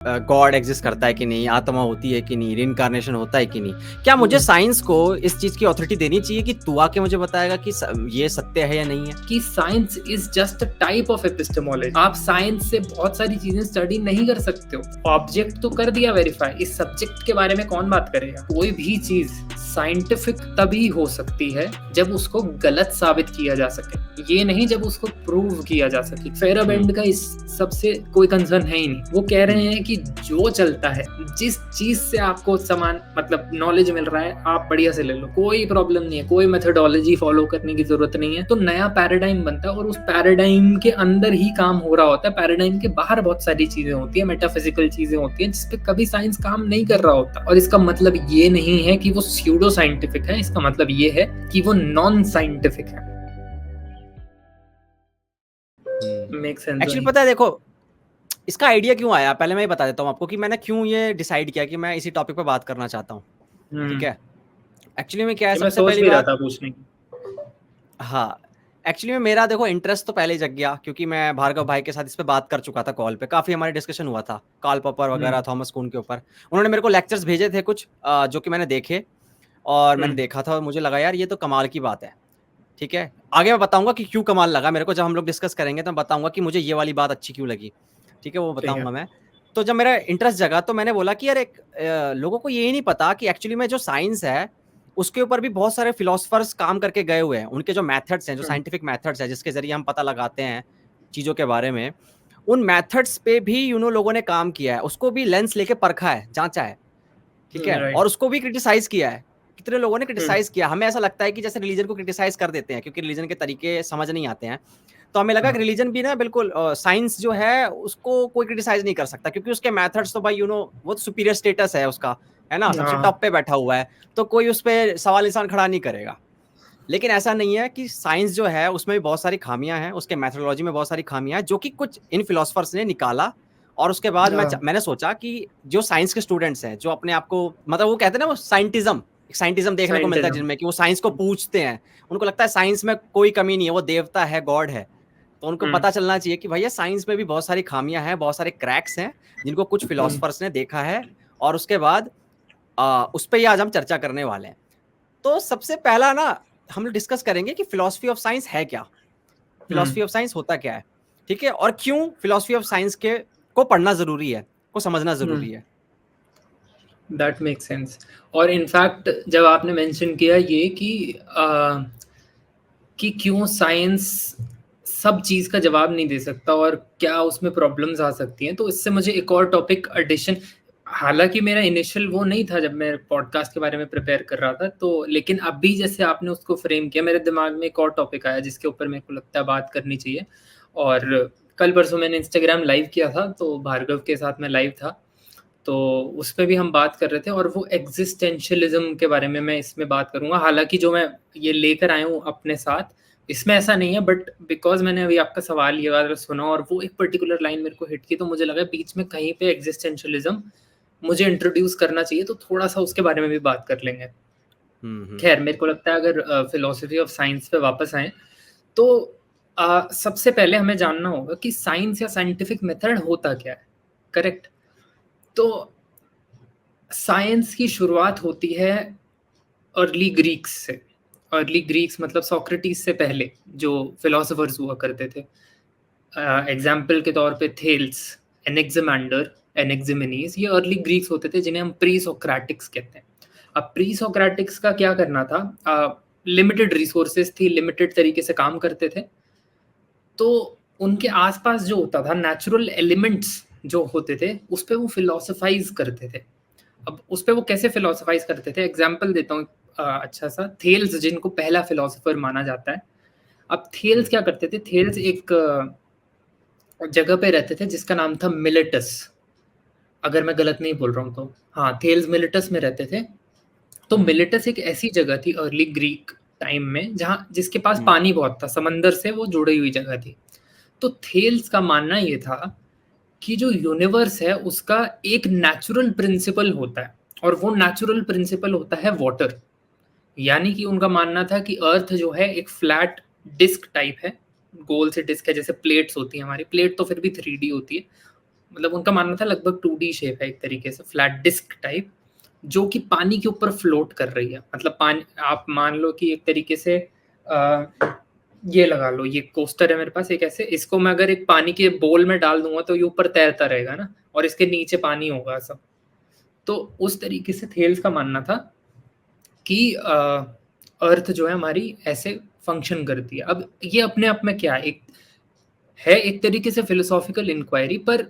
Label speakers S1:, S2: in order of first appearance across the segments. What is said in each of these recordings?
S1: God exist करता है कि नहीं, आत्मा होती है कि नहीं, रीइंकार्नेशन होता है कि नहीं। क्या मुझे साइंस को इस चीज की अथॉरिटी देनी चाहिए कि तू आके मुझे बताएगा कि ये सत्य है या नहीं है?
S2: कि science is just a type of epistemology. आप साइंस से बहुत सारी चीजें स्टडी नहीं कर सकते हो। ऑब्जेक्ट तो कर दिया वेरीफाई, इस सब्जेक्ट के बारे में कौन बात करेगा? कोई भी चीज साइंटिफिक तभी हो सकती है जब उसको गलत साबित किया जा सके, ये नहीं जब उसको प्रूव किया जा सके। फेराबेंड का इस सबसे कोई कंसर्न है ही नहीं। वो कह रहे हैं कि जो चलता है, जिस चीज से आपको समान मतलब नॉलेज मिल रहा है, आप बढ़िया से ले लो, कोई प्रॉब्लम नहीं है, कोई मेथोडोलॉजी फॉलो करने की जरूरत नहीं है। तो नया पैराडाइम बनता है और उस पैराडाइम के अंदर ही काम हो रहा होता है। पैराडाइम के बाहर बहुत सारी चीजें होती है, मेटाफिजिकल चीजें होती हैं जिसपे कभी साइंस काम नहीं कर रहा होता। और इसका मतलब ये नहीं है कि वो स्यूडो साइंटिफिक है, इसका मतलब ये है कि वो नॉन साइंटिफिक है। Make sense?
S1: एक्चुअली पता है, देखो इसका आइडिया क्यों आया, पहले मैं ये बता देता हूँ आपको कि मैंने क्यों ये डिसाइड किया कि मैं इसी टॉपिक पे बात करना चाहता हूँ। ठीक है, एक्चुअली में क्या है,
S2: मैं
S1: सबसे
S2: सोच
S1: पहली
S2: भी रहा
S1: बात,
S2: था पूछने की।
S1: हाँ एक्चुअली में मेरा देखो इंटरेस्ट तो पहले ही जग गया, क्योंकि मैं भार्गव भाई के साथ इस पे बात कर चुका था कॉल पे, काफी हमारी डिस्कशन हुआ था कार्ल पॉपर वगैरह, थॉमस कुन के ऊपर। उन्होंने मेरे को लेक्चर्स भेजे थे कुछ जो कि मैंने देखे, और मैंने देखा था और मुझे लगा यार ये तो कमाल की बात है। ठीक है, आगे मैं बताऊंगा कि क्यों कमाल लगा मेरे को, जब हम लोग डिस्कस करेंगे तो मैं बताऊंगा कि मुझे ये वाली बात अच्छी क्यों लगी। ठीक है, वो बताऊंगा मैं। तो जब मेरा इंटरेस्ट जगा तो मैंने बोला कि यार एक लोगों को ये नहीं पता कि एक्चुअली में जो साइंस है उसके ऊपर भी बहुत सारे फिलोसफर्स काम करके गए हुए हैं। उनके जो मेथड्स हैं, जो साइंटिफिक मेथड्स हैं जिसके जरिए हम पता लगाते हैं चीजों के बारे में, उन मेथड्स पे भी लोगों ने काम किया है, उसको भी लेंस लेके परखा है, जांचा है। ठीक है, और उसको भी क्रिटिसाइज किया है, कितने लोगों ने क्रिटिसाइज किया। हमें ऐसा लगता है कि जैसे रिलीजन को क्रिटिसाइज कर देते हैं क्योंकि रिलीजन के तरीके समझ नहीं आते हैं, तो हमें लगा कि रिलीजन भी ना बिल्कुल साइंस जो है उसको कोई क्रिटिसाइज नहीं कर सकता, क्योंकि उसके मेथड्स तो भाई वो तो सुपीरियर स्टेटस है उसका, है ना, सबसे टॉप पे बैठा हुआ है, तो कोई उस पर सवाल निशान खड़ा नहीं करेगा। लेकिन ऐसा नहीं है, कि साइंस जो है उसमें भी बहुत सारी खामियां हैं, उसके मैथोडोलॉजी में बहुत सारी खामियां हैं जो कि कुछ इन फिलोसफर्स ने निकाला। और उसके बाद मैंने सोचा कि जो साइंस के स्टूडेंट्स हैं, जो अपने आप को मतलब वो कहते हैं ना, वो साइंटिज्म देखने को मिलता है जिनमें, कि वो साइंस को पूछते हैं, उनको लगता है साइंस में कोई कमी नहीं है, वो देवता है, गॉड है। तो उनको पता चलना चाहिए कि भैया साइंस में भी बहुत सारी खामियां हैं, बहुत सारे क्रैक्स हैं जिनको कुछ फिलोसफर्स ने देखा है, और उसके बाद उस पर ही आज हम चर्चा करने वाले हैं। तो सबसे पहला ना हम लोग डिस्कस करेंगे कि फिलॉसफी ऑफ साइंस है क्या, फिलॉसफी ऑफ साइंस होता क्या है। ठीक है, और क्यों फिलॉसफी ऑफ साइंस के को पढ़ना जरूरी है, को समझना जरूरी है।
S2: That make sense. और इनफैक्ट जब आपने मेंशन किया ये कि क्यों साइंस सब चीज का जवाब नहीं दे सकता और क्या उसमें प्रॉब्लम्स आ सकती हैं, तो इससे मुझे एक और टॉपिक एडिशन, हालांकि मेरा इनिशियल वो नहीं था जब मैं पॉडकास्ट के बारे में प्रिपेयर कर रहा था, तो लेकिन अभी जैसे आपने उसको फ्रेम किया, मेरे दिमाग में एक और टॉपिक आया जिसके ऊपर मेरे को लगता है बात करनी चाहिए। और कल परसों मैंने इंस्टाग्राम लाइव किया था, तो भार्गव के साथ मैं लाइव था, तो उसमें भी हम बात कर रहे थे, और वो एग्जिस्टेंशियलिज्म के बारे में मैं इसमें बात करूंगा। हालांकि जो मैं ये लेकर आया हूँ अपने साथ, इसमें ऐसा नहीं है, बट बिकॉज मैंने अभी आपका सवाल ये वाला सुना और वो एक पर्टिकुलर लाइन मेरे को हिट की, तो मुझे लगा बीच में कहीं पे एग्जिस्टेंशियलिज्म मुझे इंट्रोड्यूस करना चाहिए, तो थोड़ा सा उसके बारे में भी बात कर लेंगे। खैर, मेरे को लगता है अगर फिलोसफी ऑफ साइंस पे वापस आए, तो सबसे पहले हमें जानना होगा कि साइंस या साइंटिफिक मेथड होता क्या है। करेक्ट? तो साइंस की शुरुआत होती है अर्ली ग्रीक्स से। अर्ली ग्रीक्स मतलब सोक्रेटिस से पहले जो फिलोसोफर्स हुआ करते थे। एग्जाम्पल के तौर पे थेल्स, एनेक्सिमेंडर, एनेक्सिमेनीज, ये अर्ली ग्रीक्स होते थे जिन्हें हम प्री सोक्रेटिक्स कहते हैं। अब प्री सोक्रेटिक्स का क्या करना था, लिमिटेड रिसोर्सेज थी, लिमिटेड तरीके से काम करते थे, तो उनके आसपास जो होता था नेचुरल एलिमेंट्स जो होते थे उस पर वो फिलोसफाइज करते थे। अब उस पर वो कैसे फिलोसफाइज करते थे, एग्जाम्पल देता हूँ अच्छा सा। थेल्स जिनको पहला फिलोसोफर माना जाता है, अब थेल्स क्या करते थे, थेल्स एक जगह पे रहते थे जिसका नाम था मिलेटस, अगर मैं गलत नहीं बोल रहा हूँ तो। हाँ, थेल्स मिलेटस में रहते थे। तो मिलेटस एक ऐसी जगह थी अर्ली ग्रीक टाइम में जहाँ जिसके पास पानी बहुत था, समंदर से वो जुड़ी हुई जगह थी। तो थेल्स का मानना ये था कि जो यूनिवर्स है उसका एक नेचुरल प्रिंसिपल होता है, और वो नेचुरल प्रिंसिपल होता है वाटर। यानी कि उनका मानना था कि अर्थ जो है एक फ्लैट डिस्क टाइप है, गोल से डिस्क है, जैसे प्लेट्स होती है हमारी, प्लेट तो फिर भी 3D होती है, मतलब उनका मानना था लगभग 2D शेप है एक तरीके से, फ्लैट डिस्क टाइप, जो कि पानी के ऊपर फ्लोट कर रही है। मतलब पानी, आप मान लो कि एक तरीके से ये लगा लो, ये कोस्टर है मेरे पास एक ऐसे, इसको मैं अगर एक पानी के बोल में डाल दूंगा तो ये ऊपर तैरता रहेगा ना, और इसके नीचे पानी होगा सब। तो उस तरीके से थेल्स का मानना था कि अर्थ जो है हमारी ऐसे फंक्शन करती है। अब ये अपने आप में क्या है एक तरीके से फिलोसॉफिकल इंक्वायरी, पर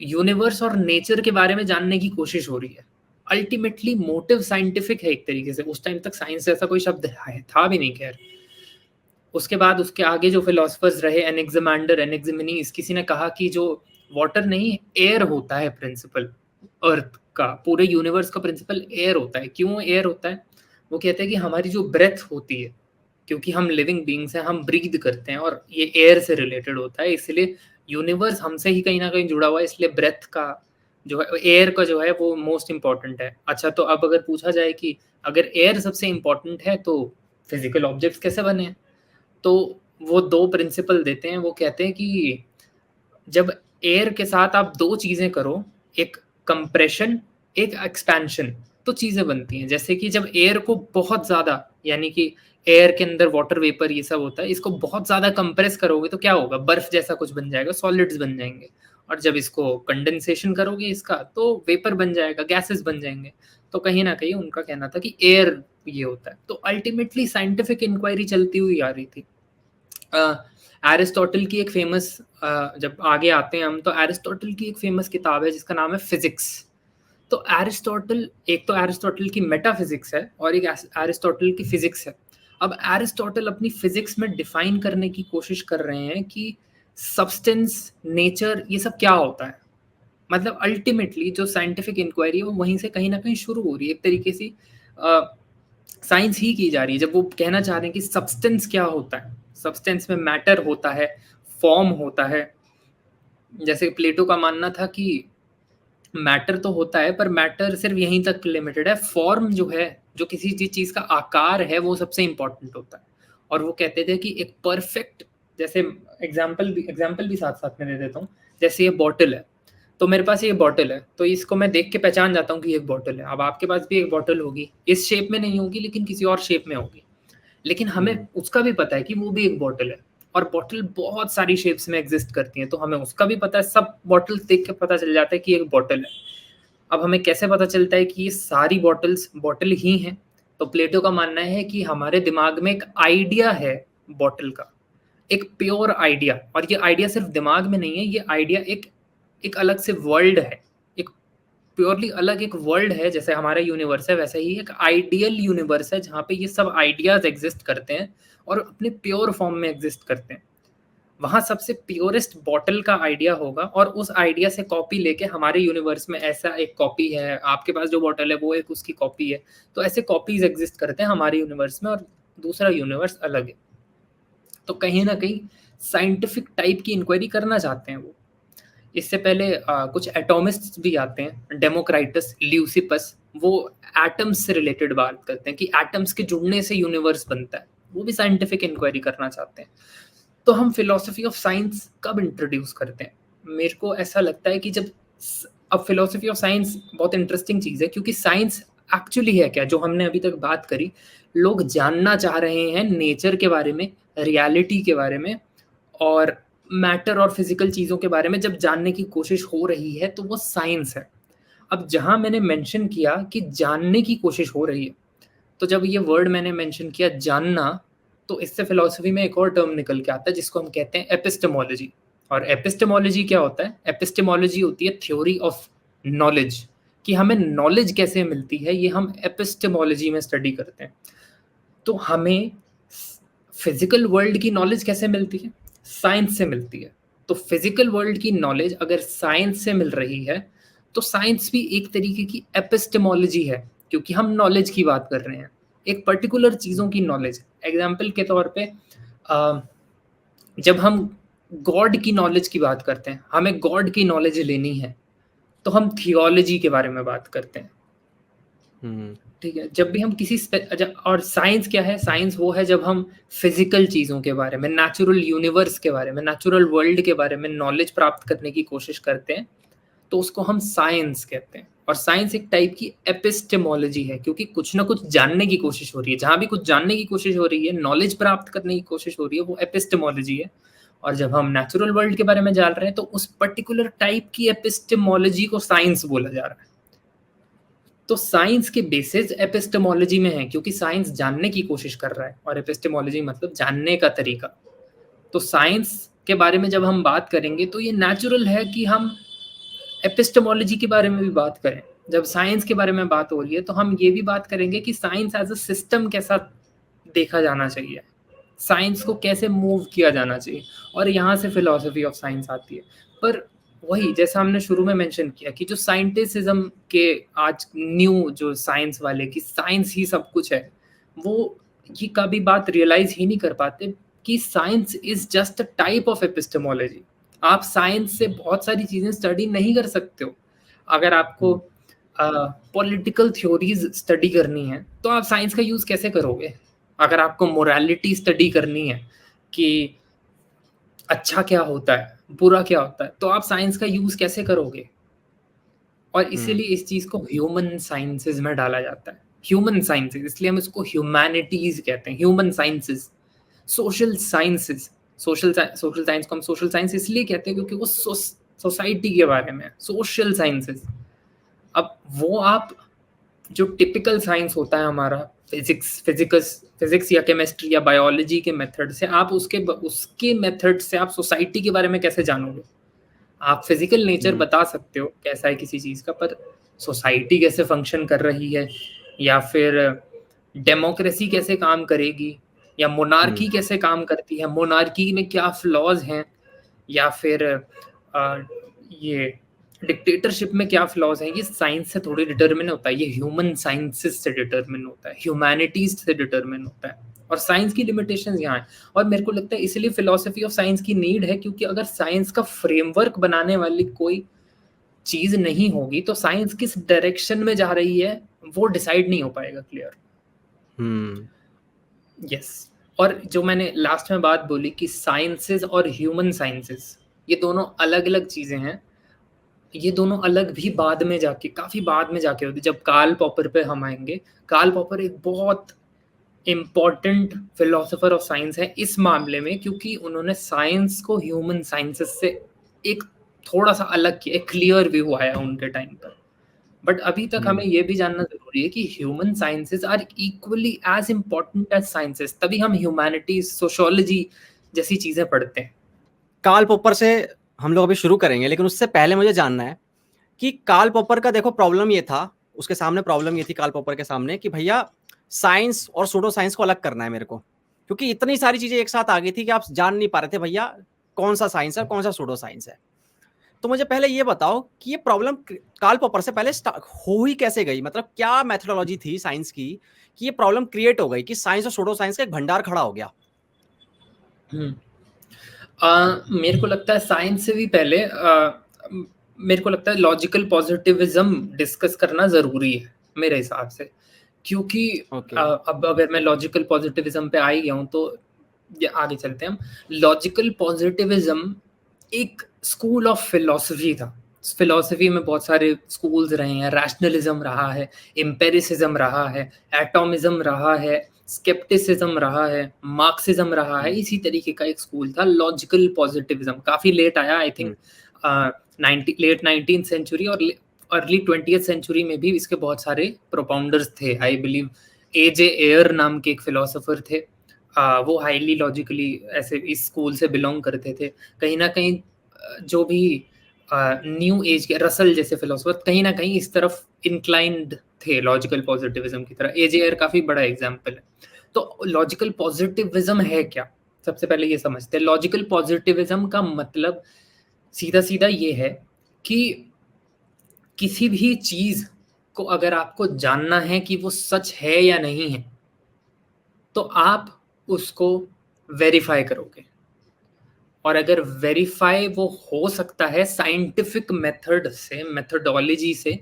S2: यूनिवर्स और नेचर के बारे में जानने की कोशिश हो रही है। अल्टीमेटली मोटिव साइंटिफिक है एक तरीके से। उस टाइम तक साइंस जैसा कोई शब्द था भी नहीं, खैर। उसके बाद उसके आगे जो फिलोसफर्स रहे, एनेक्सिमांडर, एनेक्सिमेनीज, किसी ने कहा कि जो वाटर नहीं, एयर होता है प्रिंसिपल अर्थ का, पूरे यूनिवर्स का प्रिंसिपल एयर होता है। क्यों एयर होता है? वो कहते हैं कि हमारी जो ब्रेथ होती है, क्योंकि हम लिविंग बींग्स हैं, हम ब्रीथ करते हैं और ये एयर से रिलेटेड होता है, इसलिए यूनिवर्स हमसे ही कहीं ना कहीं जुड़ा हुआ है, इसलिए ब्रेथ का जो है, एयर का जो है वो मोस्ट इंपॉर्टेंट है। अच्छा, तो अब अगर पूछा जाए कि अगर एयर सबसे इंपॉर्टेंट है तो फिजिकल ऑब्जेक्ट्स कैसे बने हैं, तो वो दो प्रिंसिपल देते हैं। वो कहते हैं कि जब एयर के साथ आप दो चीजें करो, एक कंप्रेशन, एक एक्सपेंशन, तो चीजें बनती हैं। जैसे कि जब एयर को बहुत ज्यादा, यानी कि एयर के अंदर वाटर वेपर ये सब होता है, इसको बहुत ज्यादा कंप्रेस करोगे तो क्या होगा? बर्फ जैसा कुछ बन जाएगा, सॉलिड्स बन जाएंगे। और जब इसको कंडेंसेशन करोगे इसका, तो वेपर बन जाएगा, गैसेस बन जाएंगे। तो कहीं ना कहीं उनका कहना था कि एयर ये होता है। तो अल्टीमेटली साइंटिफिक इंक्वायरी चलती हुई आ रही थी। एरिस्टोटल की एक फेमस, जब आगे आते हैं हम, तो एरिस्टोटल की एक फेमस किताब है जिसका नाम है फिजिक्स। तो एरिस्टोटल, एक तो एरिस्टोटल की मेटाफिजिक्स है और एक एरिस्टोटल की फिजिक्स है। अब एरिस्टोटल अपनी फिजिक्स में डिफाइन करने की कोशिश कर रहे हैं कि सब्सटेंस, नेचर, ये सब क्या होता है। मतलब अल्टीमेटली जो साइंटिफिक इंक्वायरी है वो वहीं से कहीं ना कहीं शुरू हो रही है, एक तरीके से साइंस ही की जा रही है। जब वो कहना चाह रहे हैं कि सब्सटेंस क्या होता है, सब्सटेंस में मैटर होता है, फॉर्म होता है। जैसे प्लेटो का मानना था कि मैटर तो होता है, पर मैटर सिर्फ यहीं तक लिमिटेड है, फॉर्म जो है, जो किसी चीज का आकार है, वो सबसे इंपॉर्टेंट होता है। और वो कहते थे कि एक परफेक्ट, जैसे एग्जाम्पल भी साथ साथ में दे देता हूँ। जैसे ये बॉटल है, तो मेरे पास ये बॉटल है, तो इसको मैं देख के पहचान जाता हूँ कि ये एक बॉटल है। अब आपके पास भी एक बॉटल होगी, इस शेप में नहीं होगी लेकिन किसी और शेप में होगी, लेकिन हमें उसका भी पता है कि वो भी एक बॉटल है। और बॉटल बहुत सारी शेप्स में एग्जिस्ट करती हैं, तो हमें उसका भी पता है। सब बॉटल्स देख के पता चल जाता है कि एक बॉटल है। अब हमें कैसे पता चलता है कि ये सारी बॉटल्स बॉटल ही हैं? तो प्लेटो का मानना है कि हमारे दिमाग में एक आइडिया है बॉटल का, एक प्योर आइडिया। और ये आइडिया सिर्फ दिमाग में नहीं है, ये आइडिया एक अलग से वर्ल्ड है, एक प्योरली अलग एक वर्ल्ड है। जैसे हमारा यूनिवर्स है, वैसे ही एक आइडियल यूनिवर्स है जहाँ पे ये सब आइडियाज एग्जिस्ट करते हैं और अपने प्योर फॉर्म में एग्जिस्ट करते हैं। वहां सबसे प्योरेस्ट बॉटल का आइडिया होगा, और उस आइडिया से कॉपी लेके हमारे यूनिवर्स में ऐसा एक कॉपी है, आपके पास जो बॉटल है वो एक उसकी कॉपी है। तो ऐसे कॉपीज एग्जिस्ट करते हैं हमारे यूनिवर्स में, और दूसरा यूनिवर्स अलग है। तो कहीं ना कहीं साइंटिफिक टाइप की इंक्वायरी करना चाहते हैं वो। इससे पहले कुछ एटॉमिस्ट्स भी आते हैं, डेमोक्राइटस, ल्यूसिपस, वो एटम्स से रिलेटेड बात करते हैं कि एटम्स के जुड़ने से यूनिवर्स बनता है। वो भी साइंटिफिक इंक्वायरी करना चाहते हैं। तो हम फिलोसफी ऑफ साइंस कब इंट्रोड्यूस करते हैं? मेरे को ऐसा लगता है कि जब, अब फिलोसफी ऑफ साइंस बहुत इंटरेस्टिंग चीज़ है, क्योंकि साइंस एक्चुअली है क्या, जो हमने अभी तक बात करी। लोग जानना चाह रहे हैं नेचर के बारे में, रियलिटी के बारे में, और मैटर और फिजिकल चीज़ों के बारे में जब जानने की कोशिश हो रही है, तो वो साइंस है। अब जहाँ मैंने मेंशन किया कि जानने की कोशिश हो रही है, तो जब ये वर्ड मैंने मेंशन किया जानना, तो इससे फिलॉसफी में एक और टर्म निकल के आता है जिसको हम कहते हैं एपिस्टेमोलॉजी। और एपिस्टेमोलॉजी क्या होता है? एपिस्टेमोलॉजी होती है थ्योरी ऑफ नॉलेज, कि हमें नॉलेज कैसे मिलती है, ये हम एपिस्टेमोलॉजी में स्टडी करते हैं। तो हमें फिजिकल वर्ल्ड की नॉलेज कैसे मिलती है? साइंस से मिलती है। तो फिजिकल वर्ल्ड की नॉलेज अगर साइंस से मिल रही है, तो साइंस भी एक तरीके की एपिस्टेमोलॉजी है, क्योंकि हम नॉलेज की बात कर रहे हैं, एक पर्टिकुलर चीज़ों की नॉलेज। एग्जाम्पल के तौर पे जब हम गॉड की नॉलेज की बात करते हैं, हमें गॉड की नॉलेज लेनी है, तो हम थियोलॉजी के बारे में बात करते हैं। ठीक है, जब भी हम और साइंस क्या है? साइंस वो है जब हम फिजिकल चीज़ों के बारे में, नेचुरल यूनिवर्स के बारे में, नेचुरल वर्ल्ड के बारे में नॉलेज प्राप्त करने की कोशिश करते हैं, तो उसको हम साइंस कहते हैं। और साइंस एक टाइप की एपिस्टेमोलॉजी है, क्योंकि कुछ ना कुछ जानने की कोशिश हो रही है। जहाँ भी कुछ जानने की कोशिश हो रही है, नॉलेज प्राप्त करने की कोशिश हो रही है, वो एपिस्टेमोलॉजी है। और जब हम नेचुरल वर्ल्ड के बारे में जान रहे हैं, तो उस पर्टिकुलर टाइप की एपिस्टेमोलॉजी को साइंस बोला जा रहा है। तो साइंस के बेसिस एपिस्टेमोलॉजी में है, क्योंकि साइंस जानने की कोशिश कर रहा है, और एपिस्टेमोलॉजी मतलब जानने का तरीका। तो साइंस के बारे में जब हम बात करेंगे, तो ये नेचुरल है कि हम एपिस्टेमोलॉजी के बारे में भी बात करें। जब साइंस के बारे में बात हो रही है, तो हम ये भी बात करेंगे कि साइंस एज अ सिस्टम कैसा देखा जाना चाहिए, साइंस को कैसे मूव किया जाना चाहिए, और यहाँ से फिलॉसफी ऑफ साइंस आती है। पर वही जैसा हमने शुरू में मेंशन किया कि जो साइंटिसिज्म के आज न्यू जो साइंस वाले कि साइंस ही सब कुछ है, वो ये कभी बात रियलाइज ही नहीं कर पाते कि science is just a type of epistemology. आप साइंस से बहुत सारी चीजें स्टडी नहीं कर सकते हो। अगर आपको पॉलिटिकल थ्योरीज स्टडी करनी है, तो आप साइंस का यूज कैसे करोगे? अगर आपको मोरालिटी स्टडी करनी है कि अच्छा क्या होता है, बुरा क्या होता है, तो आप साइंस का यूज कैसे करोगे? और इसीलिए इस चीज को ह्यूमन साइंसेज में डाला जाता है। ह्यूमन साइंसेज, इसलिए हम इसको ह्यूमैनिटीज कहते हैं, human sciences. Social sciences, social science को हम सोशल साइंस इसलिए कहते हैं क्योंकि वो सोसाइटी के बारे में है, सोशल साइंसेज। अब वो आप जो टिपिकल साइंस होता है हमारा, फिजिक्स या केमिस्ट्री या बायोलॉजी के मेथड से, आप उसके मेथड से आप सोसाइटी के बारे में कैसे जानोगे? आप फिजिकल नेचर बता सकते हो कैसा है किसी चीज का, पर सोसाइटी कैसे फंक्शन कर रही है, या फिर डेमोक्रेसी कैसे काम करेगी, या मोनार्की कैसे काम करती है, मोनार्की में क्या फ्लॉज हैं, या फिर ये डिक्टेटरशिप में क्या फ्लॉज हैं, ये साइंस से थोड़ी डिटरमिन होता है, ये ह्यूमन साइंसेस से डिटरमिन होता है, ह्यूमैनिटीज से डिटरमिन होता है। और साइंस की लिमिटेशंस यहाँ है। और मेरे को लगता है इसलिए फिलॉसफी ऑफ साइंस की नीड है, क्योंकि अगर साइंस का फ्रेमवर्क बनाने वाली कोई चीज नहीं होगी, तो साइंस किस डायरेक्शन में जा रही है वो डिसाइड नहीं हो पाएगा क्लियर। यस। और जो मैंने लास्ट में बात बोली कि साइंसेस और ह्यूमन साइंसेस ये दोनों अलग अलग चीजें हैं, ये दोनों अलग भी बाद में जाके, काफी बाद में जाके होती, जब कार्ल पॉपर पे हम आएंगे। कार्ल पॉपर एक बहुत इम्पॉर्टेंट फिलोसोफर ऑफ साइंस है इस मामले में, क्योंकि उन्होंने साइंस को ह्यूमन साइंसेस से एक थोड़ा सा अलग किया, एक क्लियर व्यू आया उनके टाइम पर। बट अभी तक हमें ये भी जानना जरूरी है कि human sciences are equally as important as sciences, तभी हम ह्यूमैनिटीज, सोशियोलॉजी जैसी चीजें पढ़ते हैं।
S1: कार्ल पॉपर से हम लोग अभी शुरू करेंगे, लेकिन उससे पहले मुझे जानना है कि कार्ल पॉपर का देखो प्रॉब्लम ये था, उसके सामने प्रॉब्लम ये थी कार्ल पॉपर के सामने कि भैया साइंस और सूडो साइंस को अलग करना है मेरे को, क्योंकि इतनी सारी चीजें एक साथ आ गई थी कि आप जान नहीं पा रहे थे भैया कौन सा साइंस है कौन सा सूडो साइंस है। तो मुझे पहले ये बताओ कि ये प्रॉब्लम कार्ल पॉपर से पहले हो ही कैसे गई, मतलब क्या मेथोडोलॉजी थी साइंस की कि ये प्रॉब्लम क्रिएट हो गई कि साइंस और सूडो साइंस का एक भंडार खड़ा हो गया।
S2: मेरे को लगता है साइंस से भी पहले मेरे को लगता है लॉजिकल पॉजिटिविज्म डिस्कस करना जरूरी है मेरे हिसाब से, क्योंकि अब अगर मैं लॉजिकल पॉजिटिविज्म पे आ ही गया हूँ तो आगे चलते हैं हम। लॉजिकल पॉजिटिविज्म एक स्कूल ऑफ फिलोसफी था। फिलोसफी में बहुत सारे स्कूल्स रहे हैं, रैशनलिज्म रहा है, एम्पेरिसिज्म रहा है, एटॉमिज्म रहा है, स्केप्टिसिज्म रहा है, मार्क्सिज्म रहा है। इसी तरीके का एक स्कूल था लॉजिकल पॉजिटिविज्म, काफी लेट आया, I think late 19th century और अर्ली 20th सेंचुरी में भी इसके बहुत सारे प्रोपाउंडर्स थे। आई बिलीव एजे एयर नाम के एक फिलोसोफर थे, वो हाईली लॉजिकली ऐसे इस स्कूल से बिलोंग करते थे। कहीं ना कहीं जो भी न्यू एज के रसल जैसे फिलोसोफर कहीं ना कहीं इस तरफ इंक्लाइंड थे, लॉजिकल पॉजिटिविज्म की तरह। एजे एयर काफी बड़ा एग्जाम्पल है। तो लॉजिकल पॉजिटिविज्म है क्या, सबसे पहले ये समझते हैं। लॉजिकल पॉजिटिविज्म का मतलब सीधा सीधा ये है कि किसी भी चीज को अगर आपको जानना है कि वो सच है या नहीं है, तो आप उसको वेरीफाई करोगे। और अगर वेरीफाई वो हो सकता है साइंटिफिक मेथड से, मेथोडोलॉजी से,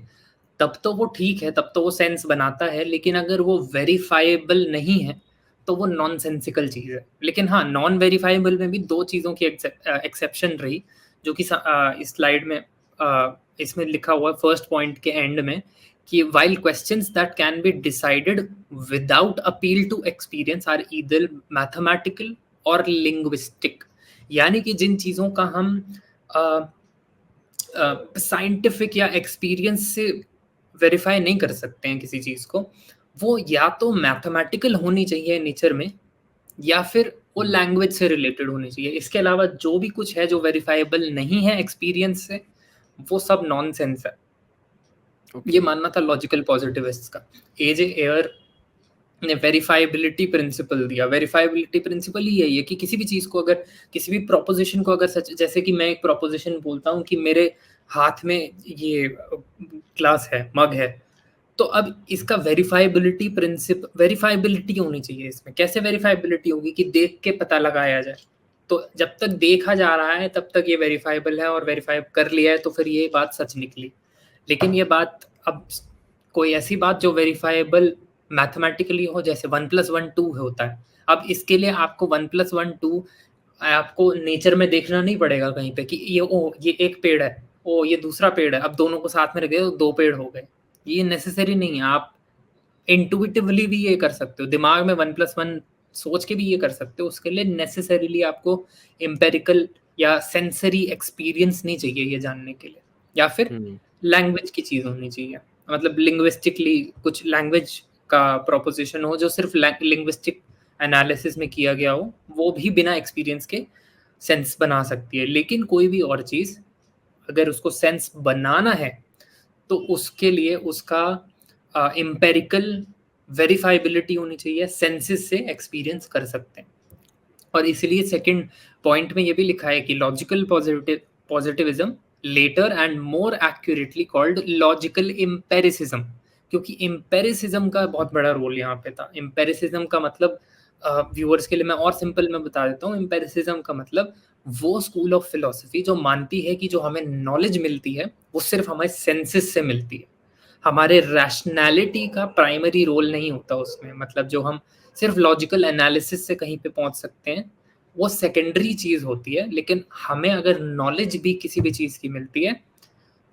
S2: तब तो वो ठीक है, तब तो वो सेंस बनाता है। लेकिन अगर वो वेरीफाइबल नहीं है तो वो नॉनसेंसिकल चीज है। लेकिन हाँ, नॉन वेरीफाइबल में भी दो चीजों की एक्सेप्शन रही, जो कि इस स्लाइड में इसमें लिखा हुआ फर्स्ट पॉइंट के एंड में कि while questions that can be decided without appeal to experience are either mathematical or linguistic, यानी कि जिन चीज़ों का हम साइंटिफिक या एक्सपीरियंस से वेरीफाई नहीं कर सकते हैं किसी चीज़ को, वो या तो मैथमेटिकल होनी चाहिए नेचर में या फिर वो लैंग्वेज से रिलेटेड होनी चाहिए। इसके अलावा जो भी कुछ है जो वेरीफाइबल नहीं है एक्सपीरियंस से, वो सब नॉनसेंस है। ये मानना था लॉजिकल पॉजिटिविस्ट का। एजे एयर ने वेरीफाइबिलिटी प्रिंसिपल दिया। वेरीफाइबिलिटी प्रिंसिपल ही है ये कि किसी भी चीज़ को, अगर किसी भी प्रोपोजिशन को अगर सच, जैसे कि मैं एक प्रोपोजिशन बोलता हूँ कि मेरे हाथ में ये ग्लास है, मग है, तो अब इसका वेरीफाइबिलिटी होनी चाहिए इसमें। कैसे वेरीफाइबिलिटी होगी कि देख के पता लगाया जाए। तो जब तक देखा जा रहा है तब तक ये वेरीफाइबल है, और वेरीफाई कर लिया है तो फिर ये बात सच निकली। लेकिन ये बात, अब कोई ऐसी बात जो वेरीफाइबल मैथमेटिकली हो, जैसे 1 + 1 2 होता है, अब इसके लिए आपको 1 + 1 2 आपको नेचर में देखना नहीं पड़ेगा कहीं पे कि ये एक पेड़ है, ये दूसरा पेड़ है, अब दोनों को साथ में रख दिया तो 2 पेड़ हो गए। ये नेसेसरी नहीं है। आप इंटुइटिवली भी ये कर सकते हो, दिमाग में 1 + 1 सोच के भी ये कर सकते हो। उसके लिए नेसेसरीली आपको एम्पेरिकल या सेंसरी एक्सपीरियंस नहीं चाहिए ये जानने के लिए, या फिर लैंग्वेज की चीज़ होनी चाहिए। मतलब लिंग्विस्टिकली कुछ लैंग्वेज का प्रोपोजिशन हो जो सिर्फ लिंग्विस्टिक एनालिसिस में किया गया हो, वो भी बिना एक्सपीरियंस के सेंस बना सकती है। लेकिन कोई भी और चीज़ अगर उसको सेंस बनाना है तो उसके लिए उसका एम्पेरिकल वेरीफाइबिलिटी होनी चाहिए, सेंसेस से एक्सपीरियंस कर सकते हैं। और इसलिए सेकंड पॉइंट में ये भी लिखा है कि logical positivism later and more accurately called logical empiricism, क्योंकि एम्पेरिसिज्म का बहुत बड़ा रोल यहाँ पे था। एम्पेरिसिज्म का मतलब व्यूअर्स के लिए मैं और सिंपल में बता देता हूँ। एम्पेरिसिज्म का मतलब वो स्कूल ऑफ फिलोसफी जो मानती है कि जो हमें नॉलेज मिलती है वो सिर्फ हमारे सेंसेस से मिलती है, हमारे रैशनैलिटी का प्राइमरी रोल नहीं होता उसमें। मतलब जो हम सिर्फ लॉजिकल एनालिसिस से कहीं पे पहुंच सकते हैं वो सेकेंडरी चीज़ होती है। लेकिन हमें अगर नॉलेज भी किसी भी चीज़ की मिलती है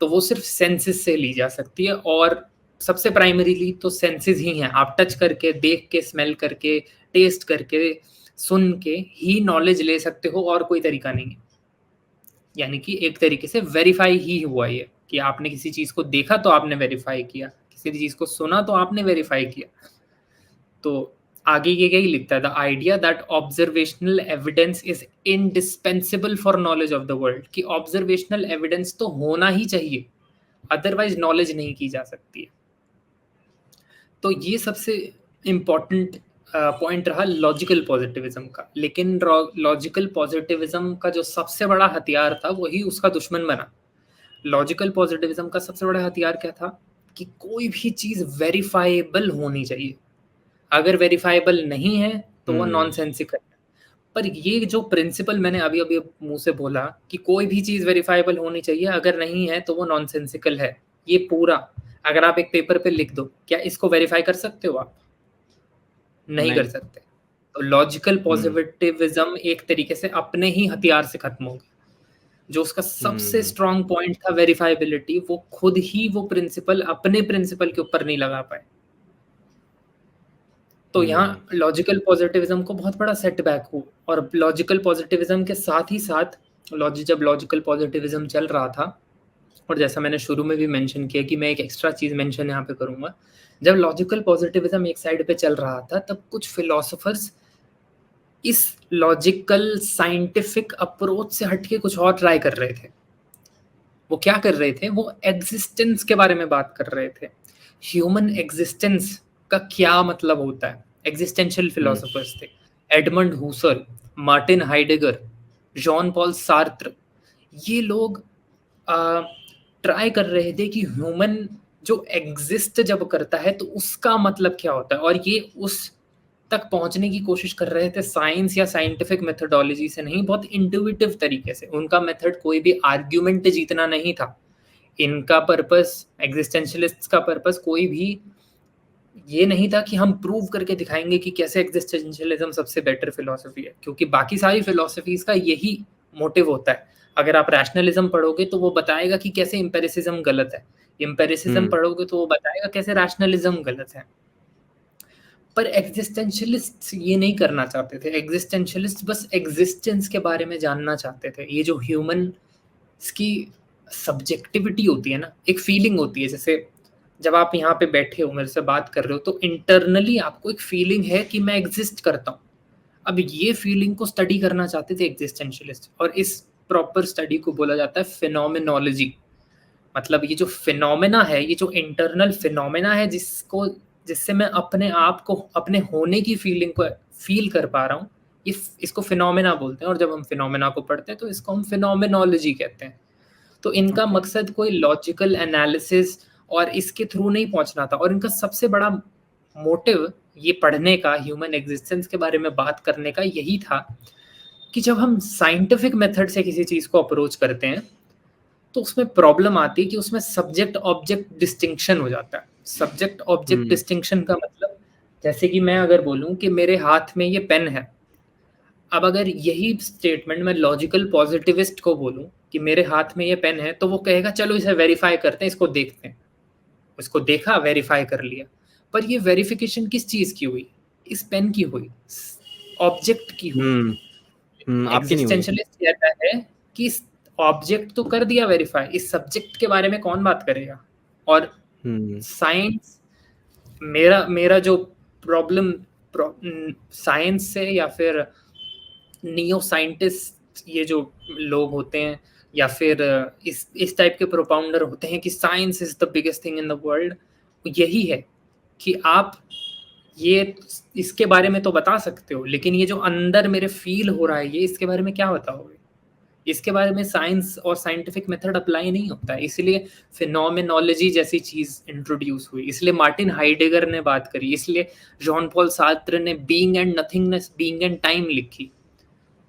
S2: तो वो सिर्फ सेंसेस से ली जा सकती है, और सबसे प्राइमरीली तो सेंसेस ही हैं। आप टच करके, देख के, स्मेल करके, टेस्ट करके, सुन के ही नॉलेज ले सकते हो, और कोई तरीका नहीं है। यानी कि एक तरीके से वेरीफाई ही हुआ ये कि आपने किसी चीज़ को देखा तो आपने वेरीफाई किया, किसी चीज़ को सुना तो आपने वेरीफाई किया। तो आगे ये यही लिखता है, the idea that observational evidence is indispensable for knowledge of the world, कि ऑब्जर्वेशनल एविडेंस तो होना ही चाहिए, अदरवाइज नॉलेज नहीं की जा सकती है। तो ये सबसे इम्पॉर्टेंट पॉइंट रहा लॉजिकल पॉजिटिविज्म का। लेकिन लॉजिकल पॉजिटिविज्म का जो सबसे बड़ा हथियार था वही उसका दुश्मन बना। लॉजिकल पॉजिटिविज्म का सबसे बड़ा हथियार क्या था कि कोई भी चीज़ वेरीफाइबल होनी चाहिए। अगर वेरीफाइबल नहीं है तो वो नॉनसेंसिकल है। पर ये जो प्रिंसिपल मैंने अभी अभी मुंह से बोला कि कोई भी चीज़ वेरीफाइबल होनी चाहिए, अगर नहीं है तो वो नॉनसेंसिकल है, ये पूरा अगर आप एक पेपर पे लिख दो, क्या इसको वेरीफाई कर सकते हो आप? नहीं कर सकते। तो लॉजिकल पॉजिटिविज्म एक तरीके से अपने ही हथियार से खत्म हो गया। जो उसका सबसे स्ट्रॉन्ग पॉइंट था वेरीफाइबिलिटी, वो खुद ही वो प्रिंसिपल अपने प्रिंसिपल के ऊपर नहीं लगा पाए। तो यहाँ लॉजिकल पॉजिटिविज्म को बहुत बड़ा सेटबैक हुआ। और लॉजिकल पॉजिटिविज्म के साथ ही साथ जब लॉजिकल पॉजिटिविज्म चल रहा था, और जैसा मैंने शुरू में भी मेंशन किया कि मैं एक एक्स्ट्रा चीज़ मेंशन यहाँ पे करूँगा, जब लॉजिकल पॉजिटिविज्म एक साइड पे चल रहा था तब कुछ फिलोसोफर्स इस लॉजिकल साइंटिफिक अप्रोच से हटके कुछ और ट्राई कर रहे थे। वो क्या कर रहे थे? वो एग्जिस्टेंस के बारे में बात कर रहे थे। ह्यूमन एग्जिस्टेंस का क्या मतलब होता है? एग्जिस्टेंशियल फिलोसोफर्स थे। Edmund Husserl, Martin Heidegger, John Paul Sartre. ये लोग ट्राई कर रहे थे कि ह्यूमन जो एग्जिस्ट जब करता है तो उसका मतलब क्या होता है, और ये उस तक पहुंचने की कोशिश कर रहे थे साइंस या साइंटिफिक मेथोडोलॉजी से नहीं, बहुत इंट्यूटिव तरीके से। उनका मेथड कोई भी आर्ग्यूमेंट जीतना नहीं था। इनका पर्पस, एग्जिस्टेंशियलिस्ट्स का पर्पस कोई भी ये नहीं था कि हम प्रूव करके दिखाएंगे कि कैसे एग्जिस्टेंशियलिज्म सबसे बेटर फिलॉसफी है, क्योंकि बाकी सारी फिलॉसफीज का यही मोटिव होता है। अगर आप रैशनलिज्म पढ़ोगे तो वो बताएगा कि कैसे एम्पिरिसिज्म गलत है, एम्पिरिसिज्म पढ़ोगे तो वो बताएगा कैसे रैशनलिज्म गलत है। पर एग्जिस्टेंशलिस्ट ये नहीं करना चाहते थे, एग्जिस्टेंशलिस्ट बस एग्जिस्टेंस के बारे में जानना चाहते थे। ये जो ह्यूमन की सब्जेक्टिविटी होती है ना, एक फीलिंग होती है, जैसे जब आप यहाँ पे बैठे हो मेरे से बात कर रहे हो तो इंटरनली आपको एक फीलिंग है कि मैं एग्जिस्ट करता हूँ। अब ये फीलिंग को स्टडी करना चाहते थे एग्जिस्टेंशलिस्ट, और इस प्रॉपर स्टडी को बोला जाता है फिनोमिनोलॉजी। मतलब ये जो फिनोमेना है, ये जो इंटरनल फिनोमेना है जिससे मैं अपने आप को, अपने होने की फीलिंग को फील कर पा रहा हूँ, इसको फिनोमेना बोलते हैं। और जब हम फिनोमेना को पढ़ते हैं तो इसको हम फिनोमिनोलॉजी कहते हैं। तो इनका मकसद कोई लॉजिकल एनालिसिस और इसके थ्रू नहीं पहुंचना था, और इनका सबसे बड़ा मोटिव ये पढ़ने का, ह्यूमन एग्जिस्टेंस के बारे में बात करने का यही था कि जब हम साइंटिफिक मेथड से किसी चीज को अप्रोच करते हैं तो उसमें प्रॉब्लम आती है कि उसमें सब्जेक्ट ऑब्जेक्ट डिस्टिंक्शन हो जाता है। सब्जेक्ट ऑब्जेक्ट डिस्टिंक्शन का मतलब, जैसे कि मैं अगर बोलूं कि मेरे हाथ में ये पेन है, अब अगर यही स्टेटमेंट मैं लॉजिकल पॉजिटिविस्ट को बोलूं कि मेरे हाथ में ये पेन है, तो वो कहेगा चलो इसे वेरीफाई करते हैं, इसको देखते हैं। उसको देखा, वेरीफाई कर लिया, पर ये वेरिफिकेशन किस चीज की हुई? इस पेन की हुई, ऑब्जेक्ट की हुई।
S1: आपकी नहीं हुई।
S2: एग्जिस्टेंशलिस्ट कहता है कि ऑब्जेक्ट तो कर दिया वेरीफाई, इस सब्जेक्ट के बारे में कौन बात करेगा? और साइंस, मेरा जो प्रॉब्लम साइंस से, या फिर नियो साइंटिस्ट ये जो लोग होते हैं, या फिर इस टाइप के प्रोपाउंडर होते हैं कि science is the biggest thing in the world, यही है कि आप ये इसके बारे में तो बता सकते हो, लेकिन ये जो अंदर मेरे फील हो रहा है, ये इसके बारे में क्या बताओगे? इसके बारे में साइंस और साइंटिफिक मेथड अप्लाई नहीं होता है। इसलिए फिनोमिनोलॉजी जैसी चीज इंट्रोड्यूस हुई, इसलिए मार्टिन हाइडेगर ने बात करी, इसलिए जॉन पॉल सार्त्र ने being and nothingness, being and time लिखी।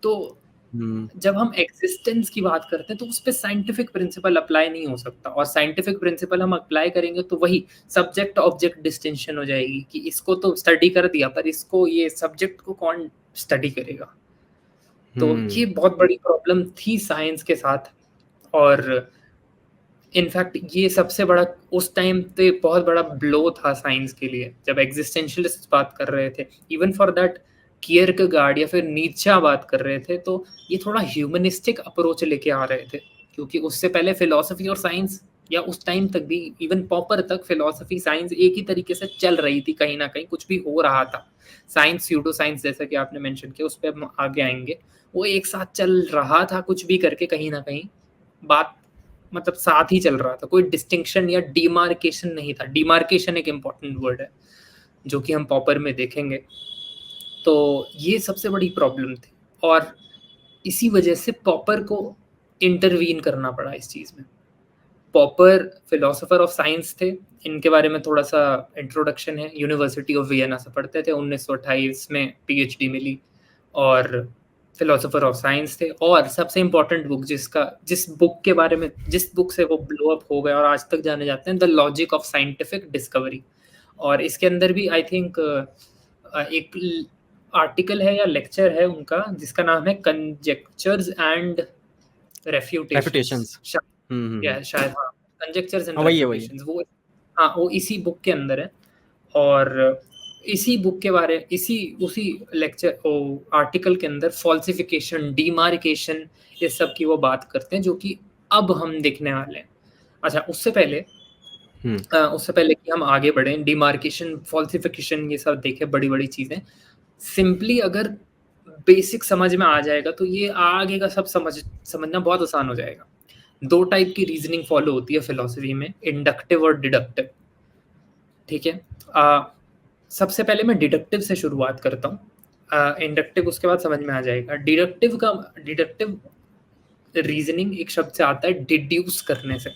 S2: तो जब हम एग्जिस्टेंस की बात करते हैं तो उस पर साइंटिफिक प्रिंसिपल अप्लाई नहीं हो सकता, और साइंटिफिक प्रिंसिपल हम अप्लाई करेंगे तो वही सब्जेक्ट ऑब्जेक्ट डिस्टिंक्शन हो जाएगी कि इसको तो स्टडी कर दिया, पर इसको, ये सब्जेक्ट को कौन स्टडी करेगा? तो ये बहुत बड़ी प्रॉब्लम थी साइंस के साथ। और इनफैक्ट ये सबसे बड़ा उस टाइम पे बहुत बड़ा ब्लो था साइंस के लिए, जब एग्जिस्टेंशियलिस्ट बात कर रहे थे। इवन फॉर दैट कियरकेगार्ड या फिर नीत्शे बात कर रहे थे, तो ये थोड़ा ह्यूमनिस्टिक अप्रोच लेके आ रहे थे, क्योंकि उससे पहले फिलॉसफी और साइंस, या उस टाइम तक भी इवन पॉपर तक फिलॉसफी साइंस एक ही तरीके से चल रही थी, कहीं ना कहीं कुछ भी हो रहा था। साइंस, स्यूडो साइंस, जैसा कि आपने मेंशन किया, उस पर हम आगे आएंगे, वो एक साथ चल रहा था, कुछ भी करके कहीं ना कहीं बात, मतलब साथ ही चल रहा था, कोई डिस्टिंक्शन या डिमार्केशन नहीं था। डिमार्केशन एक इम्पॉर्टेंट वर्ड है जो कि हम पॉपर में देखेंगे। तो ये सबसे बड़ी प्रॉब्लम थी, और इसी वजह से पॉपर को इंटरवीन करना पड़ा इस चीज़ में। पॉपर फिलोसोफर ऑफ साइंस थे, इनके बारे में थोड़ा सा इंट्रोडक्शन है। यूनिवर्सिटी ऑफ वियना से पढ़ते थे, 1928 में पीएचडी मिली, और फिलोसोफर ऑफ साइंस थे। और सबसे इम्पोर्टेंट बुक जिस बुक के बारे में, जिस बुक से वो ब्लो अप हो गए और आज तक जाने जाते हैं, the logic of scientific discovery. और इसके अंदर भी आई थिंक एक आर्टिकल है या लेक्चर है उनका जिसका नाम है कंजेक्चर्स एंड रेफ्यूटेशंस। शायद हाँ, कंजेक्चर्स एंड रेफ्यूटेशंस, वो इसी बुक के अंदर है। और इसी बुक के बारे, उसी लेक्चर आर्टिकल के अंदर फॉल्सिफिकेशन, डिमार्केशन, ये सब की वो बात करते हैं, जो कि अब हम देखने वाले हैं। अच्छा, उससे पहले कि हम आगे बढ़ें, डिमार्केशन, फॉल्सिफिकेशन, ये सब देखे, बड़ी बड़ी चीजें। सिंपली अगर बेसिक समझ में आ जाएगा तो ये आगे का सब समझना बहुत आसान हो जाएगा। 2 टाइप की रीजनिंग फॉलो होती है फिलॉसफी में, इंडक्टिव और डिडक्टिव। ठीक है, सबसे पहले मैं डिडक्टिव से शुरुआत करता हूँ, इंडक्टिव उसके बाद समझ में आ जाएगा। डिडक्टिव रीजनिंग एक शब्द से आता है डिड्यूस करने से।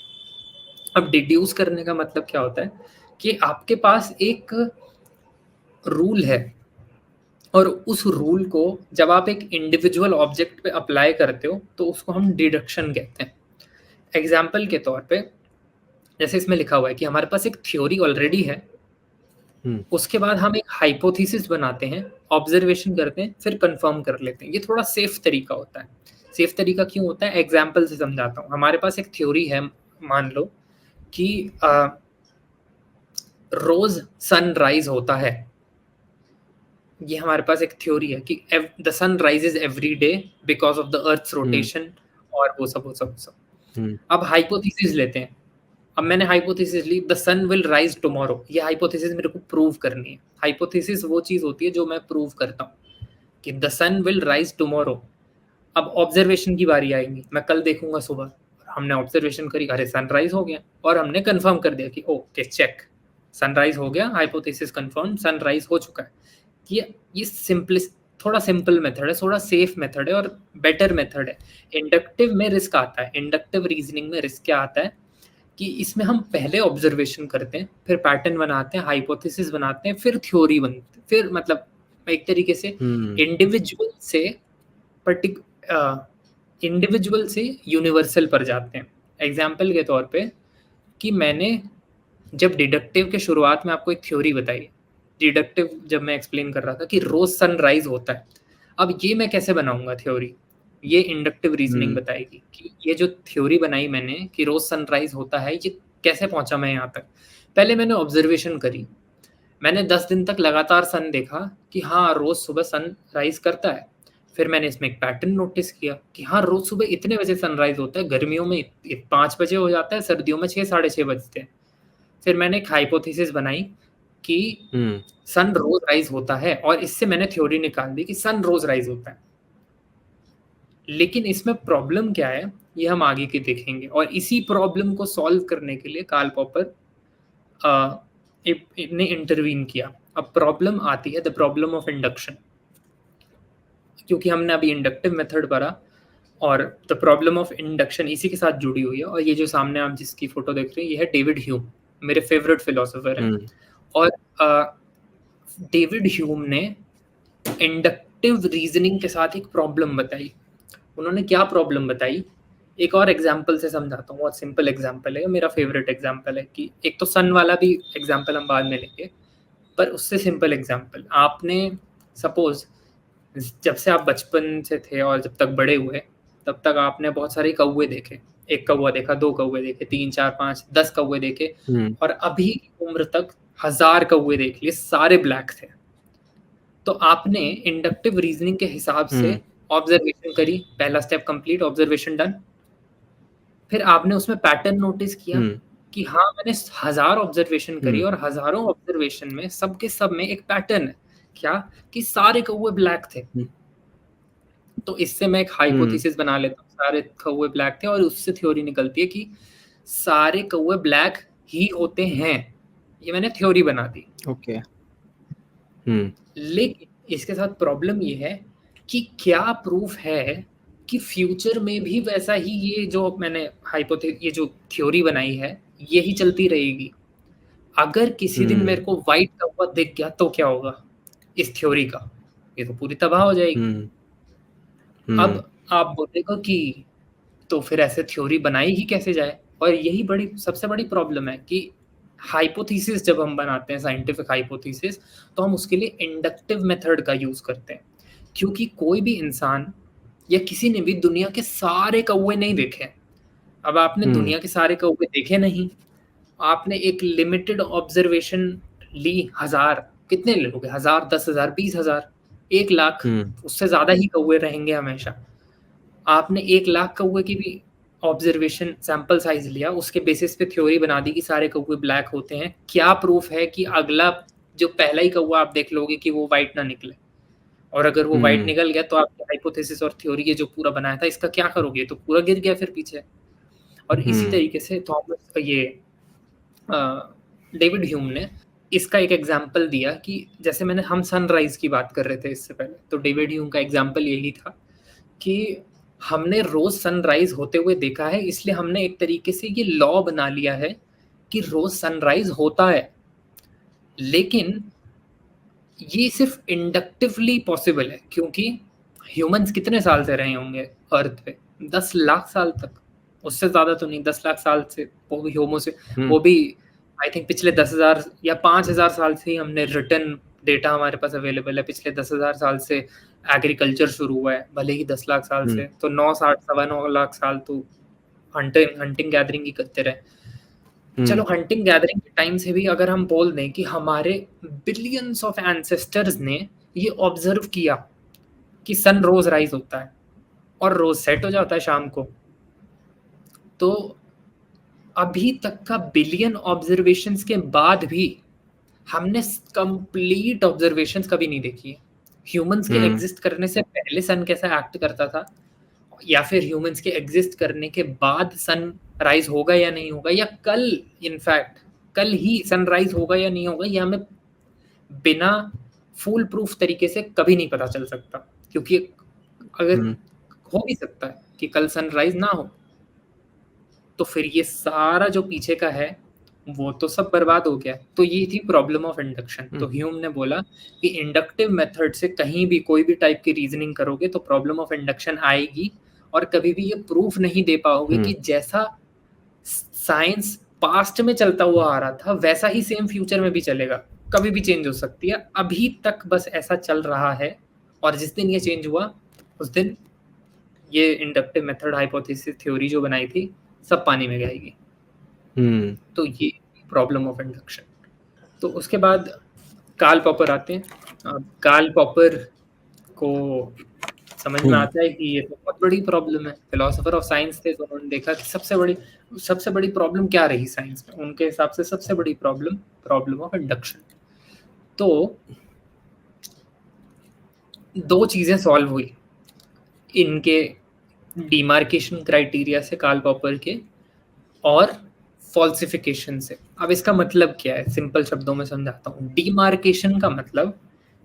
S2: अब डिड्यूस करने का मतलब क्या होता है कि आपके पास एक रूल है, और उस रूल को जब आप एक इंडिविजुअल ऑब्जेक्ट पे अप्लाई करते हो तो उसको हम डिडक्शन कहते हैं। एग्जाम्पल के तौर पे, जैसे इसमें लिखा हुआ है कि हमारे पास एक थ्योरी ऑलरेडी है, उसके बाद हम एक हाइपोथेसिस बनाते हैं, ऑब्जर्वेशन करते हैं, फिर कंफर्म कर लेते हैं। ये थोड़ा सेफ तरीका होता है। सेफ तरीका क्यों होता है, एग्जाम्पल से समझाता हूँ। हमारे पास एक थ्योरी है, मान लो कि रोज सनराइज होता है। ये हमारे पास एक थ्योरी है कि the sun rises every day because of the earth's rotation, और वो सब। अब हाइपोथेसिस लेते हैं। अब मैंने हाइपोथेसिस ली, the sun will rise tomorrow. ये हाइपोथेसिस मेरे को प्रूव करनी है। हाइपोथेसिस वो चीज होती है जो मैं प्रूव करता हूँ कि the sun will rise tomorrow. अब ऑब्जर्वेशन की बारी आएगी, मैं कल देखूंगा सुबह, हमने ऑब्जर्वेशन करी, अरे सनराइज हो गया, और हमने कंफर्म कर दिया कि ओके चेक, सनराइज हो गया, हाइपोथेसिस कंफर्म, सनराइज हो चुका है। ये सिंपलेस्ट, थोड़ा सिंपल मेथड है, थोड़ा सेफ मेथड है और बेटर मेथड है। इंडक्टिव में रिस्क आता है, इंडक्टिव रीजनिंग में रिस्क क्या आता है कि इसमें हम पहले ऑब्जर्वेशन करते हैं, फिर पैटर्न बनाते हैं, हाइपोथेसिस बनाते हैं, फिर थ्योरी बनती है, फिर मतलब एक तरीके से इंडिविजुअल से यूनिवर्सल पर जाते हैं। एग्जाम्पल के तौर पे कि मैंने जब डिडक्टिव के शुरुआत में आपको एक थ्योरी बताई, डिडक्टिव जब मैं एक्सप्लेन कर रहा था कि रोज सनराइज होता है, अब ये मैं कैसे बनाऊंगा थ्योरी, ये इंडक्टिव रीजनिंग बताएगी कि ये जो थ्योरी बनाई मैंने कि रोज सनराइज होता है, ये कैसे पहुंचा मैं यहाँ तक। पहले मैंने ऑब्जर्वेशन करी, मैंने 10 दिन तक लगातार सन देखा कि हाँ रोज सुबह सनराइज करता है। फिर मैंने इसमें एक पैटर्न नोटिस किया कि हाँ रोज सुबह इतने बजे सनराइज होता है, गर्मियों में 5 बजे हो जाता है, सर्दियों में 6 साढ़े 6 बजते हैं। फिर मैंने एक हाइपोथेसिस बनाई कि सन रोज राइज होता है, और इससे मैंने थ्योरी निकाल दी कि सन रोज राइज होता है। लेकिन इसमें प्रॉब्लम क्या है ये हम आगे के देखेंगे, और इसी प्रॉब्लम को सॉल्व करने के लिए कार्ल पॉपर ने इंटरवीन किया। अब प्रॉब्लम आती है द प्रॉब्लम ऑफ इंडक्शन, क्योंकि हमने अभी इंडक्टिव मेथड पढ़ा, और द प्रॉब्लम ऑफ इंडक्शन इसी के साथ जुड़ी हुई है। और ये जो सामने आप जिसकी फोटो देख रहे हैं, ये है डेविड ह्यूम, मेरे फेवरेट फिलोसोफर हैं। और डेविड ह्यूम ने इंडक्टिव रीजनिंग के साथ एक प्रॉब्लम बताई। उन्होंने क्या प्रॉब्लम बताई, एक और एग्जाम्पल से समझाता हूँ। बहुत सिंपल एग्जाम्पल है, मेरा फेवरेट एग्जाम्पल है। कि एक तो सन वाला भी एग्जाम्पल हम बाद में लेंगे, पर उससे सिंपल एग्जाम्पल, आपने सपोज जब से आप बचपन से थे और जब तक बड़े हुए, तब तक आपने बहुत सारे कौवे देखे। एक कौवा देखा, 2 कौवे देखे, 3 4 5 10 कौवे देखे, और अभी की उम्र तक 1000 कौवे देख लिए, सारे ब्लैक थे। तो आपने इंडक्टिव रीजनिंग के हिसाब से ऑब्जर्वेशन करी, पहला स्टेप कंप्लीट, ऑब्जर्वेशन डन। फिर आपने उसमें पैटर्न नोटिस किया कि हाँ मैंने 1000 ऑब्जर्वेशन करी, और हजारों ऑब्जर्वेशन में सबके सब में एक पैटर्न है, क्या कि सारे कौवे ब्लैक थे। तो इससे मैं एक हाइपोथेसिस बना लेता हूँ, सारे कौवे ब्लैक थे, और उससे थ्योरी निकलती है कि सारे कौवे ब्लैक ही होते हैं। ये मैंने थ्योरी बना दी।
S1: ओके।
S2: लेकिन इसके साथ प्रॉब्लम ये है कि क्या प्रूफ है कि फ्यूचर में भी वैसा ही ये जो मैंने ये जो थ्योरी बनाई है यही चलती रहेगी। अगर किसी दिन मेरे को व्हाइट कौवा दिख गया तो क्या होगा इस थ्योरी का, ये तो पूरी तबाह हो जाएगी। अब आप बोलेगा कि तो फिर ऐसे थ्योरी बनाई ही कैसे जाए, और यही सबसे बड़ी प्रॉब्लम है कि हाइपोथेसिस जब हम बनाते हैं, साइंटिफिक हाइपोथेसिस, तो हम उसके लिए इंडक्टिव मेथड का यूज करते हैं। क्योंकि कोई भी इंसान या किसी ने भी दुनिया के सारे कौवे नहीं देखे। अब आपने दुनिया के सारे कौवे देखे नहीं, आपने एक लिमिटेड ऑब्जर्वेशन ली, 1000, कितने ले लोगे, 1000, 10,000, 20,000, 1 लाख, उससे ज्यादा ही कौवे रहेंगे हमेशा। आपने 1 लाख कौवे की भी ऑब्जर्वेशन सैंपल साइज लिया, उसके बेसिस पे थ्योरी बना दी कि सारे कौवे ब्लैक होते हैं। क्या प्रूफ है कि अगला जो पहला ही कौवा आप देख लोगे कि वो व्हाइट ना निकले, और अगर वो व्हाइट निकल गया तो आपकी हाइपोथेसिस और थ्योरी ये जो पूरा बनाया था इसका क्या करोगे, तो पूरा गिर गया फिर पीछे। और इसी तरीके से डेविड ह्यूम ने इसका एक एग्जाम्पल दिया कि जैसे हम सनराइज की बात कर रहे थे इससे पहले, तो डेविड ह्यूम का एग्जाम्पल यही था कि हमने रोज सनराइज होते हुए देखा है, इसलिए हमने एक तरीके से ये लॉ बना लिया है कि रोज सनराइज होता है। लेकिन ये सिर्फ इंडक्टिवली पॉसिबल है, क्योंकि ह्यूमंस कितने साल से रहे होंगे अर्थ पे, 10 लाख साल तक, उससे ज्यादा तो नहीं, 10 लाख साल से, वो भी ह्यूमो से, वो भी आई थिंक पिछले 10,000 या 5,000 साल से ही हमने रिटर्न डेटा हमारे पास अवेलेबल है, पिछले 10,000 साल से एग्रीकल्चर शुरू हुआ है, भले ही 10 लाख साल से, तो 9 60 सवा 9 लाख साल तो हंटिंग गैदरिंग ही करते रहे। चलो हंटिंग गैदरिंग के टाइम से भी अगर हम बोल दें कि हमारे बिलियंस ऑफ एंसेस्टर्स ने ये ऑब्जर्व किया कि सन रोज राइज होता है और रोज सेट हो जाता है शाम को, तो अभी तक का बिलियन ऑब्जर्वेशंस के बाद भी हमने कंप्लीट ऑब्जर्वेशंस कभी नहीं देखी है। ह्यूमंस के एग्जिस्ट करने से पहले सन कैसा एक्ट करता था, या फिर ह्यूमंस के एग्जिस्ट करने के बाद सन राइज होगा या नहीं होगा, या कल इनफैक्ट कल ही सनराइज होगा या नहीं होगा, ये हमें बिना फुल प्रूफ तरीके से कभी नहीं पता चल सकता, क्योंकि अगर हो भी सकता है कि कल सनराइज ना हो, तो फिर ये सारा जो पीछे का है वो तो सब बर्बाद हो गया। तो ये थी प्रॉब्लम ऑफ इंडक्शन। तो ह्यूम ने बोला कि इंडक्टिव मेथड से कहीं भी कोई भी टाइप की रीजनिंग करोगे तो प्रॉब्लम ऑफ इंडक्शन आएगी, और कभी भी ये प्रूफ नहीं दे पाओगे कि जैसा साइंस पास्ट में चलता हुआ आ रहा था वैसा ही सेम फ्यूचर में भी चलेगा, कभी भी चेंज हो सकती है। अभी तक बस ऐसा चल रहा है, और जिस दिन ये चेंज हुआ उस दिन ये इंडक्टिव मेथड हाइपोथेसिस थ्योरी जो बनाई थी सब पानी में जाएगी। तो ये प्रॉब्लम ऑफ इंडक्शन। तो उसके बाद कार्ल पॉपर आते हैं। कार्ल पॉपर को समझ में आता है कि ये तो बहुत बड़ी प्रॉब्लम है। फिलोसोफर ऑफ साइंस थे, तो उन्होंने देखा कि सबसे बड़ी प्रॉब्लम क्या रही साइंस में। उनके हिसाब से सबसे बड़ी प्रॉब्लम ऑफ इंडक्शन। तो दो चीजें सॉल्व हुई इनके डिमार्केशन क्राइटेरिया से, कार्ल पॉपर के, और फॉल्सिफिकेशन से। अब इसका मतलब क्या है, सिंपल शब्दों में समझाता हूँ। डिमार्केशन का मतलब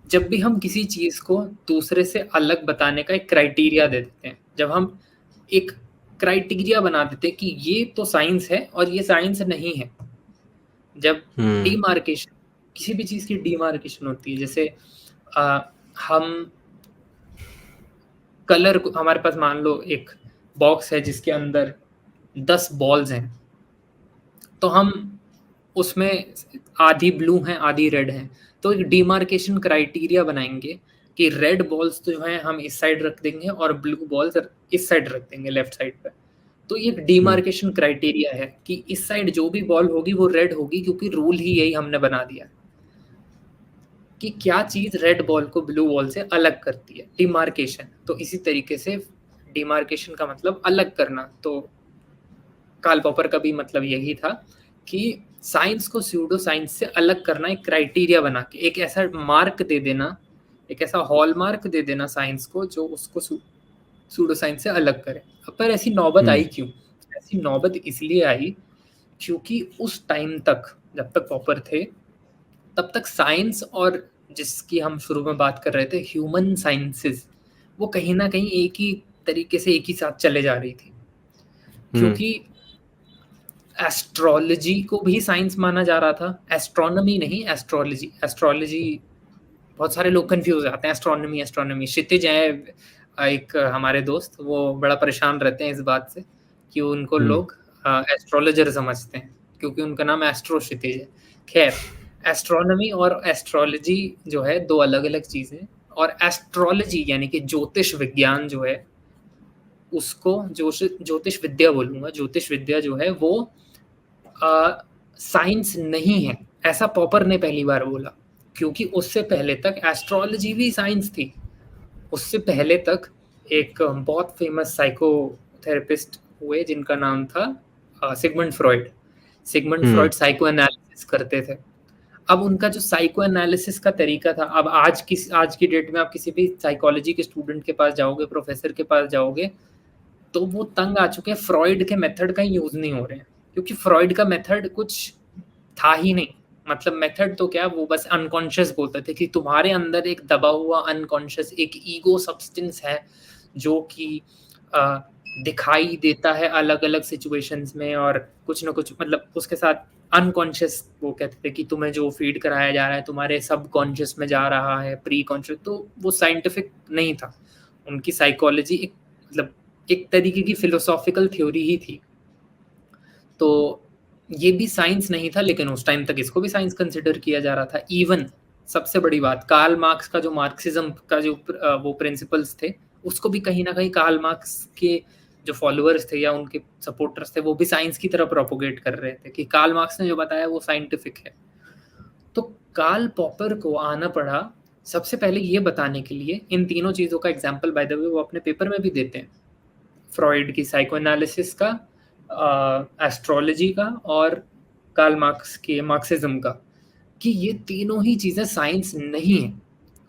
S2: जब भी हम किसी चीज को दूसरे से अलग बताने का एक क्राइटेरिया दे देते हैं, जब हम एक क्राइटेरिया बना देते हैं कि ये तो साइंस है और ये साइंस नहीं है, जब डिमार्केशन, किसी भी चीज की डिमार्केशन होती है। जैसे हम कलर को, हमारे पास मान लो एक बॉक्स है जिसके अंदर 10 बॉल्स हैं, तो हम उसमें आधी ब्लू हैं आधी रेड हैं, तो एक डिमार्केशन क्राइटेरिया बनाएंगे कि रेड बॉल्स जो हैं हम इस साइड रख देंगे और ब्लू बॉल्स इस साइड रख देंगे, लेफ्ट साइड पे। तो ये डिमार्केशन क्राइटेरिया है कि इस साइड जो भी बॉल होगी वो रेड होगी, क्योंकि रूल ही यही हमने बना दिया कि क्या चीज रेड बॉल को ब्लू बॉल से अलग करती है, डिमार्केशन। तो इसी तरीके से डिमार्केशन का मतलब अलग करना। तो कार्ल पॉपर का भी मतलब यही था कि साइंस को स्यूडो साइंस से अलग करना, एक क्राइटेरिया बना के, एक ऐसा मार्क दे देना, एक ऐसा हॉलमार्क दे देना साइंस को जो उसको स्यूडो साइंस से अलग करे। पर ऐसी नौबत आई क्यों? ऐसी नौबत इसलिए आई क्योंकि उस टाइम तक, जब तक पॉपर थे, तब तक साइंस और जिसकी हम शुरू में बात कर रहे थे, ह्यूमन साइंसेस, वो कहीं ना कहीं एक ही तरीके से एक ही साथ चले जा रही थी। क्योंकि एस्ट्रोलॉजी को भी साइंस माना जा रहा था, एस्ट्रोनॉमी नहीं, एस्ट्रोलॉजी। एस्ट्रोलॉजी बहुत सारे लोग कंफ्यूज हो जाते हैं, एस्ट्रोनॉमी। क्षितिज है एक हमारे दोस्त, वो बड़ा परेशान रहते हैं इस बात से कि उनको लोग एस्ट्रोलॉजर समझते हैं क्योंकि उनका नाम एस्ट्रो क्षितिज है। खैर, एस्ट्रोनॉमी और एस्ट्रोलॉजी जो है दो अलग अलग चीजें, और एस्ट्रोलॉजी यानी कि ज्योतिष विज्ञान जो है, उसको ज्योतिष विद्या बोलूंगा। ज्योतिष विद्या जो है वो साइंस नहीं है, ऐसा पॉपर ने पहली बार बोला। क्योंकि उससे पहले तक एस्ट्रोलॉजी भी साइंस थी। उससे पहले तक एक बहुत फेमस साइकोथेरेपिस्ट हुए जिनका नाम था Sigmund Freud. Sigmund Freud psycho analysis करते थे। अब उनका जो साइको एनालिसिस का तरीका था, अब आज की डेट में आप किसी भी साइकोलॉजी के स्टूडेंट के पास जाओगे, प्रोफेसर के पास जाओगे, तो वो तंग आ चुके हैं, फ्रॉइड के मेथड का यूज नहीं हो रहे हैं, क्योंकि फ्रॉइड का मेथड कुछ था ही नहीं। मतलब मेथड तो क्या, वो बस अनकॉन्शियस बोलते थे कि तुम्हारे अंदर एक दबा हुआ अनकॉन्शियस एक ईगो सब्सटेंस है जो कि दिखाई देता है अलग अलग सिचुएशंस में, और कुछ ना कुछ, मतलब उसके साथ अनकॉन्शियस, वो कहते थे कि तुम्हें जो फीड कराया जा रहा है तुम्हारे सबकॉन्शियस में जा रहा है, प्री कॉन्शियस। तो वो साइंटिफिक नहीं था। उनकी साइकोलॉजी एक, मतलब एक तरीके की फिलोसॉफिकल थ्योरी ही थी। तो ये भी साइंस नहीं था, लेकिन उस टाइम तक इसको भी साइंस कंसिडर किया जा रहा था। इवन सबसे बड़ी बात, कार्ल मार्क्स का जो मार्क्सिज्म का जो वो प्रिंसिपल्स थे, उसको भी कहीं ना कहीं कार्ल मार्क्स के जो फॉलोअर्स थे या उनके सपोर्टर्स थे वो भी साइंस की तरफ प्रोपोगेट कर रहे थे कि कार्ल मार्क्स ने जो बताया वो साइंटिफिक है। तो कार्ल पॉपर को आना पड़ा सबसे पहले ये बताने के लिए, इन तीनों चीज़ों का एग्जाम्पल बाय द वे वो अपने पेपर में भी देते हैं, फ्रॉइड की साइकोएनालिसिस का, एस्ट्रोलॉजी का और कार्ल मार्क्स के मार्क्सिज्म का, कि ये तीनों ही चीज़ें साइंस नहीं है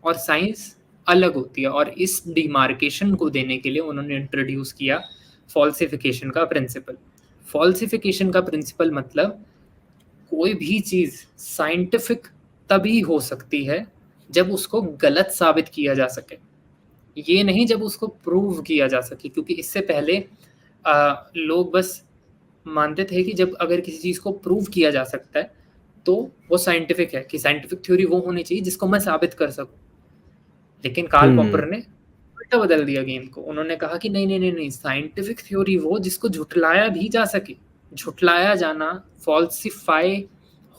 S2: और साइंस अलग होती है। और इस डिमार्केशन को देने के लिए उन्होंने इंट्रोड्यूस किया फॉल्सिफिकेशन का प्रिंसिपल। फॉल्सिफिकेशन का प्रिंसिपल मतलब कोई भी चीज़ साइंटिफिक तभी हो सकती है जब उसको गलत साबित किया जा सके, ये नहीं जब उसको प्रूव किया जा सके। क्योंकि इससे पहले लोग बस मानते थे कि जब अगर किसी चीज़ को प्रूव किया जा सकता है तो वो साइंटिफिक है, कि साइंटिफिक थ्योरी वो होनी चाहिए जिसको मैं साबित कर सकूं। लेकिन कार्ल पॉपर ने उल्टा बदल दिया गेम को। उन्होंने कहा कि नहीं नहीं नहीं नहीं, साइंटिफिक थ्योरी वो जिसको झुटलाया भी जा सके। झुटलाया जाना, फॉल्सिफाई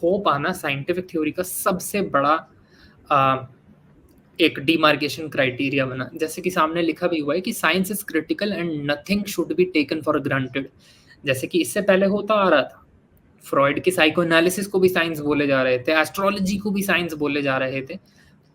S2: हो पाना साइंटिफिक थ्योरी का सबसे बड़ा एक डिमार्केशन क्राइटेरिया बना। जैसे कि सामने लिखा भी हुआ है कि science is critical and nothing should be taken for granted. जैसे कि इससे पहले होता आ रहा था, फ्रॉइड के साइकोएनालिसिस को भी साइंस बोले जा रहे थे, एस्ट्रोलॉजी को भी साइंस बोले जा रहे थे,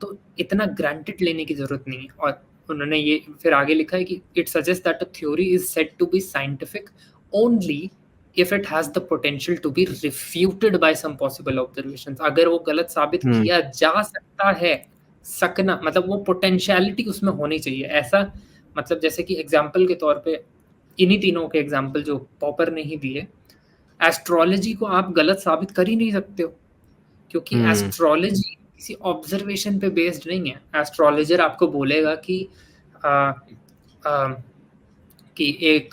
S2: तो इतना ग्रांटेड लेने की जरूरत नहीं है। और उन्होंने ये फिर आगे लिखा है कि it suggest that a theory is said to be scientific only if it has the potential to be refuted by some possible observations. अगर वो गलत साबित किया जा सकता है, सकना मतलब वो पोटेंशियलिटी उसमें होनी चाहिए। ऐसा मतलब जैसे कि एग्जाम्पल के तौर पे इन्हीं तीनों के एग्जाम्पल जो पॉपर ने ही दिए, एस्ट्रोलॉजी को आप गलत साबित कर ही नहीं सकते हो, क्योंकि एस्ट्रोलॉजी किसी ऑब्जर्वेशन पे बेस्ड नहीं है। एस्ट्रोलॉजर आपको बोलेगा कि एक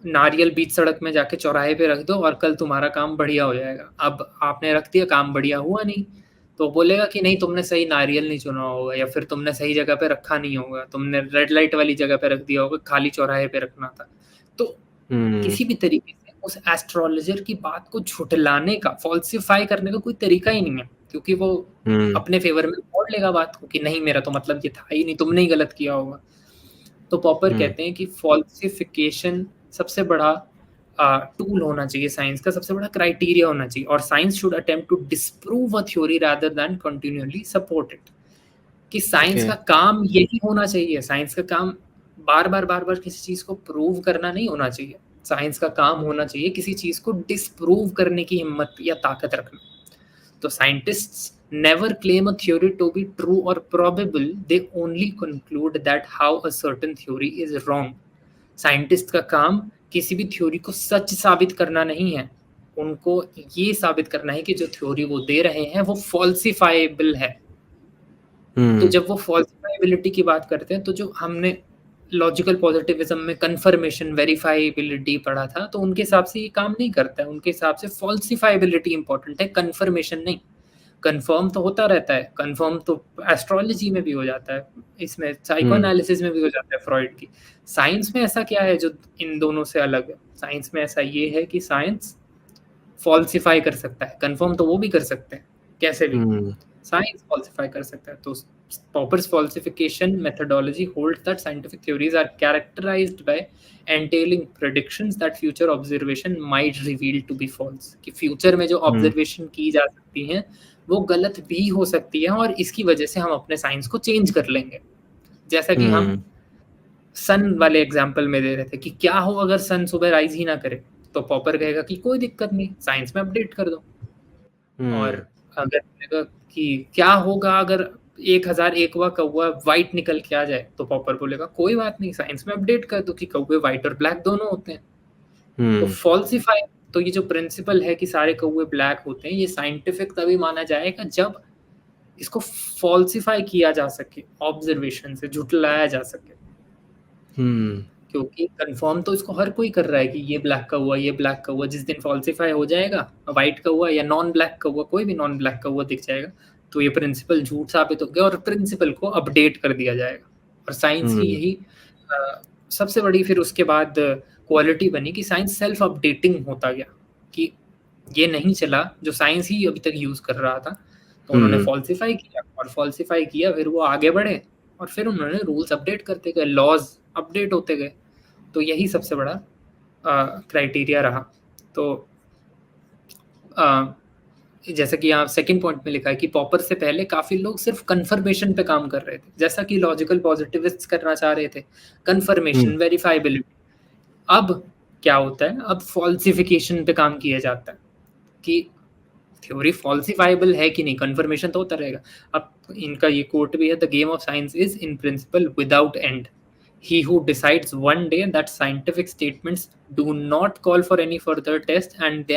S2: नारियल बीच सड़क में जाके चौराहे पे रख दो और कल तुम्हारा काम बढ़िया हो जाएगा। अब आपने रख दिया, काम बढ़िया हुआ नहीं, तो बोलेगा कि नहीं तुमने सही नारियल नहीं चुना होगा, या फिर तुमने सही जगह पे रखा नहीं होगा, तुमने रेड लाइट वाली जगह पे रख दिया होगा, खाली चौराहे पे रखना था। तो किसी भी तरीके से उस एस्ट्रोलॉजर की बात को झुटलाने का, फॉल्सिफाई करने का कोई तरीका ही नहीं है, क्योंकि वो अपने फेवर में मोड़ लेगा बात को कि नहीं मेरा तो मतलब ये था ही नहीं, तुमने ही गलत किया होगा। तो पॉपर कहते हैं कि फॉल्सिफिकेशन सबसे बड़ा टूल होना चाहिए साइंस का, सबसे बड़ा क्राइटेरिया होना चाहिए, और science should attempt to disprove a theory rather than continually support it. कि साइंस का काम यही होना चाहिए, साइंस का काम बार बार किसी चीज को प्रूव करना नहीं होना चाहिए। साइंस का काम होना चाहिए किसी चीज को डिस्प्रूव करने की हिम्मत या ताकत रखना। तो scientists never claim a theory to be true or probable, they only conclude that how a certain theory is wrong. Scientist का काम किसी भी थ्योरी को सच साबित करना नहीं है, उनको ये साबित करना है कि जो थ्योरी वो दे रहे हैं वो फॉल्सिफाइबल है। तो जब वो फॉल्सिफाइबिलिटी की बात करते हैं, तो जो हमने लॉजिकल पॉजिटिविज्म में कंफर्मेशन वेरीफाइबिलिटी पढ़ा था, तो उनके हिसाब से ये काम नहीं करता है। उनके हिसाब से फॉल्सिफाइबिलिटी इंपॉर्टेंट है, कंफर्मेशन नहीं। कंफर्म तो होता रहता है, कंफर्म तो एस्ट्रोलॉजी में भी हो जाता है, इसमें साइकोएनालिसिस में भी हो जाता है फ्रॉइड की। साइंस में ऐसा क्या है जो इन दोनों से अलग है? साइंस में ऐसा ये है कि साइंस फॉल्सिफाई कर सकता है, कंफर्म तो वो भी कर सकते हैं, कैसे भी साइंस फॉल्सिफाई कर सकता है। तो Popper's falsification methodology holds that scientific theories are characterized by entailing predictions that future observation might reveal to be false. कि फ्यूचर में जो ऑब्जर्वेशन की जा सकती हैं वो गलत भी हो सकती है, और इसकी वजह से हम अपने साइंस को चेंज कर लेंगे। जैसा कि हम सन वाले एग्जाम्पल में दे रहे थे कि क्या हो अगर सन सुबह राइज ही ना करे, तो पॉपर कहेगा कि कोई दिक्कत नहीं, साइंस में अपडेट कर दो। और अगर कहेगा कि क्या होगा अगर 1001वां कौवा व्हाइट निकल के आ जाए, तो पॉपर बोलेगा कोई बात नहीं, साइंस में अपडेट कर दो कि कौवे व्हाइट और ब्लैक दोनों होते हैं। तो फॉल्सिफाई, तो ये जो प्रिंसिपल है कि सारे कौवे ब्लैक होते हैं, ये साइंटिफिक तभी माना जाएगा जब इसको फॉल्सिफाई किया जा सके, ऑब्जर्वेशन से झुटलाया जा सके। क्योंकि कंफर्म तो इसको हर कोई कर रहा है कि ये ब्लैक कौवा, ये ब्लैक कौवा। जिस दिन फॉल्सिफाई हो जाएगा, व्हाइट कौवा या नॉन ब्लैक कौवा, कोई भी नॉन ब्लैक कौवा दिख जाएगा, तो ये प्रिंसिपल झूठ साबित हो गया और प्रिंसिपल को अपडेट कर दिया जाएगा। और साइंस की यही सबसे बड़ी फिर उसके बाद क्वालिटी बनी कि साइंस सेल्फ अपडेटिंग होता गया। कि ये नहीं चला जो साइंस ही अभी तक यूज कर रहा था, तो उन्होंने फॉल्सिफाई किया, और फॉल्सिफाई किया, फिर वो आगे बढ़े, और फिर उन्होंने रूल्स अपडेट करते गए, लॉज अपडेट होते गए। तो यही सबसे बड़ा क्राइटेरिया रहा। तो जैसा कि यहाँ सेकंड पॉइंट में लिखा है कि पॉपर से पहले काफी लोग सिर्फ कंफर्मेशन पे काम कर रहे थे, जैसा कि लॉजिकल पॉजिटिविस्ट्स करना चाह रहे थे, कंफर्मेशन, वेरीफाइबिलिटी। अब क्या होता है, अब फॉल्सिफिकेशन पे काम किया जाता है कि थ्योरी फॉल्सिफाइबल है कि नहीं, कंफर्मेशन तो होता रहेगा। अब इनका ये कोट भी है, the game of science is in principle without and, he who decides one day that scientific statements do not call for any further test and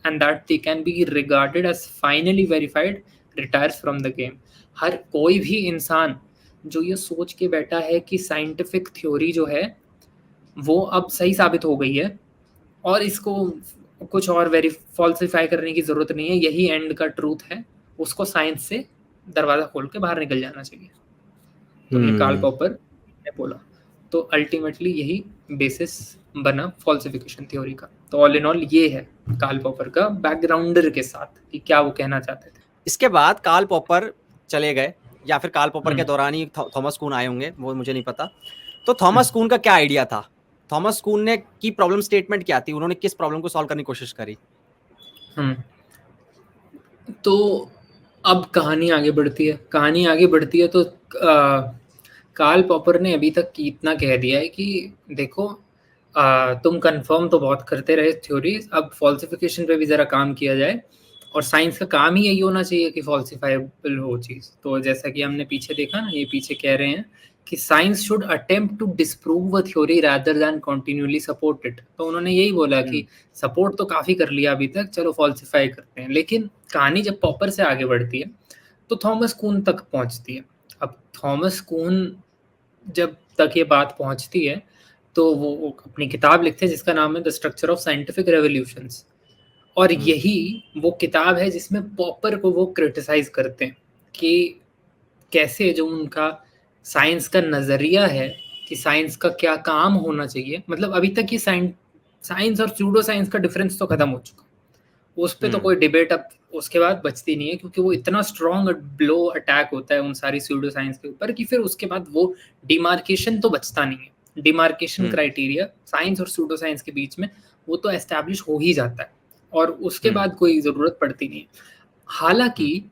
S2: that they can be regarded as finally verified retires from the game। हर कोई भी इंसान जो ये सोच के बैठा है कि साइंटिफिक थ्योरी जो है वो अब सही साबित हो गई है और इसको कुछ और फॉल्सिफाई करने की जरूरत नहीं है, यही एंड का ट्रूथ है, उसको साइंस से दरवाजा खोल के बाहर निकल जाना चाहिए। तो ये कार्ल पॉपर ने बोला। तो अल्टीमेटली यही बेसिस बना फॉल्सिफिकेशन थ्योरी का। तो ऑल इन ऑल ये है कार्ल पॉपर का बैकग्राउंडर के साथ कि क्या वो कहना चाहते थे।
S1: इसके बाद कार्ल पॉपर चले गए, या फिर कार्ल पॉपर के दौरान ही थॉमस कून आए होंगे, वो मुझे नहीं पता। तो थॉमस कून का क्या आइडिया था, थॉमस कून ने की प्रॉब्लम स्टेटमेंट क्या थी, उन्होंने किस प्रॉब्लम को सॉल्व करने की कोशिश करी?
S2: तो अब कहानी आगे बढ़ती है। तो कार्ल पॉपर ने अभी तक इतना कह दिया है कि देखो तुम कंफर्म तो बहुत करते रहे थ्योरीज, अब फॉल्सिफिकेशन पे भी जरा काम किया जाए, और साइंस का काम ही यही होना चाहिए कि फॉल्सिफाइबल हो चीज। तो जैसा कि हमने पीछे देखा ना, ये पीछे कह रहे हैं कि science should attempt to disprove a theory rather than continually support it. तो उन्होंने यही बोला कि सपोर्ट तो काफी कर लिया अभी तक, चलो फॉल्सिफाई करते हैं। लेकिन कहानी जब पॉपर से आगे बढ़ती है तो थॉमस कून तक पहुंचती है। अब थॉमस कून जब तक ये बात पहुंचती है तो वो अपनी किताब लिखते हैं जिसका नाम है the structure of scientific revolutions, और यही वो किताब है जिसमें पॉपर को वो क्रिटिसाइज करते हैं कि कैसे जो उनका साइंस का नजरिया है कि साइंस का क्या काम होना चाहिए, मतलब अभी तक ये साइंस और स्यूडो साइंस का डिफरेंस तो खत्म हो चुका, उस पर तो कोई डिबेट अब उसके बाद बचती नहीं है, क्योंकि वो इतना स्ट्रॉन्ग ब्लो अटैक होता है उन सारी स्यूडो साइंस के ऊपर कि फिर उसके बाद वो डिमार्केशन तो बचता नहीं है। डिमार्केशन क्राइटेरिया साइंस और स्यूडो साइंस के बीच में वो तो एस्टैब्लिश हो ही जाता है, और उसके बाद कोई जरूरत पड़ती नहीं है। हालांकि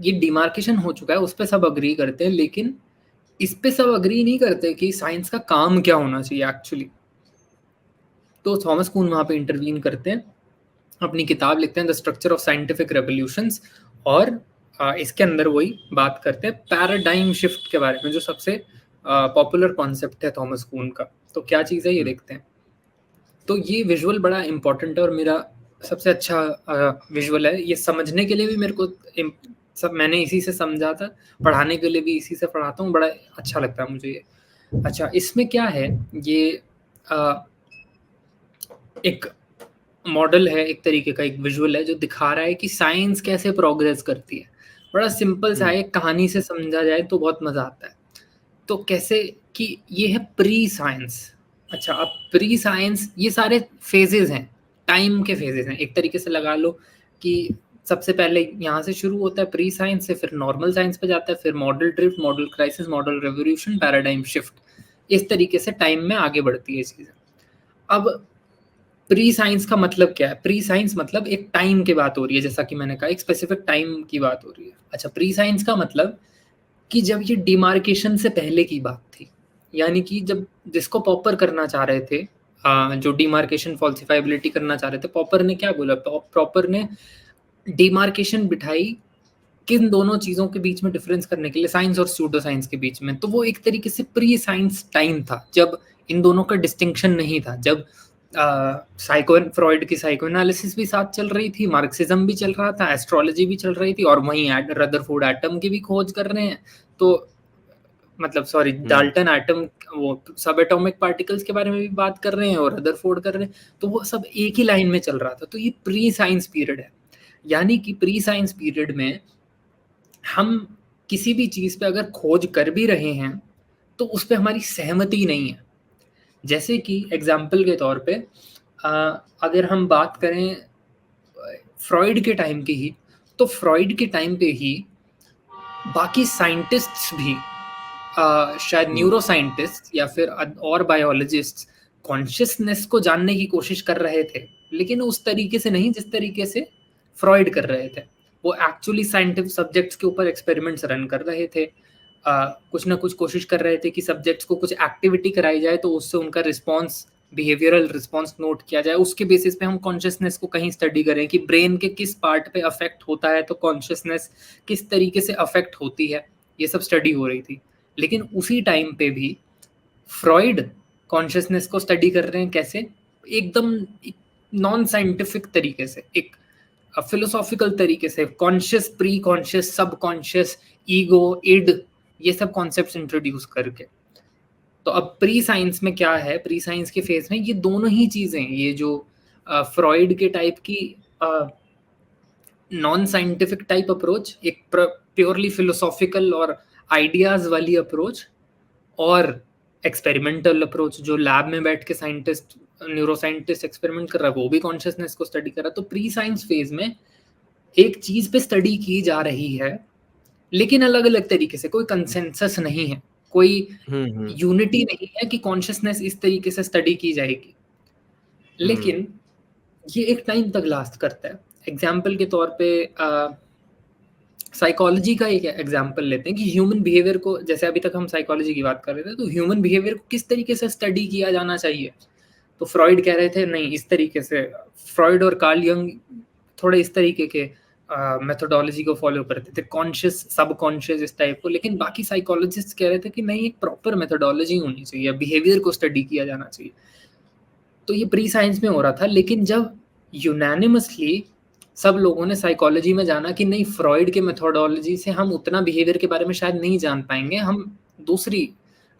S2: ये डिमार्केशन हो चुका है, उस पर सब अग्री करते हैं, लेकिन इस पे सब अग्री नहीं करते कि साइंस का काम क्या होना चाहिए एक्चुअली। तो थॉमस कून वहां पे इंटरवीन करते हैं, अपनी किताब लिखते हैं the structure of scientific revolutions, और इसके अंदर वही बात करते हैं पैराडाइम शिफ्ट के बारे में, जो सबसे पॉपुलर कॉन्सेप्ट है थॉमस कून का। तो क्या चीज़ है ये देखते हैं। तो ये विजुअल बड़ा इंपॉर्टेंट है और मेरा सबसे अच्छा विजुअल है, ये समझने के लिए भी मेरे को सब मैंने इसी से समझा था, पढ़ाने के लिए भी इसी से पढ़ाता हूँ, बड़ा अच्छा लगता है मुझे ये। अच्छा, इसमें क्या है, ये एक मॉडल है, एक तरीके का एक विजुअल है जो दिखा रहा है कि साइंस कैसे प्रोग्रेस करती है। बड़ा सिंपल सा है, कहानी से समझा जाए तो बहुत मजा आता है। तो कैसे कि ये है प्री साइंस। अच्छा, अब प्री साइंस ये सारे फेजेस हैं, टाइम के फेजेस हैं, एक तरीके से लगा लो कि सबसे पहले यहाँ से शुरू होता है प्री साइंस से, फिर नॉर्मल साइंस पे जाता है, फिर model drift, model crisis, model revolution, paradigm shift, इस तरीके से टाइम में आगे बढ़ती है चीजें। अब प्री साइंस का मतलब क्या है? प्री साइंस मतलब एक टाइम की बात हो रही है, जैसा कि मैंने कहा एक स्पेसिफिक टाइम की बात हो रही है। अच्छा, प्री साइंस का मतलब कि जब ये डिमार्केशन से पहले की बात थी, यानी कि जब जिसको पॉपर करना चाह रहे थे, जो डिमार्केशन फॉल्सिफाइबिलिटी करना चाह रहे थे, पॉपर ने क्या बोला? पॉपर ने डिमार्केशन बिठाई किन दोनों चीजों के बीच में डिफरेंस करने के लिए, साइंस और स्यूडो साइंस के बीच में। तो वो एक तरीके से प्री साइंस टाइम था, जब इन दोनों का डिस्टिंक्शन नहीं था, जब फ्रॉइड की साइकोएनालिसिस भी साथ चल रही थी, मार्क्सिज्म भी चल रहा था, एस्ट्रोलॉजी भी चल रही थी, और वहीं रदरफोर्ड एटम की भी खोज कर रहे हैं। तो मतलब सॉरी, डाल्टन एटम, वो सब एटॉमिक पार्टिकल्स के बारे में भी बात कर रहे हैं और रदरफोर्ड कर रहे हैं। तो वो सब एक ही लाइन में चल रहा था। तो ये प्री साइंस पीरियड है, यानी कि प्री साइंस पीरियड में हम किसी भी चीज पे अगर खोज कर भी रहे हैं तो उस पर हमारी सहमति नहीं है। जैसे कि एग्जाम्पल के तौर पे अगर हम बात करें फ्रॉइड के टाइम की ही, तो फ्रॉइड के टाइम पे ही बाकी साइंटिस्ट्स भी शायद न्यूरो साइंटिस्ट या फिर और बायोलॉजिस्ट कॉन्शियसनेस को जानने की कोशिश कर रहे थे, लेकिन उस तरीके से नहीं जिस तरीके से फ्रॉइड कर रहे थे। वो एक्चुअली साइंटिफिक सब्जेक्ट्स के ऊपर एक्सपेरिमेंट्स रन कर रहे थे, कुछ ना कुछ कोशिश कर रहे थे कि सब्जेक्ट्स को कुछ एक्टिविटी कराई जाए तो उससे उनका रिस्पॉन्स, बिहेवियरल रिस्पॉन्स नोट किया जाए, उसके बेसिस पे हम कॉन्शियसनेस को कहीं स्टडी करें कि ब्रेन के किस पार्ट पे अफेक्ट होता है तो कॉन्शियसनेस किस तरीके से अफेक्ट होती है, ये सब स्टडी हो रही थी। लेकिन उसी टाइम पे भी फ्रॉइड कॉन्शियसनेस को स्टडी कर रहे हैं कैसे, एकदम नॉन साइंटिफिक तरीके से, एक फिलोसॉफिकल तरीके से, कॉन्शियस, प्री कॉन्शियस, सब कॉन्शियस, ईगो, इड, ये सब कॉन्सेप्ट्स इंट्रोड्यूस करके। तो अब प्री साइंस में क्या है, प्री साइंस के फेज में ये दोनों ही चीजें, ये जो फ्रॉइड के टाइप की नॉन साइंटिफिक टाइप अप्रोच, एक प्योरली फिलोसॉफिकल और आइडियाज वाली अप्रोच, और एक्सपेरिमेंटल अप्रोच जो लैब में बैठ के साइंटिस्ट, न्यूरो साइंटिस्ट एक्सपेरिमेंट कर रहा है, वो भी कॉन्शियसनेस को स्टडी कर रहा है। तो प्री साइंस फेज में एक चीज पे स्टडी की जा रही है, लेकिन अलग अलग तरीके से, कोई कंसेंसस नहीं है, कोई यूनिटी नहीं है कि कॉन्शियसनेस इस तरीके से स्टडी की जाएगी। लेकिन ये एक टाइम तक लास्ट करता है। एग्जाम्पल के तौर पे साइकोलॉजी का एक एग्जाम्पल लेते हैं कि ह्यूमन बिहेवियर को, जैसे अभी तक हम साइकोलॉजी की बात कर रहे थे, तो ह्यूमन बिहेवियर को किस तरीके से स्टडी किया जाना चाहिए। तो फ्रॉइड कह रहे थे नहीं इस तरीके से, फ्रॉइड और कार्ल यंग थोड़े इस तरीके के मेथोडोलॉजी को फॉलो करते थे, कॉन्शियस, सब कॉन्शियस, इस टाइप को। लेकिन बाकी साइकोलॉजिस्ट कह रहे थे कि नहीं, एक प्रॉपर मेथोडोलॉजी होनी चाहिए, बिहेवियर को स्टडी किया जाना चाहिए। तो ये प्री साइंस में हो रहा था। लेकिन जब यूनानिमसली सब लोगों ने साइकोलॉजी में जाना कि नहीं, फ्रॉइड के मेथोडोलॉजी से हम उतना बिहेवियर के बारे में शायद नहीं जान पाएंगे, हम दूसरी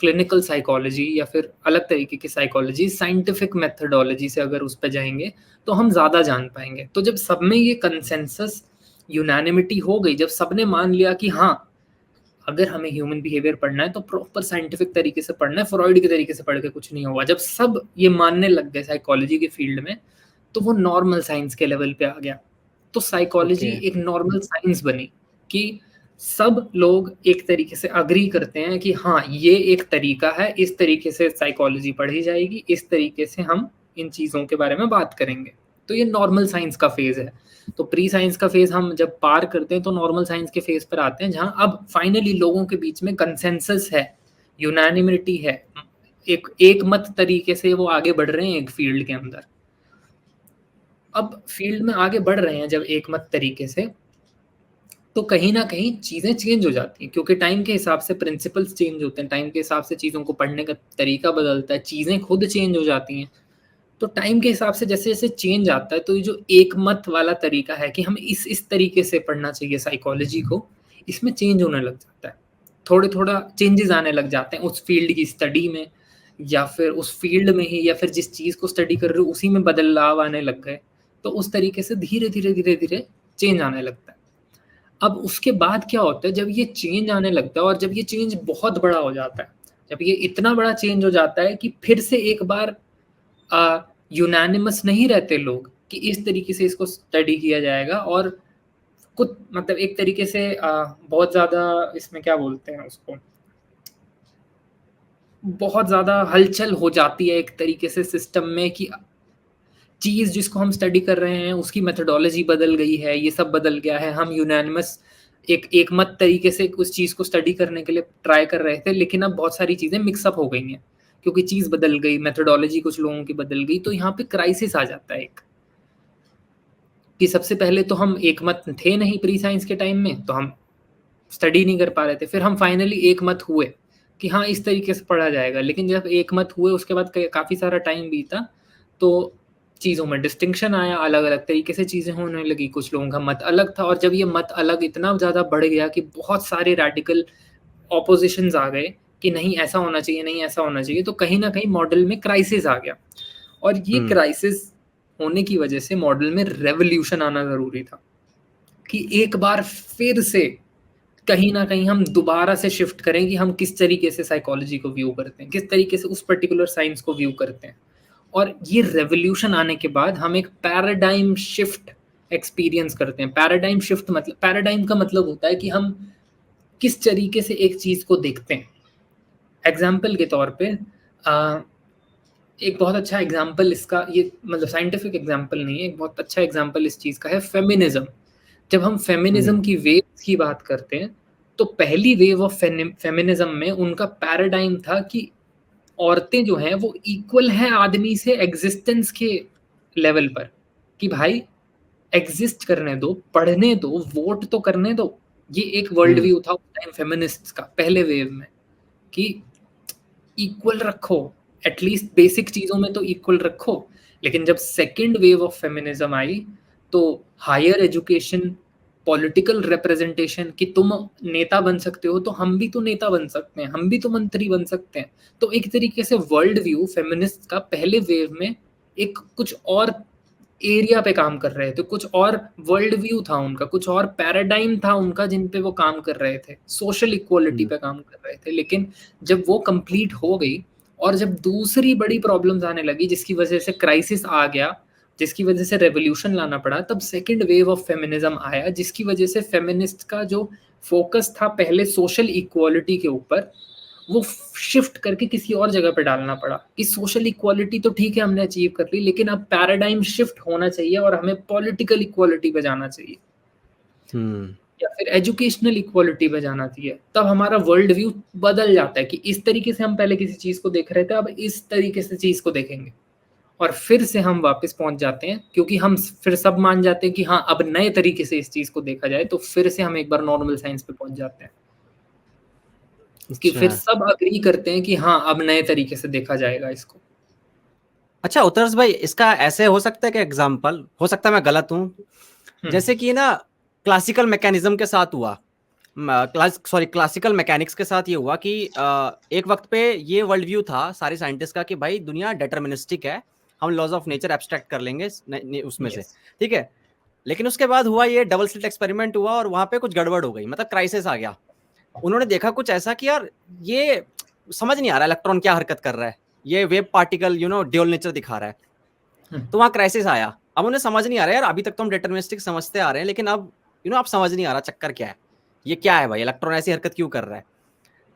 S2: क्लिनिकल साइकोलॉजी या फिर अलग तरीके की साइकोलॉजी, साइंटिफिक मेथोडोलॉजी से अगर उस पर जाएंगे तो हम ज़्यादा जान पाएंगे। तो जब सब में ये कंसेंसस, यूनानिमिटी हो गई, जब सबने मान लिया कि हाँ, अगर हमें ह्यूमन बिहेवियर पढ़ना है तो प्रॉपर साइंटिफिक तरीके से पढ़ना है, फ्रॉइड के तरीके से पढ़ के कुछ नहीं होगा, जब सब ये मानने लग गए साइकोलॉजी के फील्ड में, तो वो नॉर्मल साइंस के लेवल पे आ गया। तो साइकोलॉजी एक नॉर्मल साइंस बनी कि सब लोग एक तरीके से अग्री करते हैं कि हाँ, ये एक तरीका है, इस तरीके से साइकोलॉजी पढ़ी जाएगी, इस तरीके से हम इन चीज़ों के बारे में बात करेंगे। तो ये नॉर्मल साइंस का फेज है। तो प्री साइंस का फेज हम जब पार करते हैं तो नॉर्मल साइंस के फेज पर आते हैं, जहाँ अब फाइनली लोगों के बीच में कंसेंसस है, यूनानिमिटी है, एक मत तरीके से वो आगे बढ़ रहे हैं एक फील्ड के अंदर। अब फील्ड में आगे बढ़ रहे हैं जब एक मत तरीके से, तो कहीं ना कहीं चीज़ें चेंज हो जाती हैं, क्योंकि टाइम के हिसाब से प्रिंसिपल्स चेंज होते हैं, टाइम के हिसाब से चीज़ों को पढ़ने का तरीका बदलता है, चीज़ें खुद चेंज हो जाती हैं। तो टाइम के हिसाब से जैसे जैसे चेंज आता है, तो ये जो एक मत वाला तरीका है कि हम इस तरीके से पढ़ना चाहिए साइकोलॉजी को, इसमें चेंज होने लग जाता है, थोड़े थोड़ा चेंजेस आने लग जाते हैं उस फील्ड की स्टडी में, या फिर उस फील्ड में ही, या फिर जिस चीज़ को स्टडी कर रहे हो उसी में बदलाव आने लग गए। तो उस तरीके से धीरे धीरे धीरे धीरे चेंज आने लगता है। अब उसके बाद क्या होता है, जब ये चेंज आने लगता है और जब ये चेंज बहुत बड़ा हो जाता है, जब ये इतना बड़ा चेंज हो जाता है कि फिर से एक बार यूनानिमस नहीं रहते लोग कि इस तरीके से इसको स्टडी किया जाएगा, और कुछ मतलब एक तरीके से बहुत ज़्यादा, इसमें क्या बोलते हैं उसको, बहुत ज़्यादा हलचल हो जाती है एक तरीके से सिस्टम में कि चीज़ जिसको हम स्टडी कर रहे हैं उसकी मेथोडोलॉजी बदल गई है, ये सब बदल गया है। हम यूनानिमस एक मत तरीके से उस चीज़ को स्टडी करने के लिए ट्राई कर रहे थे, लेकिन अब बहुत सारी चीज़ें मिक्सअप हो गई हैं क्योंकि चीज़ बदल गई, मेथोडोलॉजी कुछ लोगों की बदल गई। तो यहाँ पे क्राइसिस आ जाता है एक, कि सबसे पहले तो हम एक मत थे नहीं प्री साइंस के टाइम में, तो हम स्टडी नहीं कर पा रहे थे। फिर हम फाइनली एक मत हुए कि हाँ, इस तरीके से पढ़ा जाएगा। लेकिन जब एक मत हुए उसके बाद काफ़ी सारा टाइम बीता, तो चीज़ों में डिस्टिंक्शन आया, अलग अलग तरीके से चीज़ें होने लगी, कुछ लोगों का मत अलग था। और जब ये मत अलग इतना ज़्यादा बढ़ गया कि बहुत सारे रेडिकल ऑपोजिशंस आ गए कि नहीं ऐसा होना चाहिए, नहीं ऐसा होना चाहिए, तो कहीं ना कहीं मॉडल में क्राइसिस आ गया। और ये क्राइसिस होने की वजह से मॉडल में रेवोल्यूशन आना ज़रूरी था कि एक बार फिर से कहीं ना कहीं हम दोबारा से शिफ्ट करें कि हम किस तरीके से साइकोलॉजी को व्यू करते हैं, किस तरीके से उस पर्टिकुलर साइंस को व्यू करते हैं। और ये रेवोल्यूशन आने के बाद हम एक पैराडाइम शिफ्ट एक्सपीरियंस करते हैं। पैराडाइम शिफ्ट मतलब, पैराडाइम का मतलब होता है कि हम किस तरीके से एक चीज को देखते हैं। एग्जाम्पल के तौर पे एक बहुत अच्छा एग्जाम्पल इसका, ये मतलब साइंटिफिक एग्जाम्पल नहीं है, एक बहुत अच्छा एग्जाम्पल इस चीज का है फेमिनिज्म। जब हम फेमिनिज्म की वेव की बात करते हैं, तो पहली वेव ऑफ फेमिनिज्म में उनका पैराडाइम था कि औरतें जो हैं वो इक्वल हैं आदमी से एग्जिस्टेंस के लेवल पर, कि भाई एग्जिस्ट करने दो, पढ़ने दो, वोट तो करने दो। ये एक वर्ल्ड व्यू था उस टाइम फेमिनिस्ट्स का पहले वेव में, कि इक्वल रखो, एटलीस्ट बेसिक चीजों में तो इक्वल रखो। लेकिन जब second wave of feminism I, तो हायर एजुकेशन, पॉलिटिकल रिप्रेजेंटेशन, कि तुम नेता बन सकते हो तो हम भी तो नेता बन सकते हैं, हम भी तो मंत्री बन सकते हैं। तो एक तरीके से वर्ल्ड व्यू फेमिनिस्ट का पहले वेव में एक कुछ और एरिया पे काम कर रहे थे, कुछ और वर्ल्ड व्यू था उनका, कुछ और पैराडाइम था उनका जिन पे वो काम कर रहे थे, सोशल इक्वालिटी पे काम कर रहे थे। लेकिन जब वो कंप्लीट हो गई और जब दूसरी बड़ी प्रॉब्लम्स आने लगी, जिसकी वजह से क्राइसिस आ गया, जिसकी वजह से रेवोल्यूशन लाना पड़ा, तब सेकंड वेव ऑफ फेमिनिज्म आया, जिसकी वजह से फेमिनिस्ट का जो फोकस था पहले सोशल इक्वालिटी के ऊपर, वो शिफ्ट करके किसी और जगह पे डालना पड़ा। कि सोशल इक्वालिटी तो ठीक है हमने अचीव कर ली, लेकिन अब पैराडाइम शिफ्ट होना चाहिए और हमें पॉलिटिकल इक्वालिटी पे जाना चाहिए, या फिर एजुकेशनल इक्वालिटी पे जाना चाहिए। तब हमारा वर्ल्ड व्यू बदल जाता है कि इस तरीके से हम पहले किसी चीज को देख रहे थे, अब इस तरीके से चीज को देखेंगे, और फिर से हम वापस पहुंच जाते हैं, क्योंकि हम फिर सब मान जाते हैं कि हाँ अब नए तरीके से इस चीज को देखा जाए, तो फिर से हम एक बार नॉर्मल साइंस पे पहुंच जाते हैं कि फिर सब अग्री करते हैं कि हाँ अब नए तरीके से देखा जाएगा इसको।
S1: अच्छा उत्कर्ष भाई, इसका ऐसे हो सकता है कि एग्जाम्पल हो सकता है मैं गलत हूँ, जैसे कि ना क्लासिकल मैकेनिज्म के साथ हुआ, क्लासिकल मैकेनिक्स के साथ ये हुआ कि एक वक्त पे ये वर्ल्ड व्यू था सारे साइंटिस्ट का कि भाई दुनिया डिटरमिनिस्टिक है, हम लॉज ऑफ नेचर एब्स्ट्रैक्ट कर लेंगे उसमें से, ठीक है। लेकिन उसके बाद हुआ ये डबल स्लिट एक्सपेरिमेंट हुआ और वहां पे कुछ गड़बड़ हो गई, मतलब क्राइसिस आ गया। उन्होंने देखा कुछ ऐसा कि यार ये समझ नहीं आ रहा इलेक्ट्रॉन क्या हरकत कर रहा है, ये वेव पार्टिकल ड्यूल नेचर दिखा रहा है। तो वहां क्राइसिस आया। अब उन्हें समझ नहीं आ रहा यार, अभी तक तो हम डिटरमिनिस्टिक समझते आ रहे हैं, लेकिन अब आप समझ नहीं आ रहा चक्कर क्या है, ये क्या है भाई, इलेक्ट्रॉन ऐसी हरकत क्यों कर रहा है।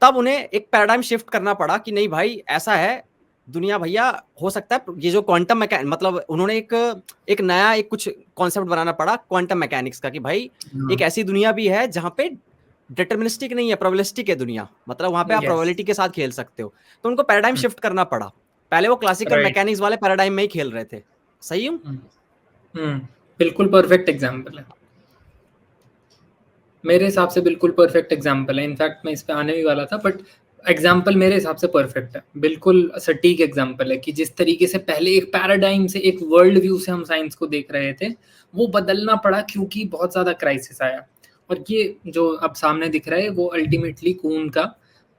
S1: तब उन्हें एक पैराडाइम शिफ्ट करना पड़ा कि नहीं भाई ऐसा है दुनिया भैया, हो सकता है ये जो क्वांटम मैकेनिक्स, मतलब उन्होंने एक नया एक कुछ कॉन्सेप्ट बनाना पड़ा क्वांटम मैकेनिक्स का, कि भाई एक ऐसी दुनिया भी है जहां पे डिटरमिनिस्टिक नहीं है, प्रोबेबिलिस्टिक है दुनिया, मतलब वहां पे आप प्रोबेबिलिटी के साथ खेल सकते हो। तो उनको पैराडाइम शिफ्ट करना पड़ा। पहले वो क्लासिकल मैकेनिक्स वाले पैराडाइम में ही खेल रहे थे। सही हूँ?
S2: बिल्कुल परफेक्ट एग्जांपल है, मेरे हिसाब से बिल्कुल परफेक्ट एग्जांपल है। इनफैक्ट मैं इस पे आने भी वाला था, बट एग्जाम्पल मेरे हिसाब से परफेक्ट है, बिल्कुल सटीक एग्जाम्पल है कि जिस तरीके से पहले एक पैराडाइम से, एक वर्ल्ड व्यू से हम साइंस को देख रहे थे, वो बदलना पड़ा क्योंकि बहुत ज़्यादा क्राइसिस आया। और ये जो अब सामने दिख रहा है वो अल्टीमेटली कून का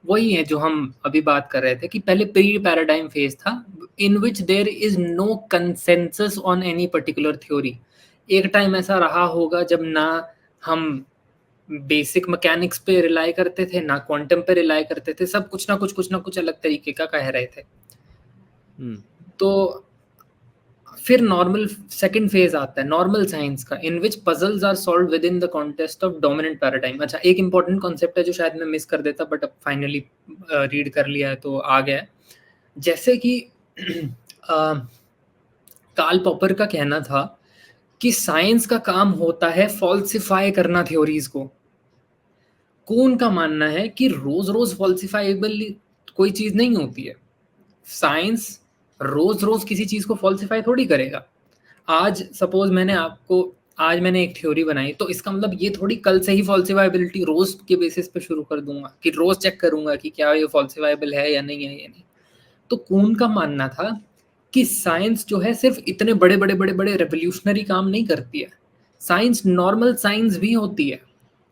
S2: वही है जो हम अभी बात कर रहे थे, कि पहले प्री पैराडाइम फेज था in which there is no consensus on any particular theory. एक टाइम ऐसा रहा होगा जब ना हम बेसिक मैकेनिक्स पे रिलाई करते थे, ना क्वांटम पे रिलाई करते थे, सब कुछ ना कुछ अलग तरीके का कह रहे थे। तो फिर नॉर्मल सेकंड फेज आता है नॉर्मल साइंस का, in which puzzles are solved within the context of dominant paradigm. अच्छा, एक इंपॉर्टेंट कॉन्सेप्ट है जो शायद मैं मिस कर देता, बट अब फाइनली रीड कर लिया है तो आ गया है। जैसे कि कार्ल पॉपर का कहना था कि साइंस का काम होता है फॉल्सिफाई करना थ्योरीज को। कून का मानना है कि रोज रोज फॉल्सिफाइबल कोई चीज नहीं होती है। साइंस रोज रोज किसी चीज को फॉल्सिफाई थोड़ी करेगा। आज सपोज आज मैंने एक थ्योरी बनाई, तो इसका मतलब ये थोड़ी कल से ही फॉल्सिफाइबिलिटी रोज के बेसिस पे शुरू कर दूंगा कि रोज चेक करूंगा कि क्या ये फॉल्सिफाइबल है या नहीं है या नहीं। तो कून का मानना था कि साइंस जो है सिर्फ इतने बड़े बड़े बड़े बड़े रेवोल्यूशनरी काम नहीं करती है, साइंस नॉर्मल साइंस भी होती है,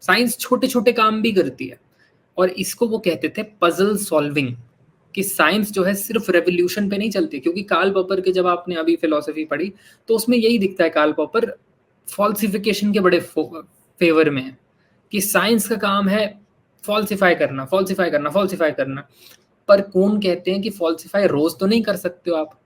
S2: साइंस छोटे छोटे काम भी करती है। और इसको वो कहते थे पजल सॉल्विंग, कि साइंस जो है सिर्फ रेवोल्यूशन पे नहीं चलती। क्योंकि कार्ल पॉपर के जब आपने अभी फिलोसफी पढ़ी तो उसमें यही दिखता है, कार्ल पॉपर फॉल्सिफिकेशन के बड़े फेवर में है कि साइंस का काम है फॉल्सिफाई करना फॉल्सिफाई करना फॉल्सिफाई करना। पर कौन कहते हैं कि फॉल्सिफाई रोज तो नहीं कर सकते हो आप,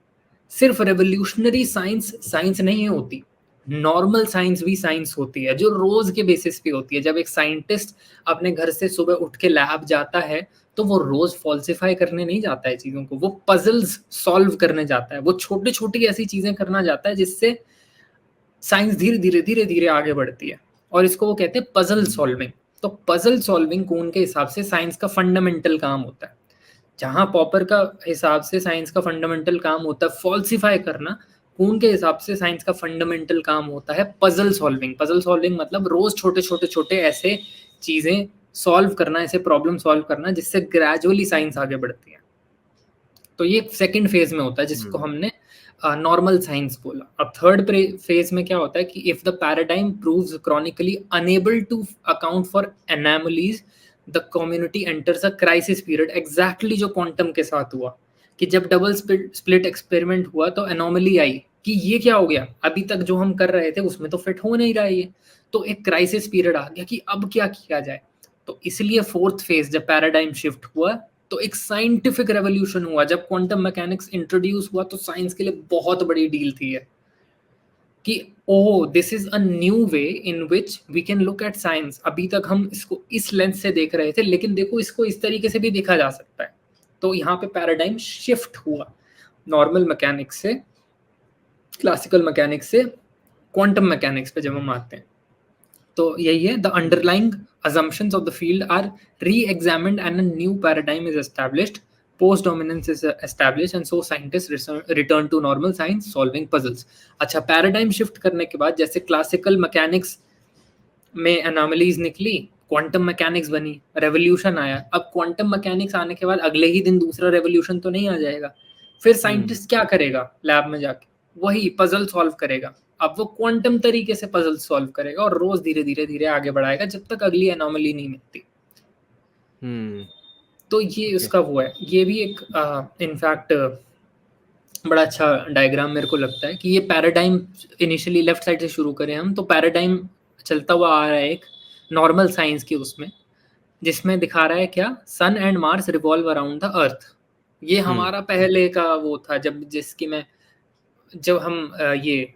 S2: सिर्फ रेवोल्यूशनरी साइंस साइंस नहीं होती। नॉर्मल साइंस भी साइंस होती है जो रोज के बेसिस पे होती है। जब एक साइंटिस्ट अपने घर से सुबह उठ के लैब जाता है तो वो रोज फॉल्सिफाई करने नहीं जाता है चीजों को, वो पजल्स सॉल्व करने जाता है, वो छोटी छोटी ऐसी चीजें करना जाता है जिससे साइंस धीरे धीरे आगे बढ़ती है, और इसको वो कहते हैं पजल सॉल्विंग। तो पजल सॉल्विंग कून के हिसाब से साइंस का फंडामेंटल काम होता है। जहां पॉपर का हिसाब से साइंस का फंडामेंटल काम होता है फॉल्सिफाई करना, कून के हिसाब से साइंस का फंडामेंटल काम होता है पजल सॉल्विंग। पजल सॉल्विंग मतलब रोज छोटे छोटे छोटे ऐसे चीजें सॉल्व करना, ऐसे प्रॉब्लम सॉल्व करना जिससे ग्रेजुअली साइंस आगे बढ़ती है। तो ये सेकंड फेज में होता है जिसको हमने नॉर्मल साइंस बोला। अब थर्ड फेज में क्या होता है कि if the paradigm proves chronically unable to account for anomalies the community enters a crisis period. Exactly जो क्वांटम के साथ हुआ कि जब डबल स्प्लिट एक्सपेरिमेंट हुआ तो एनोमली आई कि ये क्या हो गया, अभी तक जो हम कर रहे थे उसमें तो फिट हो नहीं रहा है ये, तो एक क्राइसिस पीरियड आ गया कि अब क्या किया जाए। तो इसलिए फोर्थ फेज जब पैराडाइम शिफ्ट हुआ तो एक साइंटिफिक रेवोल्यूशन हुआ। जब क्वांटम मैकेनिक्स इंट्रोड्यूस हुआ तो साइंस के लिए बहुत बड़ी डील थी ये कि oh this is a new way in which we can look at science. अभी तक हम इसको इस लेंस से देख रहे थे लेकिन देखो इसको इस तरीके से भी देखा जा सकता है। तो यहाँ पे पैराडाइम शिफ्ट हुआ नॉर्मल मैकेनिक्स से, क्लासिकल मैकेनिक्स से क्वांटम मैकेनिक्स पे जब हम आते हैं। तो यही है, the underlying assumptions of the field are re-examined and a new paradigm is established, post dominance is established and so scientists return to normal science solving puzzles। अच्छा, पैराडाइम शिफ्ट करने के बाद जैसे क्लासिकल मैकेनिक्स में anomalies निकली, quantum mechanics बनी, revolution आया। अब क्वांटम मैकेनिक्स आने के बाद अगले ही दिन दूसरा रेवोल्यूशन तो नहीं आ जाएगा, फिर साइंटिस्ट क्या करेगा लैब में जाके, वही पजल सॉल्व करेगा। अब वो क्वांटम तरीके से पजल सॉल्व करेगा और रोज धीरे धीरे आगे बढ़ाएगा जब तक अगली एनोमली नहीं मिलती। तो ये उसका वो है। ये भी एक इनफैक्ट बड़ा अच्छा डायग्राम मेरे को लगता है कि ये पैराडाइम इनिशियली लेफ्ट साइड से शुरू करें हम तो पैराडाइम चलता हुआ आ रहा है एक नॉर्मल साइंस की उसमें, जिसमें दिखा रहा है क्या, sun and Mars revolve around the earth. ये हमारा पहले का वो था जब हम ये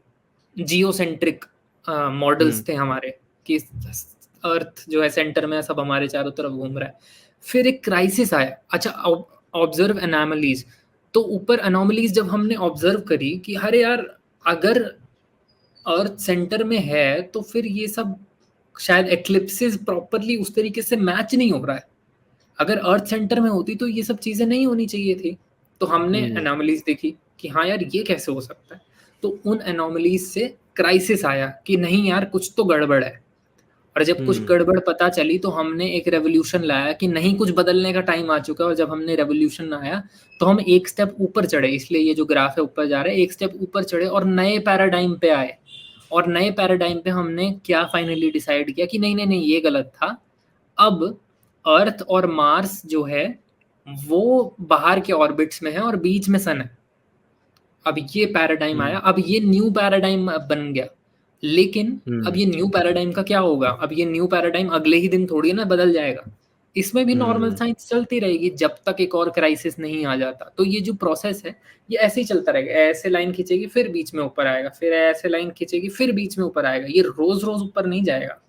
S2: जियोसेंट्रिक मॉडल्स थे हमारे कि अर्थ जो है सेंटर में, सब हमारे चारों तरफ घूम रहा है। फिर एक क्राइसिस आया, अच्छा ऑब्जर्व एनोमलीज। तो ऊपर एनोमलीज जब हमने ऑब्जर्व करी कि अरे यार अगर अर्थ सेंटर में है तो फिर ये सब शायद एक्लिप्सिस प्रॉपरली उस तरीके से मैच नहीं हो रहा है। अगर अर्थ सेंटर में होती तो ये सब चीजें नहीं होनी चाहिए थी। तो हमने एनोमलीज देखी कि हाँ यार ये कैसे हो सकता है। तो उन एनोमलीज से क्राइसिस आया कि नहीं यार कुछ तो गड़बड़ है। और जब कुछ गड़बड़ पता चली तो हमने एक रेवोल्यूशन लाया कि नहीं कुछ बदलने का टाइम आ चुका है। और जब हमने रेवोल्यूशन आया तो हम एक स्टेप ऊपर चढ़े, इसलिए ये जो ग्राफ है ऊपर जा रहा है, एक स्टेप ऊपर चढ़े और नए पैराडाइम पे आए। और नए पैराडाइम पे हमने क्या फाइनली डिसाइड किया कि नहीं नहीं नहीं ये गलत था। अब अर्थ और मार्स जो है वो बाहर के ऑर्बिट्स में है और बीच में सन है। अब ये पैराडाइम आया, अब ये न्यू पैराडाइम बन गया। लेकिन अब ये न्यू पैराडाइम का क्या होगा, अब ये न्यू पैराडाइम अगले ही दिन थोड़ी ना बदल जाएगा। इसमें भी नॉर्मल साइंस चलती रहेगी जब तक एक और क्राइसिस नहीं आ जाता। तो ये जो प्रोसेस है ये ऐसे ही चलता रहेगा, ऐसे लाइन खींचेगी फिर बीच में ऊपर आएगा, फिर ऐसे लाइन खींचेगी फिर बीच में ऊपर आएगा। ये रोज रोज ऊपर नहीं जाएगा।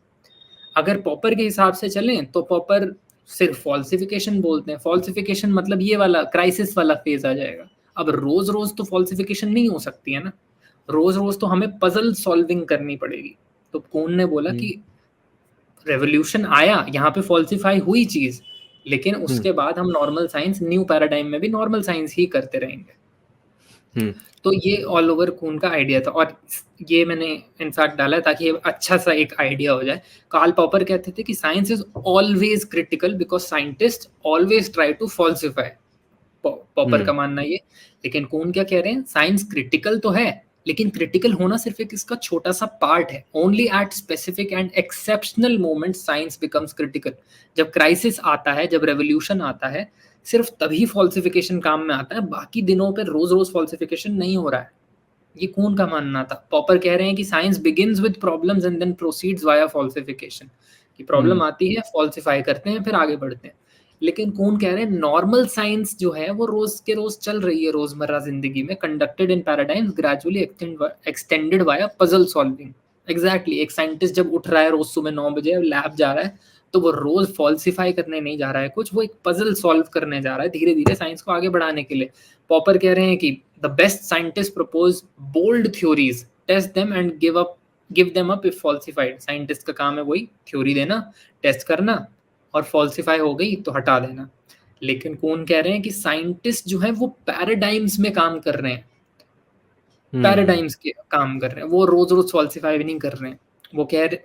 S2: अगर पॉपर के हिसाब से चलें तो पॉपर सिर्फ फॉल्सिफिकेशन बोलते हैं। फॉल्सिफिकेशन मतलब ये वाला क्राइसिस वाला फेज आ जाएगा। अब रोज रोज तो फॉल्सिफिकेशन नहीं हो सकती है ना, रोज रोज तो हमें पजल सॉल्विंग करनी पड़ेगी। तो कौन ने बोला कि रेवोल्यूशन आया, यहाँ पे फॉल्सिफाई हुई चीज, लेकिन उसके बाद हम नॉर्मल साइंस न्यू पैराडाइम में भी नॉर्मल साइंस ही करते रहेंगे। तो ये ऑल ओवर कून का आइडिया था और ये मैंने इनफैक्ट डाला ताकि अच्छा सा एक आइडिया हो जाए। कार्ल पॉपर कहते थे कि science is always critical because scientist always try to falsify. Popper का मानना ये, लेकिन कून क्या कह रहे हैं, साइंस क्रिटिकल तो है लेकिन क्रिटिकल होना सिर्फ एक इसका छोटा सा पार्ट है। Only at specific and exceptional moment science becomes critical. जब क्राइसिस आता है, जब रेवोल्यूशन आता है, सिर्फ तभी फॉल्सिफिकेशन काम में आता है। बाकी दिनों पे रोज रोज फॉल्सिफिकेशन नहीं हो रहा है। ये कौन का मानना था। पॉपर कह रहे हैं कि science begins with problems and then proceeds via falsification. की प्रॉब्लम आती है, फॉल्सिफाई करते हैं, फिर आगे बढ़ते हैं। लेकिन कौन कह रहे हैं नॉर्मल साइंस जो है वो रोज के रोज चल रही है रोजमर्रा जिंदगी में, conducted in paradigms gradually extended via puzzle solving. Exactly, एक साइंटिस्ट जब उठ रहा है रोज सुबह 9 बजे लैब जा रहा है, तो वो रोज फॉल्सिफाई करने नहीं जा रहा है कुछ, वो एक पजल सॉल्व करने जा रहा है धीरे धीरे साइंस को आगे बढ़ाने के लिए। पॉपर कह रहे हैं कि the best scientist propose bold theories, test them and give them up if falsified. Scientist का काम है वही थ्योरी देना, टेस्ट करना, और फॉल्सिफाई हो गई तो हटा देना। लेकिन कौन कह रहे हैं कि साइंटिस्ट जो है वो पैराडाइम्स में काम कर रहे हैं, पैराडाइम्स के काम कर रहे हैं, वो रोज रोज फॉल्सिफाई भी नहीं कर रहे हैं। वो कह रहे,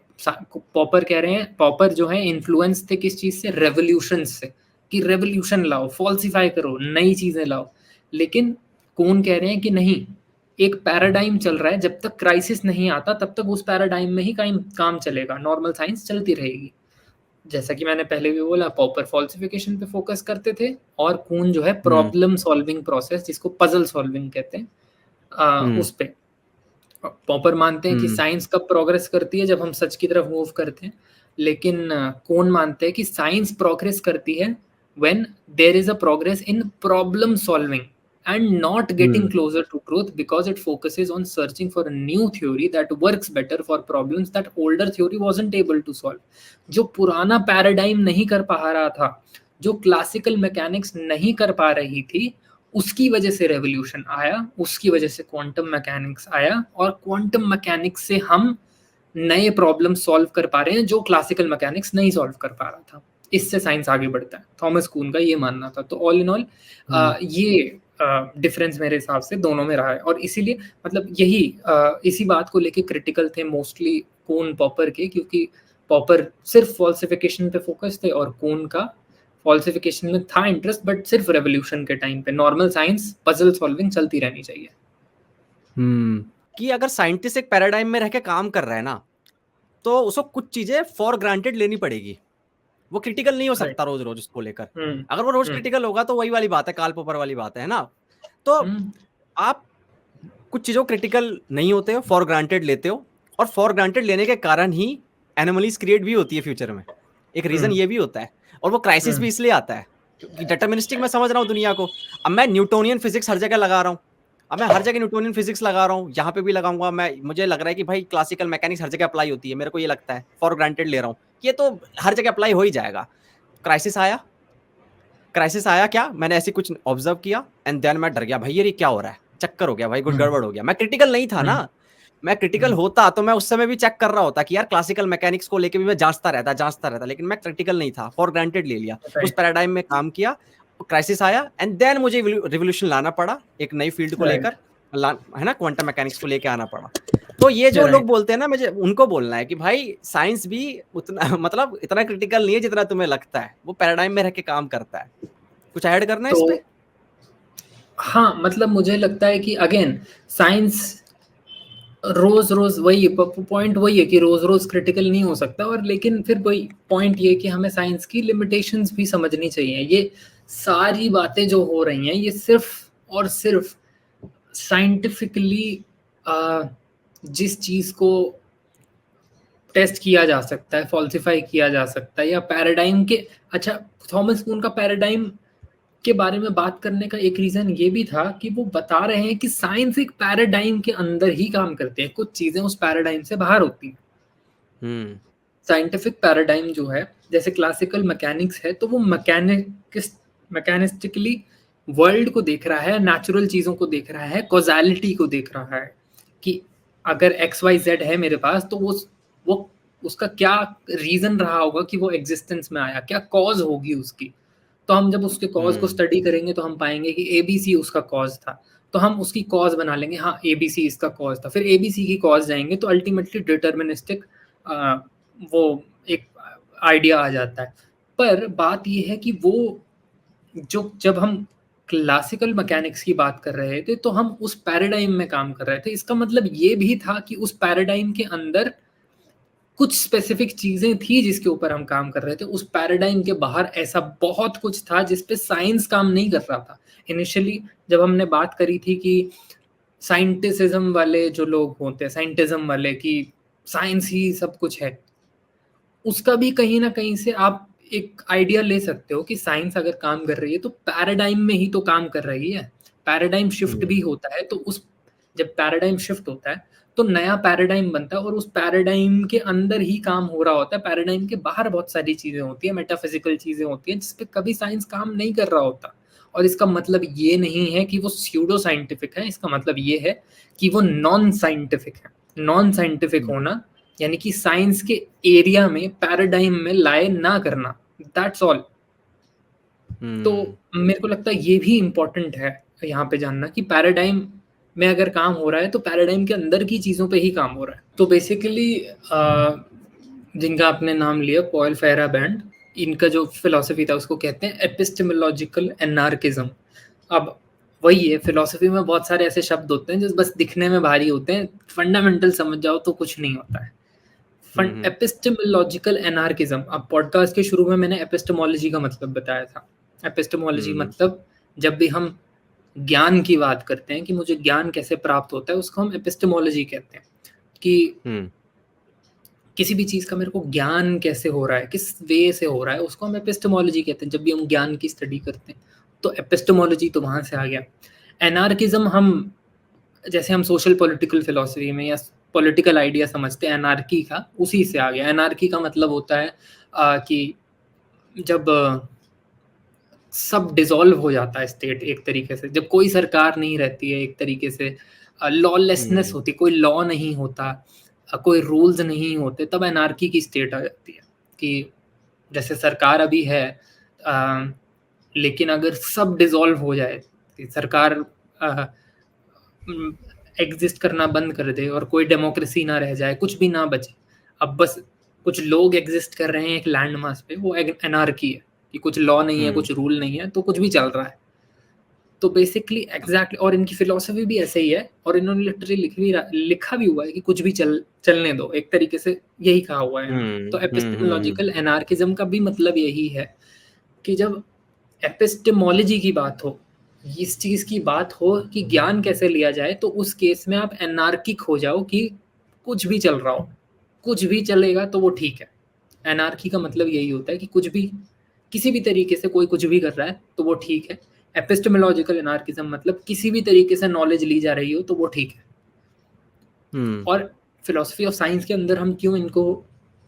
S2: पॉपर कह रहे हैं, पॉपर जो है इन्फ्लुएंस थे किस चीज से, रेवोल्यूशन से, कि रेवोल्यूशन लाओ, फॉल्सिफाई करो, नई चीजें लाओ। लेकिन कौन कह रहे हैं कि नहीं, एक पैराडाइम चल रहा है, जब तक क्राइसिस नहीं आता तब तक उस पैराडाइम में ही काम चलेगा, नॉर्मल साइंस चलती रहेगी। जैसा कि मैंने पहले भी बोला, पॉपर फॉल्सिफिकेशन पे फोकस करते थे, और कून जो है प्रॉब्लम सॉल्विंग प्रोसेस, जिसको पजल सॉल्विंग कहते हैं, उस पे। पॉपर मानते हैं कि साइंस कब प्रोग्रेस करती है, जब हम सच की तरफ मूव करते हैं। लेकिन कौन मानते हैं कि साइंस प्रोग्रेस करती है when there is a progress in problem solving and not getting closer to truth, because it focuses on searching for a new theory that works better for problems that older theory wasn't able to solve। जो पुराना paradigm नहीं कर पा रहा था, जो classical mechanics नहीं कर पा रही थी, उसकी वजह से रेवोल्यूशन आया, उसकी वजह से क्वांटम मैकेनिक्स आया, और क्वांटम मैकेनिक्स से हम नए प्रॉब्लम सॉल्व कर पा रहे हैं जो क्लासिकल मैकेनिक्स नहीं सॉल्व कर पा रहा था। इससे साइंस आगे बढ़ता है, थॉमस कून का ये मानना था। तो ऑल इन ऑल ये डिफरेंस मेरे हिसाब से दोनों में रहा है, और इसीलिए मतलब यही इसी बात को लेके क्रिटिकल थे मोस्टली कून पॉपर के, क्योंकि पॉपर सिर्फ फॉल्सिफिकेशन पे फोकस थे और कून का फॉल्सिफिकेशन में था इंटरेस्ट, बट सिर्फ रेवोल्यूशन के टाइम पे। नॉर्मल साइंस पजल सॉल्विंग चलती रहनी चाहिए।
S1: कि अगर साइंटिस्ट एक पैराडाइम में रह के काम कर रहा है ना, तो उसको कुछ चीजें फॉर ग्रांटेड लेनी पड़ेगी, वो क्रिटिकल नहीं हो सकता रोज रोज उसको लेकर। अगर वो रोज क्रिटिकल होगा तो वही वाली बात है, कार्ल पॉपर वाली बात है ना। तो आप कुछ चीजों क्रिटिकल नहीं होते हो, फॉर ग्रांटेड लेते हो, और फॉर ग्रांटेड लेने के कारण ही एनोमलीज क्रिएट भी होती है फ्यूचर में। एक रीजन ये भी होता है, और वो क्राइसिस भी इसलिए आता है क्योंकि डिटरमिनिस्टिक मैं समझ रहा हूँ दुनिया को। अब मैं न्यूटोनियन फिजिक्स हर जगह लगा रहा हूँ, अब मैं हर जगह न्यूटोनियन फिजिक्स लगा रहा हूँ, यहाँ पे भी लगाऊंगा मैं, मुझे लग रहा है कि भाई क्लासिकल मैकेनिक्स हर जगह अप्लाई होती है, मेरे को ये लगता है, फॉर ग्रांटेड ले रहा हूँ, ये तो हर जगह अप्लाई हो ही जाएगा। क्राइसिस आया क्या, मैंने ऐसे कुछ ऑब्जर्व किया एंड देन मैं डर गया, भाई ये क्या हो रहा है, चक्कर हो गया भाई, कुछ गड़बड़ हो गया। मैं क्रिटिकल नहीं था ना, मैं क्रिटिकल होता तो मैं उस समय भी चेक कर रहा होता कि यार क्लासिकल मैकेनिक्स को लेके भी मैं जांचता रहता, लेकिन मैं क्रिटिकल नहीं था, फॉर ग्रांटेड ले लिया, उस पैराडाइम में काम किया, क्राइसिस आया एंड देन मुझे रिवोल्यूशन लाना पड़ा, एक नई फील्ड को लेकर, है ना, क्वांटम मैकेनिक्स को लेकर आना पड़ा। तो ये जो लोग बोलते हैं ना, मुझे उनको बोलना है कि भाई साइंस भी उतना मतलब इतना क्रिटिकल नहीं है जितना तुम्हें लगता है, वो पैराडाइम में रह के काम करता है। कुछ ऐड करना है इस पे?
S2: हाँ, मतलब मुझे लगता है कि अगेन साइंस रोज रोज वही पॉइंट वही है कि रोज रोज क्रिटिकल नहीं हो सकता, और लेकिन फिर वही पॉइंट ये कि हमें साइंस की लिमिटेशंस भी समझनी चाहिए। ये सारी बातें जो हो रही हैं, ये सिर्फ और सिर्फ साइंटिफिकली जिस चीज को टेस्ट किया जा सकता है, फॉल्सिफाई किया जा सकता है, या पैराडाइम के, अच्छा थॉमस कून का पैराडाइम के बारे में बात करने का एक रीजन ये भी था कि वो बता रहे हैं कि साइंस एक पैराडाइम के अंदर ही काम करते हैं, कुछ चीजें उस पैराडाइम से बाहर होती हैं। साइंटिफिक पैराडाइम जो है, जैसे क्लासिकल मैकेनिक्स है, तो वो मैकेनिस्टिकली वर्ल्ड को देख रहा है, नेचुरल चीजों को देख रहा है, कॉजालिटी को देख रहा है कि अगर XYZ है मेरे पास, तो वो उसका क्या रीजन रहा होगा कि वो एग्जिस्टेंस में आया, क्या कॉज होगी उसकी। तो हम जब उसके कॉज को स्टडी करेंगे तो हम पाएंगे कि ABC उसका कॉज था, तो हम उसकी कॉज बना लेंगे, हाँ ABC इसका कॉज था, फिर ABC की कॉज जाएंगे, तो अल्टीमेटली डिटर्मिनिस्टिक वो एक आइडिया आ जाता है। पर बात ये है कि वो जो जब हम क्लासिकल मैकेनिक्स की बात कर रहे थे तो हम उस पैराडाइम में काम कर रहे थे, इसका मतलब ये भी था कि उस पैराडाइम के अंदर कुछ स्पेसिफिक चीजें थी जिसके ऊपर हम काम कर रहे थे। उस पैराडाइम के बाहर ऐसा बहुत कुछ था जिस पे साइंस काम नहीं कर रहा था। इनिशियली जब हमने बात करी थी कि साइंटिसिज्म वाले जो लोग होते हैं, साइंटिज्म वाले, कि साइंस ही सब कुछ है, उसका भी कहीं ना कहीं से आप एक आइडिया ले सकते हो कि साइंस अगर काम कर रही है तो पैराडाइम में ही तो काम कर रही है। पैराडाइम शिफ्ट भी होता है, तो उस जब पैराडाइम शिफ्ट होता है तो नया पैराडाइम बनता है, और उस पैराडाइम के अंदर ही काम हो रहा होता है। पैराडाइम के बाहर बहुत सारी चीजें होती है, मेटाफिजिकल चीजें होती हैं, जिसपे कभी साइंस काम नहीं कर रहा होता। और इसका मतलब ये नहीं है कि वो स्यूडो साइंटिफिक है, इसका मतलब ये है कि वो नॉन साइंटिफिक है। नॉन साइंटिफिक होना यानी कि साइंस के एरिया में, पैराडाइम में लाए ना करना, दैट्स ऑल। तो मेरे को लगता है ये भी इम्पोर्टेंट है यहाँ पे जानना कि पैराडाइम में अगर काम हो रहा है तो पैराडाइम के अंदर की चीज़ों पे ही काम हो रहा है। तो बेसिकली जिनका आपने नाम लिया, पॉल फेयरबैंड, इनका जो फिलॉसफी था उसको कहते हैं एपिस्टेमोलॉजिकल एनार्किज्म। अब वही है, फिलॉसफी में बहुत सारे ऐसे शब्द होते हैं जो बस दिखने में भारी होते हैं, फंडामेंटल समझ जाओ तो कुछ नहीं होता है। एपिस्टेमोलॉजिकल एनार्किज्म, अब पॉडकास्ट के शुरू में मैंने एपिस्टेमोलॉजी का मतलब बताया था। एपिस्टेमोलॉजी मतलब जब भी हम ज्ञान की बात करते हैं कि मुझे ज्ञान कैसे प्राप्त होता है, उसको हम एपिस्टेमोलॉजी कहते हैं। कि किसी भी चीज का मेरे को ज्ञान कैसे हो रहा है, किस वे से हो रहा है, उसको हम एपिस्टेमोलॉजी कहते हैं। जब भी हम ज्ञान की स्टडी करते हैं तो एपिस्टेमोलॉजी तो वहां से आ गया। एनार्किज्म हम जैसे हम सोशल पॉलिटिकल फिलोसफी में या पॉलिटिकल आइडिया समझते हैं एनार्की का, उसी से आ गया। एनार्की का मतलब होता है कि जब सब डिसॉल्व हो जाता है स्टेट एक तरीके से, जब कोई सरकार नहीं रहती है, एक तरीके से लॉलेसनेस होती, कोई लॉ नहीं होता, कोई रूल्स नहीं होते, तब एनार्की की स्टेट आ जाती है। कि जैसे सरकार अभी है, लेकिन अगर सब डिसॉल्व हो जाए, कि सरकार एग्जिस्ट करना बंद कर दे और कोई डेमोक्रेसी ना रह जाए, कुछ भी ना बचे, अब बस कुछ लोग एग्जिस्ट कर रहे हैं एक लैंड मास पे, वो एनार्की है। कि कुछ लॉ नहीं है, कुछ रूल नहीं है, तो कुछ भी चल रहा है। तो बेसिकली एग्जैक्टली, और इनकी फिलोसफी भी ऐसे ही है, और इन्होंने लिटरली लिखा भी हुआ है कि कुछ भी चलने दो, एक तरीके से यही कहा हुआ है। तो एपिस्टेमोलॉजिकल एनार्किज्म का भी मतलब यही है कि जब एपिस्टेमोलॉजी की बात हो, इस चीज की बात हो कि ज्ञान कैसे लिया जाए, तो उस केस में आप एनार्किक हो जाओ कि कुछ भी चल रहा हो, कुछ भी चलेगा तो वो ठीक है। एनार्की का मतलब यही होता है कि कुछ भी, किसी भी तरीके से कोई कुछ भी कर रहा है तो वो ठीक है। एपिस्टेमोलॉजिकल एनार्किज्म मतलब किसी भी तरीके से नॉलेज ली जा रही हो तो वो ठीक है। और फिलोसफी ऑफ साइंस के अंदर हम क्यों इनको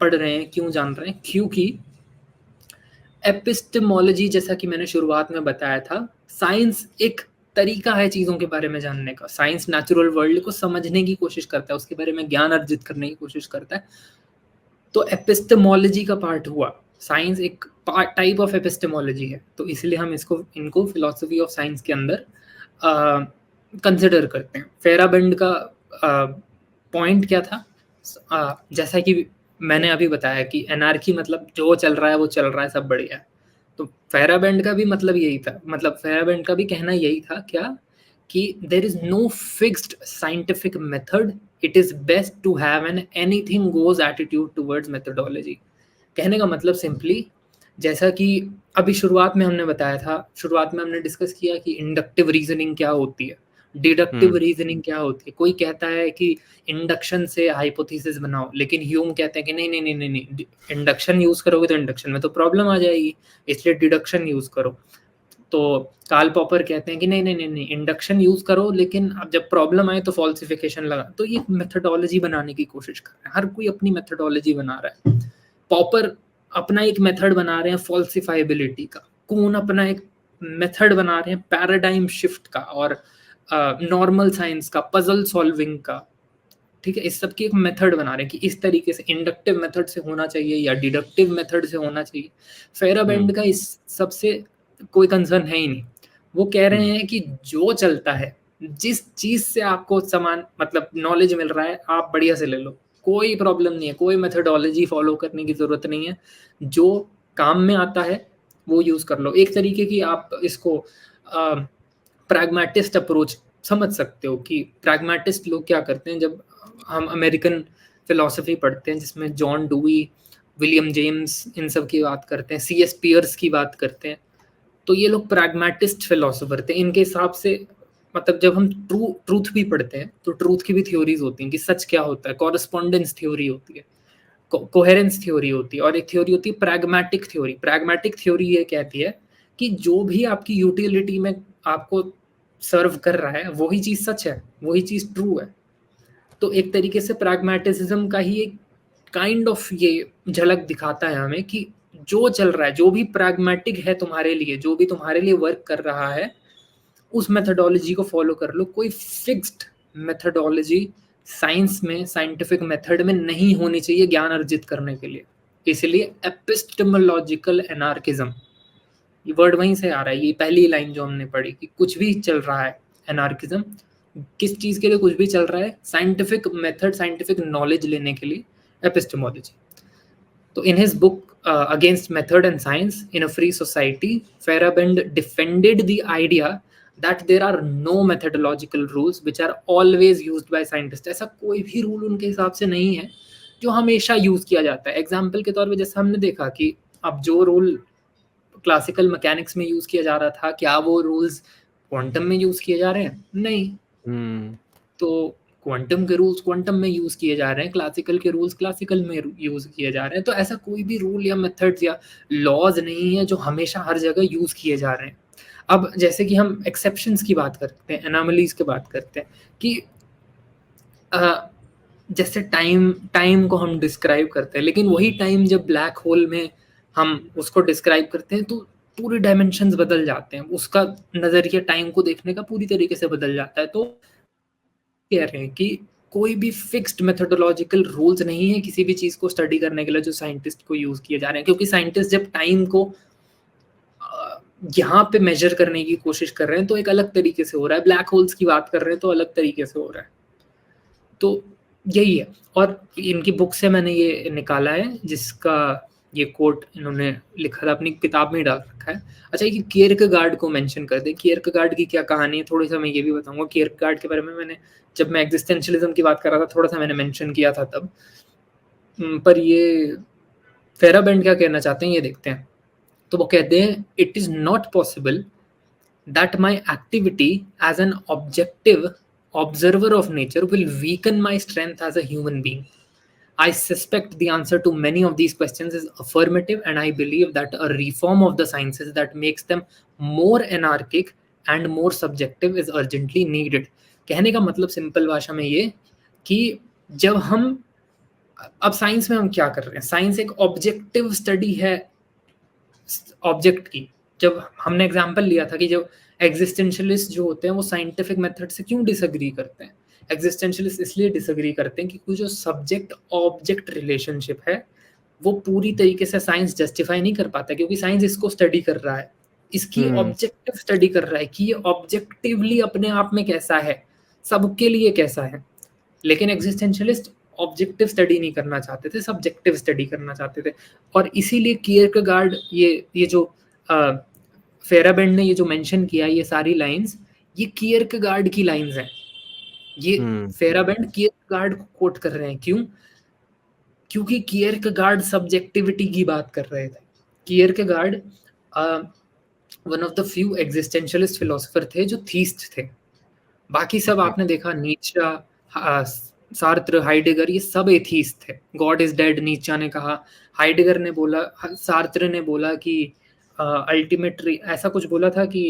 S2: पढ़ रहे हैं, क्यों जान रहे हैं? क्योंकि एपिस्टेमोलॉजी, जैसा कि मैंने शुरुआत में बताया था, साइंस एक तरीका है चीज़ों के बारे में जानने का। साइंस नेचुरल वर्ल्ड को समझने की कोशिश करता है, उसके बारे में ज्ञान अर्जित करने की कोशिश करता है। तो एपिस्टेमोलॉजी का पार्ट हुआ, साइंस एक टाइप ऑफ एपिस्टेमोलॉजी है, तो इसलिए हम इनको फिलोसफी ऑफ साइंस के अंदर कंसिडर करते हैं। फेराबेंड का पॉइंट क्या था? जैसा कि मैंने अभी बताया कि एनार्की मतलब जो चल रहा है वो चल रहा है, सब बढ़िया है। तो फेराबेंड का भी मतलब यही था, मतलब फेराबेंड का भी कहना यही था क्या, कि there is no fixed scientific method, it is best to have an anything goes attitude towards methodology. कहने का मतलब सिंपली, जैसा कि अभी शुरुआत में हमने बताया था, शुरुआत में हमने डिस्कस किया कि इंडक्टिव रीजनिंग क्या होती है, डिडक्टिव रीजनिंग क्या होती है। कोई कहता है कि इंडक्शन से हाइपोथेसिस बनाओ, लेकिन ह्यूम कहते हैं कि नहीं नहीं नहीं नहीं नहीं, इंडक्शन यूज करोगे तो इंडक्शन में तो प्रॉब्लम आ जाएगी, इसलिए डिडक्शन यूज करो। तो कार्ल पॉपर कहते हैं कि नहीं नहीं नहीं नहीं, इंडक्शन यूज करो, लेकिन अब जब प्रॉब्लम आए तो फॉल्सिफिकेशन लगा। तो ये मेथोडोलॉजी बनाने की कोशिश कर रहे हैं, हर कोई अपनी मेथोडोलॉजी बना रहा है। पॉपर अपना एक मेथड बना रहे हैं फॉल्सिफाइबिलिटी का, कून अपना एक मेथड बना रहे हैं पैराडाइम शिफ्ट का, और नॉर्मल साइंस का, पजल सॉल्विंग का। ठीक है, इस सब की एक मेथड बना रहे हैं कि इस तरीके से इंडक्टिव मेथड से होना चाहिए या डिडक्टिव मेथड से होना चाहिए। फेराबेंड का इस सबसे कोई कंसर्न है ही नहीं। वो कह रहे हैं कि जो चलता है, जिस चीज से आपको समान मतलब नॉलेज मिल रहा है, आप बढ़िया से ले लो, कोई प्रॉब्लम नहीं है, कोई मेथोडोलॉजी फॉलो करने की जरूरत नहीं है, जो काम में आता है वो यूज कर लो। एक तरीके की आप इसको प्रैग्मेटिस्ट अप्रोच समझ सकते हो कि प्रैग्मेटिस्ट लोग क्या करते हैं। जब हम अमेरिकन फिलोसफी पढ़ते हैं जिसमें जॉन डूई, विलियम जेम्स, इन सब की बात करते हैं, सी एस पियर्स की बात करते हैं, तो ये लोग प्रैग्मेटिस्ट फिलोसोफर थे। इनके हिसाब से मतलब जब हम ट्रूथ भी पढ़ते हैं तो ट्रूथ की भी थ्योरीज होती हैं कि सच क्या होता है, कॉरेस्पॉन्डेंस थ्योरी होती है। कोहेरेंस थ्योरी होती है, और एक थ्योरी होती है प्रैग्मेटिक थ्योरी। प्रैग्मेटिक थ्योरी ये कहती है कि जो भी आपकी यूटिलिटी में आपको सर्व कर रहा है वही चीज सच है, वही चीज ट्रू है। तो एक तरीके से प्रैग्मेटिसिज्म का ही एक काइंड ऑफ ये झलक दिखाता है हमें कि जो चल रहा है, जो भी प्रैग्मेटिक है तुम्हारे लिए, जो भी तुम्हारे लिए वर्क कर रहा है, उस मेथडोलॉजी को फॉलो कर लो। कोई फिक्स्ड मेथडोलॉजी साइंस में, साइंटिफिक मेथड में नहीं होनी चाहिए ज्ञान अर्जित करने के लिए। इसलिए एपिस्टेमोलॉजिकल एनार्किज्म, ये वर्ड वहीं से आ रहा है, ये पहली लाइन जो हमने पढ़ी कि कुछ भी चल रहा है, एनार्किज्म किस चीज के लिए कुछ भी चल रहा है, साइंटिफिक मेथड, साइंटिफिक नॉलेज लेने के लिए, एपिस्टेमोलॉजी। तो in his book Against Method and Science in a Free Society, Feyerabend defended the idea that there are no methodological rules which are always used by scientists. ऐसा कोई भी rule उनके हिसाब से नहीं है जो हमेशा यूज किया जाता है। एग्जाम्पल के तौर पे जैसे हमने देखा कि अब जो रूल क्लासिकल मैकेनिक्स में यूज किया जा रहा था, क्या वो रूल्स क्वांटम में यूज किए जा रहे हैं? नहीं। तो क्वांटम के रूल्स क्वांटम में यूज किए जा रहे हैं, क्लासिकल के रूल्स क्लासिकल में यूज किए जा रहे हैं। तो ऐसा कोई भी रूल या मेथड्स या लॉज नहीं है जो हमेशा हर जगह यूज किए जा रहे हैं। अब जैसे कि हम एक्सेप्शंस की बात करते हैं, एनोमलीज की बात करते हैं कि जैसे टाइम को हम डिस्क्राइब करते हैं, लेकिन वही टाइम जब ब्लैक होल में हम उसको डिस्क्राइब करते हैं तो पूरी डायमेंशंस बदल जाते हैं, उसका नजरिया टाइम को देखने का पूरी तरीके से बदल जाता है। तो कह रहे हैं कि कोई भी फिक्स्ड मेथोडोलॉजिकल रूल्स नहीं है किसी भी चीज को स्टडी करने के लिए जो साइंटिस्ट को यूज किए जा रहे हैं, क्योंकि साइंटिस्ट जब टाइम को यहाँ पे मेजर करने की कोशिश कर रहे हैं तो एक अलग तरीके से हो रहा है, ब्लैक होल्स की बात कर रहे हैं तो अलग तरीके से हो रहा है। तो यही है, और इनकी बुक से मैंने ये निकाला है जिसका ये कोट इन्होंने लिखा था, अपनी किताब में डाल रखा है। अच्छा, ये कियरकेगार्ड को मेंशन कर दे, कियरकेगार्ड की क्या कहानी है थोड़ी सा मैं ये भी बताऊंगा। कियरकेगार्ड के बारे में मैंने, जब मैं एग्जिस्टेंशियलिज्म की बात कर रहा था, थोड़ा सा मैंने मेंशन किया था तब, पर ये फेराबेंड क्या कहना चाहते हैं ये देखते हैं। तो वो कहते हैं, it is not possible that my activity as an objective observer of nature will weaken my strength as a human being. I suspect the answer to many of these questions is affirmative, and I believe that a reform of the sciences that makes them more anarchic and more subjective is urgently needed. कहने का मतलब simple भाषा में ये कि जब हम अब साइंस में हम क्या कर रहे हैं, साइंस एक ऑब्जेक्टिव स्टडी है ऑब्जेक्ट की। जब हमने एग्जांपल लिया था कि जब एग्जिस्टेंशियलिस्ट जो होते हैं वो साइंटिफिक मेथड से क्यों डिसएग्री करते हैं, एग्जिस्टेंशियलिस्ट इसलिए डिसएग्री करते हैं कि जो सब्जेक्ट ऑब्जेक्ट रिलेशनशिप है वो पूरी तरीके से साइंस जस्टिफाई नहीं कर पाता, क्योंकि साइंस इसको स्टडी कर रहा है, इसकी ऑब्जेक्टिव स्टडी कर रहा है कि ये ऑब्जेक्टिवली अपने आप में कैसा है, सबके लिए कैसा है। लेकिन एग्जिस्टेंशियलिस्ट ऑब्जेक्टिव स्टडी नहीं करना चाहते थे, सब्जेक्टिव स्टडी करना चाहते थे। और इसीलिए कियरकेगार्ड ये जो फेराबेंड ने ये जो मेंशन किया, ये सारी लाइंस ये कियरकेगार्ड की लाइंस हैं। ये फेराबेंड कियरकेगार्ड को कोट कर रहे हैं। क्यों? क्योंकि कियरकेगार्ड सब्जेक्टिविटी की बात कर रहे थे। Kierkegaard one of the few existentialist philosopher थे जो थीस्ट थे। बाकी सब आपने देखा, नीत्शे, सार्त्र, हाइडेगर, ये सब एथीस्ट थे। गॉड इज डेड नीत्शे ने कहा, हाइडेगर ने बोला, सार्त्र ने बोला कि अल्टीमेटली ऐसा कुछ बोला था कि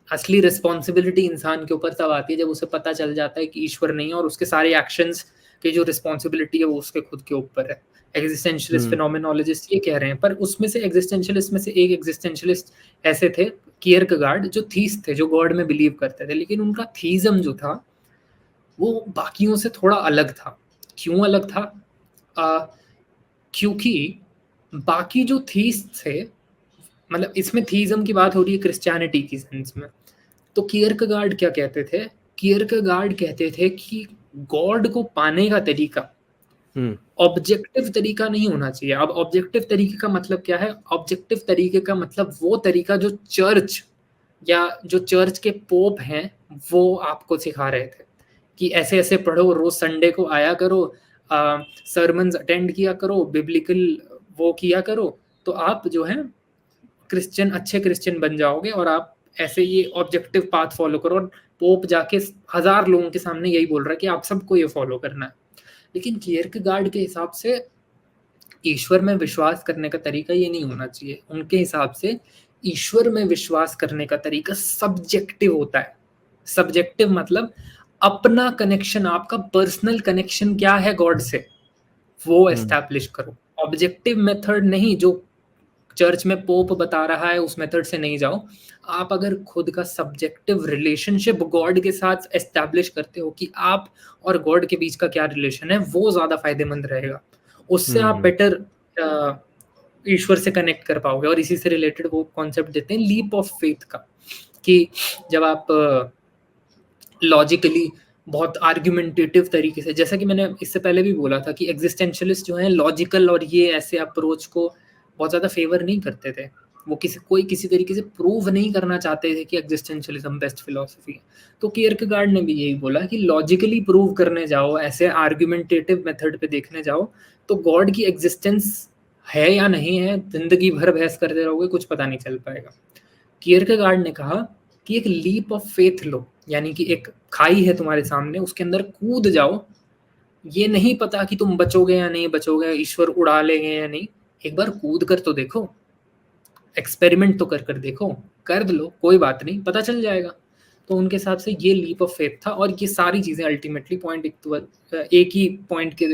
S2: असली रिस्पॉन्सिबिलिटी इंसान के ऊपर तब आती है जब उसे पता चल जाता है कि ईश्वर नहीं है और उसके सारे एक्शंस की जो रिस्पॉन्सिबिलिटी है वो उसके खुद के ऊपर है। एग्जिस्टेंशियलिस्ट फिनोमेनोलॉजिस्ट ये कह रहे हैं, पर उसमें से एग्जिस्टेंशियलिस्ट में से एक एग्जिस्टेंशियलिस्ट ऐसे थे कियरकेगार्ड जो थीस्ट थे, जो गॉड में बिलीव करते थे, लेकिन उनका थीज्म जो था वो बाकियों से थोड़ा अलग था। क्यों अलग था? क्योंकि बाकी जो थीस्ट थे, मतलब इसमें थीज्म की बात हो रही है क्रिश्चियनिटी की सेंस में, तो कियरकेगार्ड क्या कहते थे? कियरकेगार्ड कहते थे कि गॉड को पाने का तरीका ऑब्जेक्टिव तरीका नहीं होना चाहिए। अब ऑब्जेक्टिव तरीके का मतलब क्या है? ऑब्जेक्टिव तरीके का मतलब वो तरीका जो चर्च या जो चर्च के पोप हैं वो आपको सिखा रहे थे कि ऐसे ऐसे पढ़ो, रोज संडे को आया करो, सरमन्स अटेंड किया करो, बिब्लिकल वो किया करो, तो आप जो है क्रिश्चियन, अच्छे क्रिश्चियन बन जाओगे, और आप ऐसे ये ऑब्जेक्टिव पाथ फॉलो करो। और पोप जाके 1000 लोगों के सामने यही बोल रहा है कि आप सबको ये फॉलो करना है। लेकिन कियरकेगार्ड के हिसाब से ईश्वर में विश्वास करने का तरीका ये नहीं होना चाहिए। उनके हिसाब से ईश्वर में विश्वास करने का तरीका सब्जेक्टिव होता है। सब्जेक्टिव मतलब अपना कनेक्शन, आपका पर्सनल कनेक्शन क्या है गॉड से, वो एस्टैब्लिश करो। ऑब्जेक्टिव मेथड नहीं, जो चर्च में पोप बता रहा है उस मेथड से नहीं जाओ। आप अगर खुद का सब्जेक्टिव रिलेशनशिप गॉड के साथ एस्टैब्लिश करते हो कि आप और गॉड के बीच का क्या रिलेशन है, वो ज्यादा फायदेमंद रहेगा। उससे आप बेटर ईश्वर से कनेक्ट कर पाओगे। और इसी से रिलेटेड वो कॉन्सेप्ट देते हैं लीप ऑफ फेथ का, कि जब आप लॉजिकली बहुत आर्ग्यूमेंटेटिव तरीके से, जैसा कि मैंने इससे पहले भी बोला था कि एग्जिस्टेंशियलिस्ट जो है लॉजिकल और ये ऐसे अप्रोच को बहुत ज़्यादा फेवर नहीं करते थे। वो किसी तरीके से प्रूव नहीं करना चाहते थे कि एग्जिस्टेंशियलिज्म बेस्ट फिलोसफी है। तो कियरकेगार्ड ने भी यही बोला कि लॉजिकली प्रूव करने जाओ, ऐसे आर्ग्यूमेंटेटिव मेथड पे देखने जाओ तो गॉड की एग्जिस्टेंस है या नहीं है, जिंदगी भर बहस करते रहोगे, कुछ पता नहीं चल पाएगा। कियरकेगार्ड ने कहा कि एक लीप ऑफ फेथ लो, यानी कि एक खाई है तुम्हारे सामने, उसके अंदर कूद जाओ। ये नहीं पता कि तुम बचोगे या नहीं बचोगे, ईश्वर उड़ा लेंगे या नहीं, एक बार कूद कर तो देखो, एक्सपेरिमेंट तो कर देखो, कर लो, कोई बात नहीं, पता चल जाएगा। तो उनके हिसाब से ये लीप ऑफ फेथ था। और ये सारी चीजें अल्टीमेटली पॉइंट एक ही पॉइंट के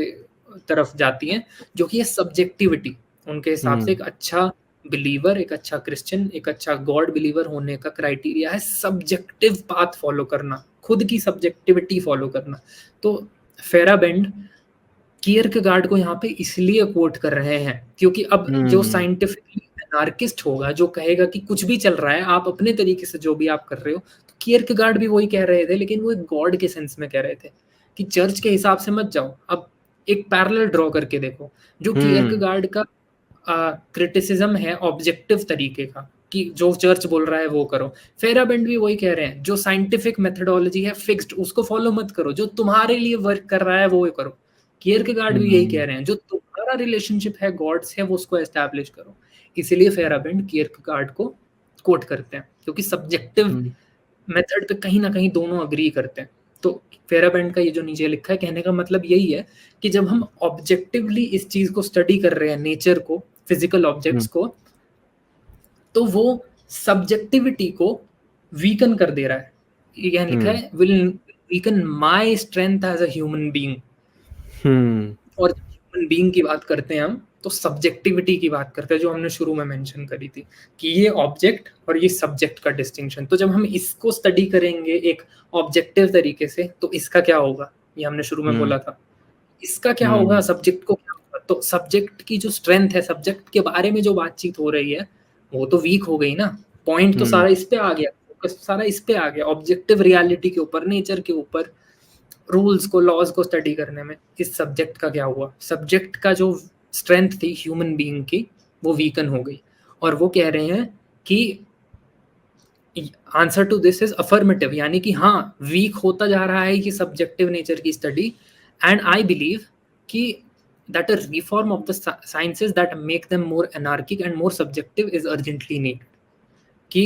S2: तरफ जाती हैं, जो कि है सब्जेक्टिविटी। उनके हिसाब से एक अच्छा बिलीवर, एक अच्छा क्रिश्चियन, एक अच्छा गॉड बिलीवर होने का क्राइटेरिया है सब्जेक्टिव पाथ फॉलो करना, खुद की सब्जेक्टिविटी फॉलो करना। तो फेराबेंड कियरकेगार्ड को यहाँ पे इसलिए कोट कर रहे हैं क्योंकि अब जो साइंटिफिकली एनार्किस्ट होगा, जो कहेगा कि कुछ भी चल रहा है, आप अपने तरीके से जो भी आप कर रहे हो, तो कियरकेगार्ड भी वही कह रहे थे, लेकिन वो एक गॉड के सेंस में कह रहे थे कि चर्च के हिसाब से मत जाओ। अब एक पैरेलल ड्रॉ करके देखो, जो कियरकेगार्ड का क्रिटिसिज्म है ऑब्जेक्टिव तरीके का कि जो चर्च बोल रहा है वो करो, फेराबेंड भी वही कह रहे हैं जो साइंटिफिक मेथोडोलॉजी है फिक्स्ड, उसको फॉलो मत करो, जो तुम्हारे लिए वर्क कर रहा है वो करो। कियरकेगार्ड भी यही कह रहे हैं, जो तुम्हारा रिलेशनशिप है गॉड से वो उसको एस्टैब्लिश करो। इसीलिए फेराबेंड कियरकेगार्ड को कोट करते हैं, क्योंकि सब्जेक्टिव मेथड पे कहीं ना कहीं दोनों अग्री करते हैं। तो फेराबेंड का ये जो नीचे लिखा है, कहने का मतलब यही है कि जब हम ऑब्जेक्टिवली इस चीज को स्टडी कर रहे हैं, नेचर को, फिजिकल ऑब्जेक्ट्स को, तो वो सब्जेक्टिविटी को वीकन कर दे रहा है। यहाँ लिखा है will weaken my strength as a human being. और ह्यूमन बीइंग की बात करते हैं हम, तो सब्जेक्टिविटी की बात करते हैं, जो हमने शुरू में मेंशन करी थी कि ये ऑब्जेक्ट और ये सब्जेक्ट का डिस्टिंक्शन। तो जब हम इसको स्टडी करेंगे एक ऑब्जेक्टिव तरीके से, तो इसका क्या होगा, ये हमने शुरू में बोला था, इसका क्या होगा, सब्जेक्ट को क्या होगा। तो सब्जेक्ट की जो स्ट्रेंथ है, सब्जेक्ट के बारे में जो बातचीत हो रही है, वो तो वीक हो गई ना। पॉइंट तो सारा इस पे आ गया, फोकस सारा इस पे आ गया, ऑब्जेक्टिव रियलिटी के ऊपर, नेचर के ऊपर, रूल्स को, लॉज को स्टडी करने में। इस सब्जेक्ट का क्या हुआ, सब्जेक्ट का जो स्ट्रेंथ थी ह्यूमन बीइंग की, वो वीकन हो गई। और वो कह रहे हैं कि answer to this is affirmative, यानी कि हाँ, वीक होता जा रहा है ये सब्जेक्टिव नेचर की स्टडी। एंड आई बिलीव कि that a reform of the sciences that make them more anarchic and more subjective is urgently needed। कि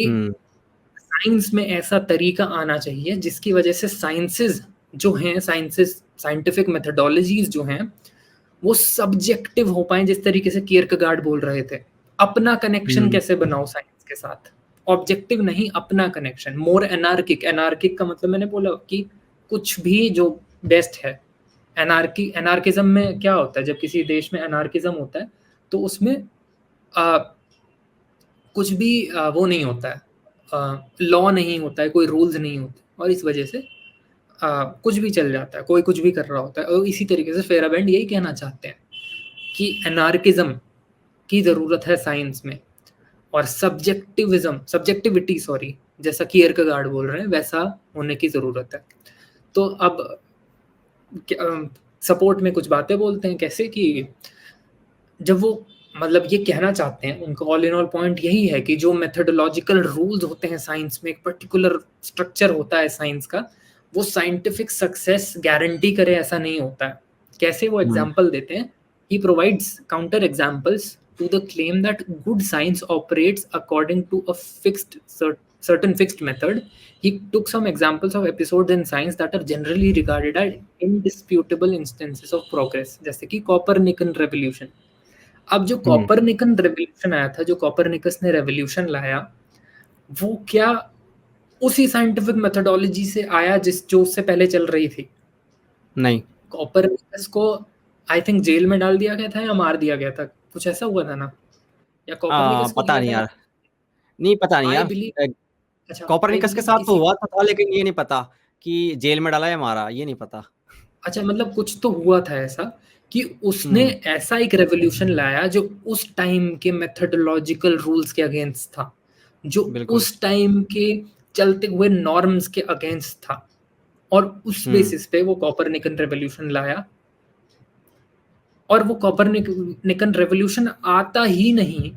S2: साइंस में ऐसा तरीका आना चाहिए जिसकी वजह से साइंसेस जो हैं, साइंटिफिक मेथोडोलॉजीज जो हैं, वो सब्जेक्टिव हो पाए, जिस तरीके से कियरकेगार्ड बोल रहे थे। अपना कनेक्शन कैसे बनाओ साइंस के साथ, ऑब्जेक्टिव नहीं, अपना कनेक्शन। मोर एनार्किक, एनार्किक का मतलब मैंने बोला कि कुछ भी जो बेस्ट है। एनार्किज्म में क्या होता है, जब किसी देश में एनार्किज्म होता है तो उसमें कुछ भी वो नहीं होता है, लॉ नहीं होता है, कोई रूल्स नहीं होते, और इस वजह से कुछ भी चल जाता है, कोई कुछ भी कर रहा होता है। और इसी तरीके से फेराबेंड यही कहना चाहते हैं कि एनार्किज्म की ज़रूरत है साइंस में, और सब्जेक्टिविटी जैसा कियरकेगार्ड बोल रहे हैं, वैसा होने की ज़रूरत है। तो अब सपोर्ट में कुछ बातें बोलते हैं, कैसे कि जब वो मतलब ये कहना चाहते हैं, उनका ऑल इन ऑल पॉइंट यही है कि जो मेथोडोलॉजिकल रूल्स होते हैं साइंस में, एक पर्टिकुलर स्ट्रक्चर होता है साइंस का, वो साइंटिफिक सक्सेस गारंटी करे ऐसा नहीं होता है। कैसे वो एग्जांपल देते हैं, he provides counter examples to the claim that good science operates according to a fixed certain fixed method. He took some examples of episodes in science that are generally regarded as indisputable instances of progress, जैसे कि Copernican revolution। अब जो कॉपरनिकन revolution आया था, जो Copernicus ने revolution लाया, वो क्या उसी साइंटिफिक मेथोडोलॉजी से आया जो उससे पहले चल रही थी?
S1: नहीं।
S2: कॉपरनिकस को आई थिंक जेल में डाल दिया गया था या मार दिया गया था, कुछ ऐसा हुआ था ना? या कॉपरनिकस को
S1: पता
S2: किया
S1: नहीं
S2: था या?
S1: यार, नहीं पता नहीं
S2: आई
S1: यार।
S2: बिलीव, अच्छा आई
S1: कॉपरनिकस के
S2: बिलीव
S1: साथ तो
S2: किसी,
S1: हुआ तो था, लेकिन ये नहीं पता कि जेल में डाला या मारा, ये नहीं पता।
S2: अच्छा मतलब कुछ तो हुआ था ऐसा कि उसने
S1: हम्म।
S2: ऐसा एक रेवोल्यूशन लाया जो उस टाइम के मेथोडोलॉजिकल रूल्स के अगेंस्ट था, जो
S1: बिल्कुल।
S2: उस टाइम के चलते हुए नॉर्म्स के अगेंस्ट था, और उस
S1: हम्म।
S2: बेसिस पे वो कॉपरनिकन रेवोल्यूशन लाया। और वो कॉपरनिकन रेवोल्यूशन आता ही नहीं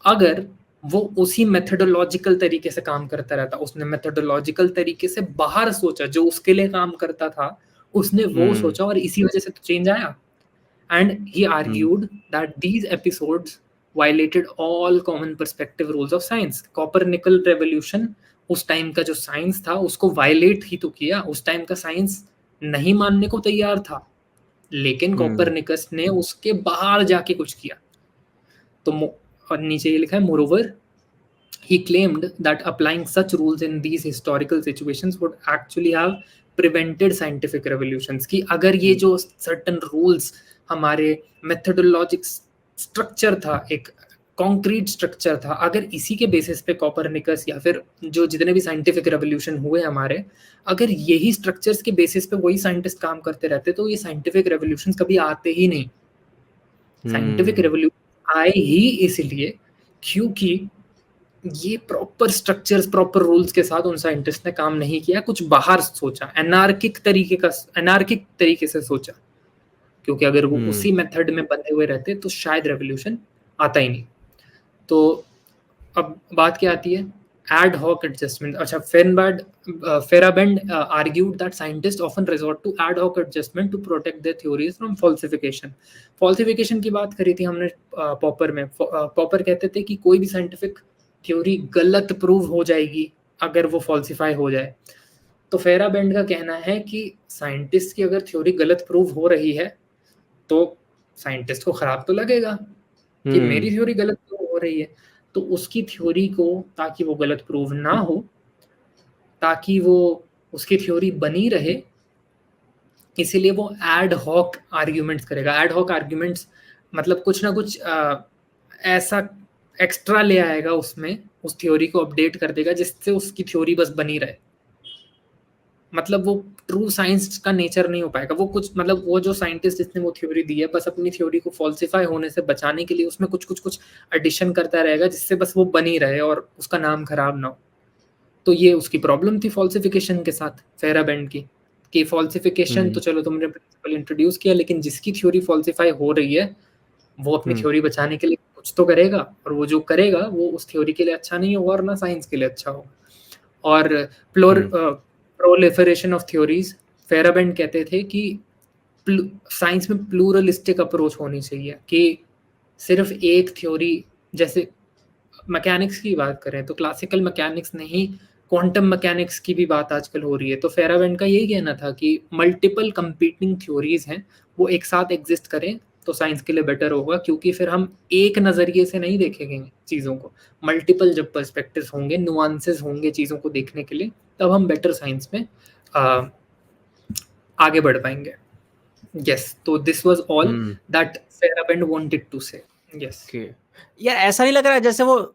S2: अगर वो उसी मेथोडोलॉजिकल तरीके से काम करता रहता। उसने मेथोडोलॉजिकल तरीके से बाहर सोचा, जो उसके लिए काम करता था उसने वो
S1: हम्म।
S2: सोचा, और इसी वजह से तो चेंज आया। And he
S1: hmm.
S2: Argued that these episodes violated all common perspective rules of science. Copernican revolution उस टाइम का जो साइंस था उसको वायलेट ही तो किया। उस टाइम का साइंस नहीं मानने को तैयार था, लेकिन
S1: हम्म।
S2: कॉपरनिकस ने उसके बाहर जाके कुछ किया। तो और नीचे ये लिखा है, moreover he claimed that applying such rules in these historical situations would actually have prevented scientific revolutions। कि अगर ये जो certain rules हमारे methodologic structure था, एक कॉन्क्रीट स्ट्रक्चर था, अगर इसी के बेसिस पे कॉपरनिकस या फिर जो जितने भी साइंटिफिक रेवोल्यूशन हुए हमारे, अगर यही स्ट्रक्चर्स के बेसिस पे वही साइंटिस्ट काम करते रहते तो ये साइंटिफिक रेवोल्यूशन कभी आते ही नहीं। साइंटिफिक
S1: हम्म।
S2: रेवोल्यूशन आए ही इसलिए क्योंकि ये प्रॉपर स्ट्रक्चर्स, प्रॉपर रूल्स के साथ उन साइंटिस्ट ने काम नहीं किया, कुछ बाहर सोचा, एनार्किक तरीके से सोचा। क्योंकि अगर वो
S1: हम्म।
S2: उसी मेथड में बंधे हुए रहते तो शायद रेवोल्यूशन आता ही नहीं। तो अब बात क्या आती है, ad hoc adjustment। अच्छा, Feyerabend argued that scientists often resort to ad hoc adjustment to protect their theories from falsification। falsification की बात करी थी हमने पॉपर में। पॉपर कहते थे कि कोई भी साइंटिफिक थ्योरी गलत प्रूव हो जाएगी अगर वो फॉल्सिफाई हो जाए। तो फेराबेंड का कहना है कि साइंटिस्ट की अगर थ्योरी गलत प्रूव हो रही है तो साइंटिस्ट को खराब तो लगेगा कि मेरी थ्योरी गलत प्रूव हो रही है। तो उसकी थ्योरी को, ताकि वो गलत प्रूव ना हो, ताकि वो उसकी थ्योरी बनी रहे, इसीलिए वो एड हॉक आर्ग्यूमेंट्स करेगा। एड हॉक आर्ग्यूमेंट्स मतलब कुछ ना कुछ ऐसा एक्स्ट्रा ले आएगा उसमें, उस थ्योरी को अपडेट कर देगा जिससे उसकी थ्योरी बस बनी रहे। मतलब वो ट्रू साइंस का नेचर नहीं हो पाएगा। वो कुछ मतलब वो जो साइंटिस्ट जिसने वो थ्योरी दी है, बस अपनी थ्योरी को फॉल्सिफाई होने से बचाने के लिए उसमें कुछ कुछ कुछ एडिशन करता रहेगा जिससे बस वो बनी रहे और उसका नाम खराब ना हो। तो ये उसकी प्रॉब्लम थी फॉल्सिफिकेशन के साथ फेराबेंड की, कि फॉल्सिफिकेशन तो चलो तुमने प्रिंसिपल इंट्रोड्यूस किया, लेकिन जिसकी थ्योरी फॉल्सिफाई हो रही है वो अपनी थ्योरी बचाने के लिए कुछ तो करेगा, और वो जो करेगा वो उस थ्योरी के लिए अच्छा नहीं होगा और ना साइंस के लिए अच्छा होगा। और प्रोलिफरेशन ऑफ थ्योरीज, फेराबेंड कहते थे कि साइंस में प्लूरलिस्टिक अप्रोच होनी चाहिए, कि सिर्फ एक थ्योरी, जैसे मैकेनिक्स की बात करें तो क्लासिकल मैकेनिक्स नहीं, क्वांटम मैकेनिक्स की भी बात आजकल हो रही है। तो फेराबेंड का यही कहना था कि मल्टीपल कंपीटिंग थ्योरीज हैं, वो एक साथ एग्जिस्ट करें तो साइंस के लिए बेटर होगा, क्योंकि फिर हम एक नज़रिए से नहीं देखेंगे चीज़ों को। मल्टीपल जब पर्सपेक्टिव्स होंगे, नुआंसेस होंगे चीज़ों को देखने के लिए, तब हम बेटर साइंस में आगे बढ़ पाएंगे। यस, तो this was all that Feyerabend wanted to say. Yes.
S1: यार ऐसा नहीं लग रहा है जैसे वो,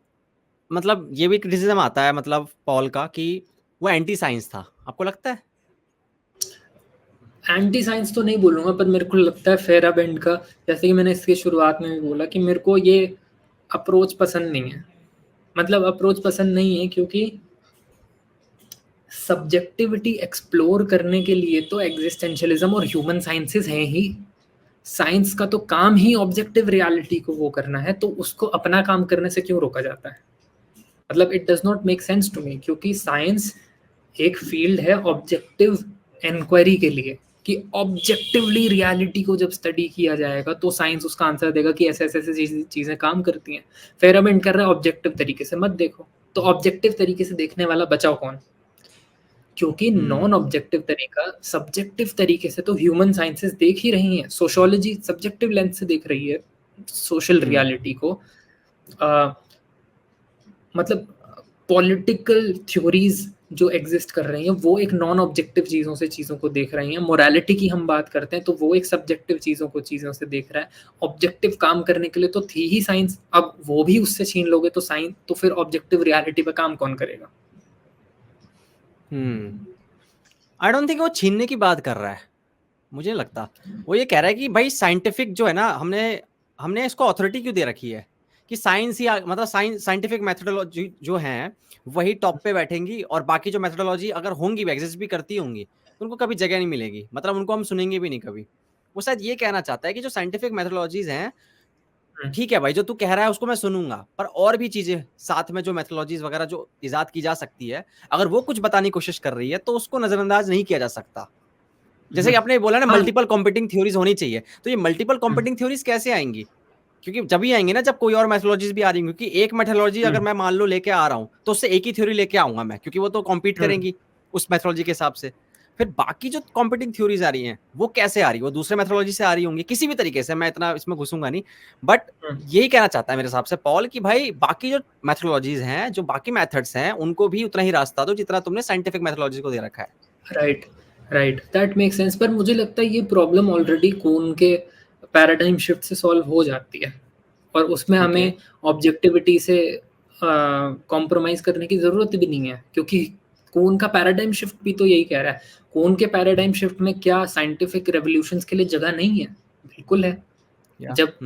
S1: मतलब ये भी क्रिटिसिज्म आता है मतलब पॉल का कि वो एंटी साइंस था, आपको लगता है?
S2: एंटी साइंस तो नहीं बोलूँगा, पर मेरे को लगता है फेराबेंड का, जैसे कि मैंने इसकी शुरुआत में भी बोला कि मेरे को ये अप्रोच पसंद नहीं है। मतलब अप्रोच पसंद नहीं है क्योंकि सब्जेक्टिविटी एक्सप्लोर करने के लिए तो एग्जिस्टेंशियलिज्म और ह्यूमन साइंसेस हैं ही। साइंस का तो काम ही ऑब्जेक्टिव रियलिटी को वो करना है, तो उसको अपना काम करने से क्यों रोका जाता है? मतलब it does not make sense to me, क्योंकि साइंस एक फील्ड है ऑब्जेक्टिव इंक्वायरी के लिए, कि ऑब्जेक्टिवली रियलिटी को जब स्टडी किया जाएगा तो साइंस उसका आंसर देगा कि ऐसे ऐसे ऐसे चीजें काम करती हैं। फेराबेंड कर रहा है ऑब्जेक्टिव तरीके से मत देखो, तो ऑब्जेक्टिव तरीके से देखने वाला बचाओ कौन? क्योंकि नॉन ऑब्जेक्टिव तरीका, सब्जेक्टिव तरीके से तो ह्यूमन साइंसेस देख ही रही हैं। सोशियोलॉजी सब्जेक्टिव लेंस से देख रही है, सोशल रियलिटी को, मतलब पॉलिटिकल थ्योरीज जो एग्जिस्ट कर रही हैं वो एक नॉन ऑब्जेक्टिव चीज़ों को देख रही हैं। मोरालिटी की हम बात करते हैं तो वो एक सब्जेक्टिव चीज़ों से देख रहा है। ऑब्जेक्टिव काम करने के लिए तो थी ही साइंस, अब वो भी उससे छीन लोगे तो साइंस, तो फिर ऑब्जेक्टिव रियलिटी पे काम कौन करेगा?
S1: आई डोंट थिंक वो छीनने की बात कर रहा है, मुझे नहीं लगता। वो ये कह रहा है कि भाई साइंटिफिक जो है ना, हमने इसको अथॉरिटी क्यों दे रखी है कि साइंस ही मतलब साइंटिफिक मेथोडोलॉजी जो है वही टॉप पे बैठेंगी, और बाकी जो मेथोडोलॉजी अगर होंगी, एग्जिस्ट भी करती होंगी, तो उनको कभी जगह नहीं मिलेगी, मतलब उनको हम सुनेंगे भी नहीं कभी। वो शायद ये कहना चाहता है कि जो साइंटिफिक मेथोडोलॉजीज हैं, ठीक है भाई, जो तू कह रहा है उसको मैं सुनूंगा, पर और भी चीजें साथ में जो मेथोडोलॉजीज वगैरह जो इजाद की जा सकती है, अगर वो कुछ बताने की कोशिश कर रही है तो उसको नजरअंदाज नहीं किया जा सकता। जैसे कि आपने बोला ना,
S2: हाँ।
S1: मल्टीपल कॉम्पिटिंग थ्योरीज होनी चाहिए, तो ये मल्टीपल कॉम्पिटिंग थ्योरीज कैसे आएंगी? क्योंकि जब ही आएंगे ना जब कोई और मेथोडोलॉजीज भी आ रही होंगी, क्योंकि एक मेथोडोलॉजी अगर मैं मान लो लेके आ रहा हूं तो उससे एक ही थ्योरी लेके आऊंगा मैं, क्योंकि वो तो कॉम्पीट करेंगी उस मेथोडोलॉजी के हिसाब से। फिर बाकी जो कॉम्पिटिंग थ्योरीज आ रही हैं वो कैसे आ रही है? वो दूसरे मेथोडोलॉजी से आ रही होंगी किसी भी तरीके से, मैं इतना इसमें घुसूंगा नहीं, बट यही कहना चाहता है मेरे हिसाब से पॉल कि भाई बाकी जो मेथोडोलॉजीज हैं, जो बाकी मेथड्स हैं, उनको भी उतना ही रास्ता दो जितना तुमने साइंटिफिक मेथोडोलॉजी को दे रखा है।
S2: Right, right, that make sense. पर मुझे लगता है ये प्रॉब्लम ऑलरेडी कून के पैराडाइम शिफ्ट से सॉल्व हो जाती है, और उसमें हमें ऑब्जेक्टिविटी से कॉम्प्रोमाइज करने की ज़रूरत भी नहीं है, क्योंकि कून का पैराडाइम शिफ्ट भी तो यही कह रहा है। कून के पैराडाइम शिफ्ट में क्या साइंटिफिक रेवोल्यूशंस के लिए जगह नहीं है? बिल्कुल है। जब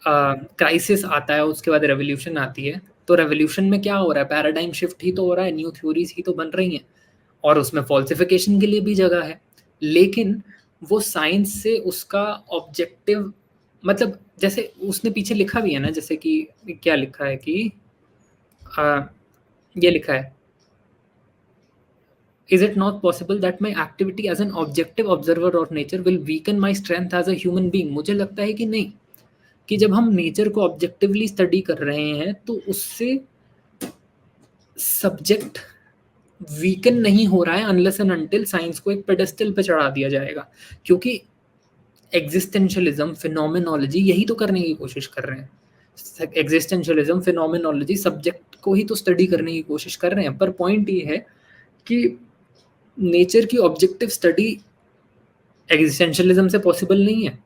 S2: क्राइसिस आता है उसके बाद रेवोल्यूशन आती है, तो रेवोल्यूशन में क्या हो रहा है? पैराडाइम शिफ्ट ही तो हो रहा है, न्यू थ्योरीज ही तो बन रही हैं, और उसमें फॉल्सिफिकेशन के लिए भी जगह है। लेकिन वो साइंस से उसका ऑब्जेक्टिव, मतलब जैसे उसने पीछे लिखा भी है ना, जैसे कि क्या लिखा है कि ये लिखा है, is it not possible that my activity as an objective observer of nature will weaken my strength as a human being? मुझे लगता है कि नहीं, कि जब हम नेचर को ऑब्जेक्टिवली स्टडी कर रहे हैं तो उससे सब्जेक्ट वीकन नहीं हो रहा है अनलेस एंड अनटिल साइंस को एक पेडेस्टल पे चढ़ा दिया जाएगा, क्योंकि एग्जिस्टेंशियलिज्म, फिनोमेनोलॉजी यही तो करने की कोशिश कर रहे हैं। एग्जिस्टेंशियलिज्म, फिनोमेनोलॉजी सब्जेक्ट को ही तो स्टडी करने की कोशिश कर रहे हैं, पर पॉइंट ये है कि नेचर की ऑब्जेक्टिव स्टडी एग्जिस्टेंशियलिज्म से पॉसिबल नहीं है,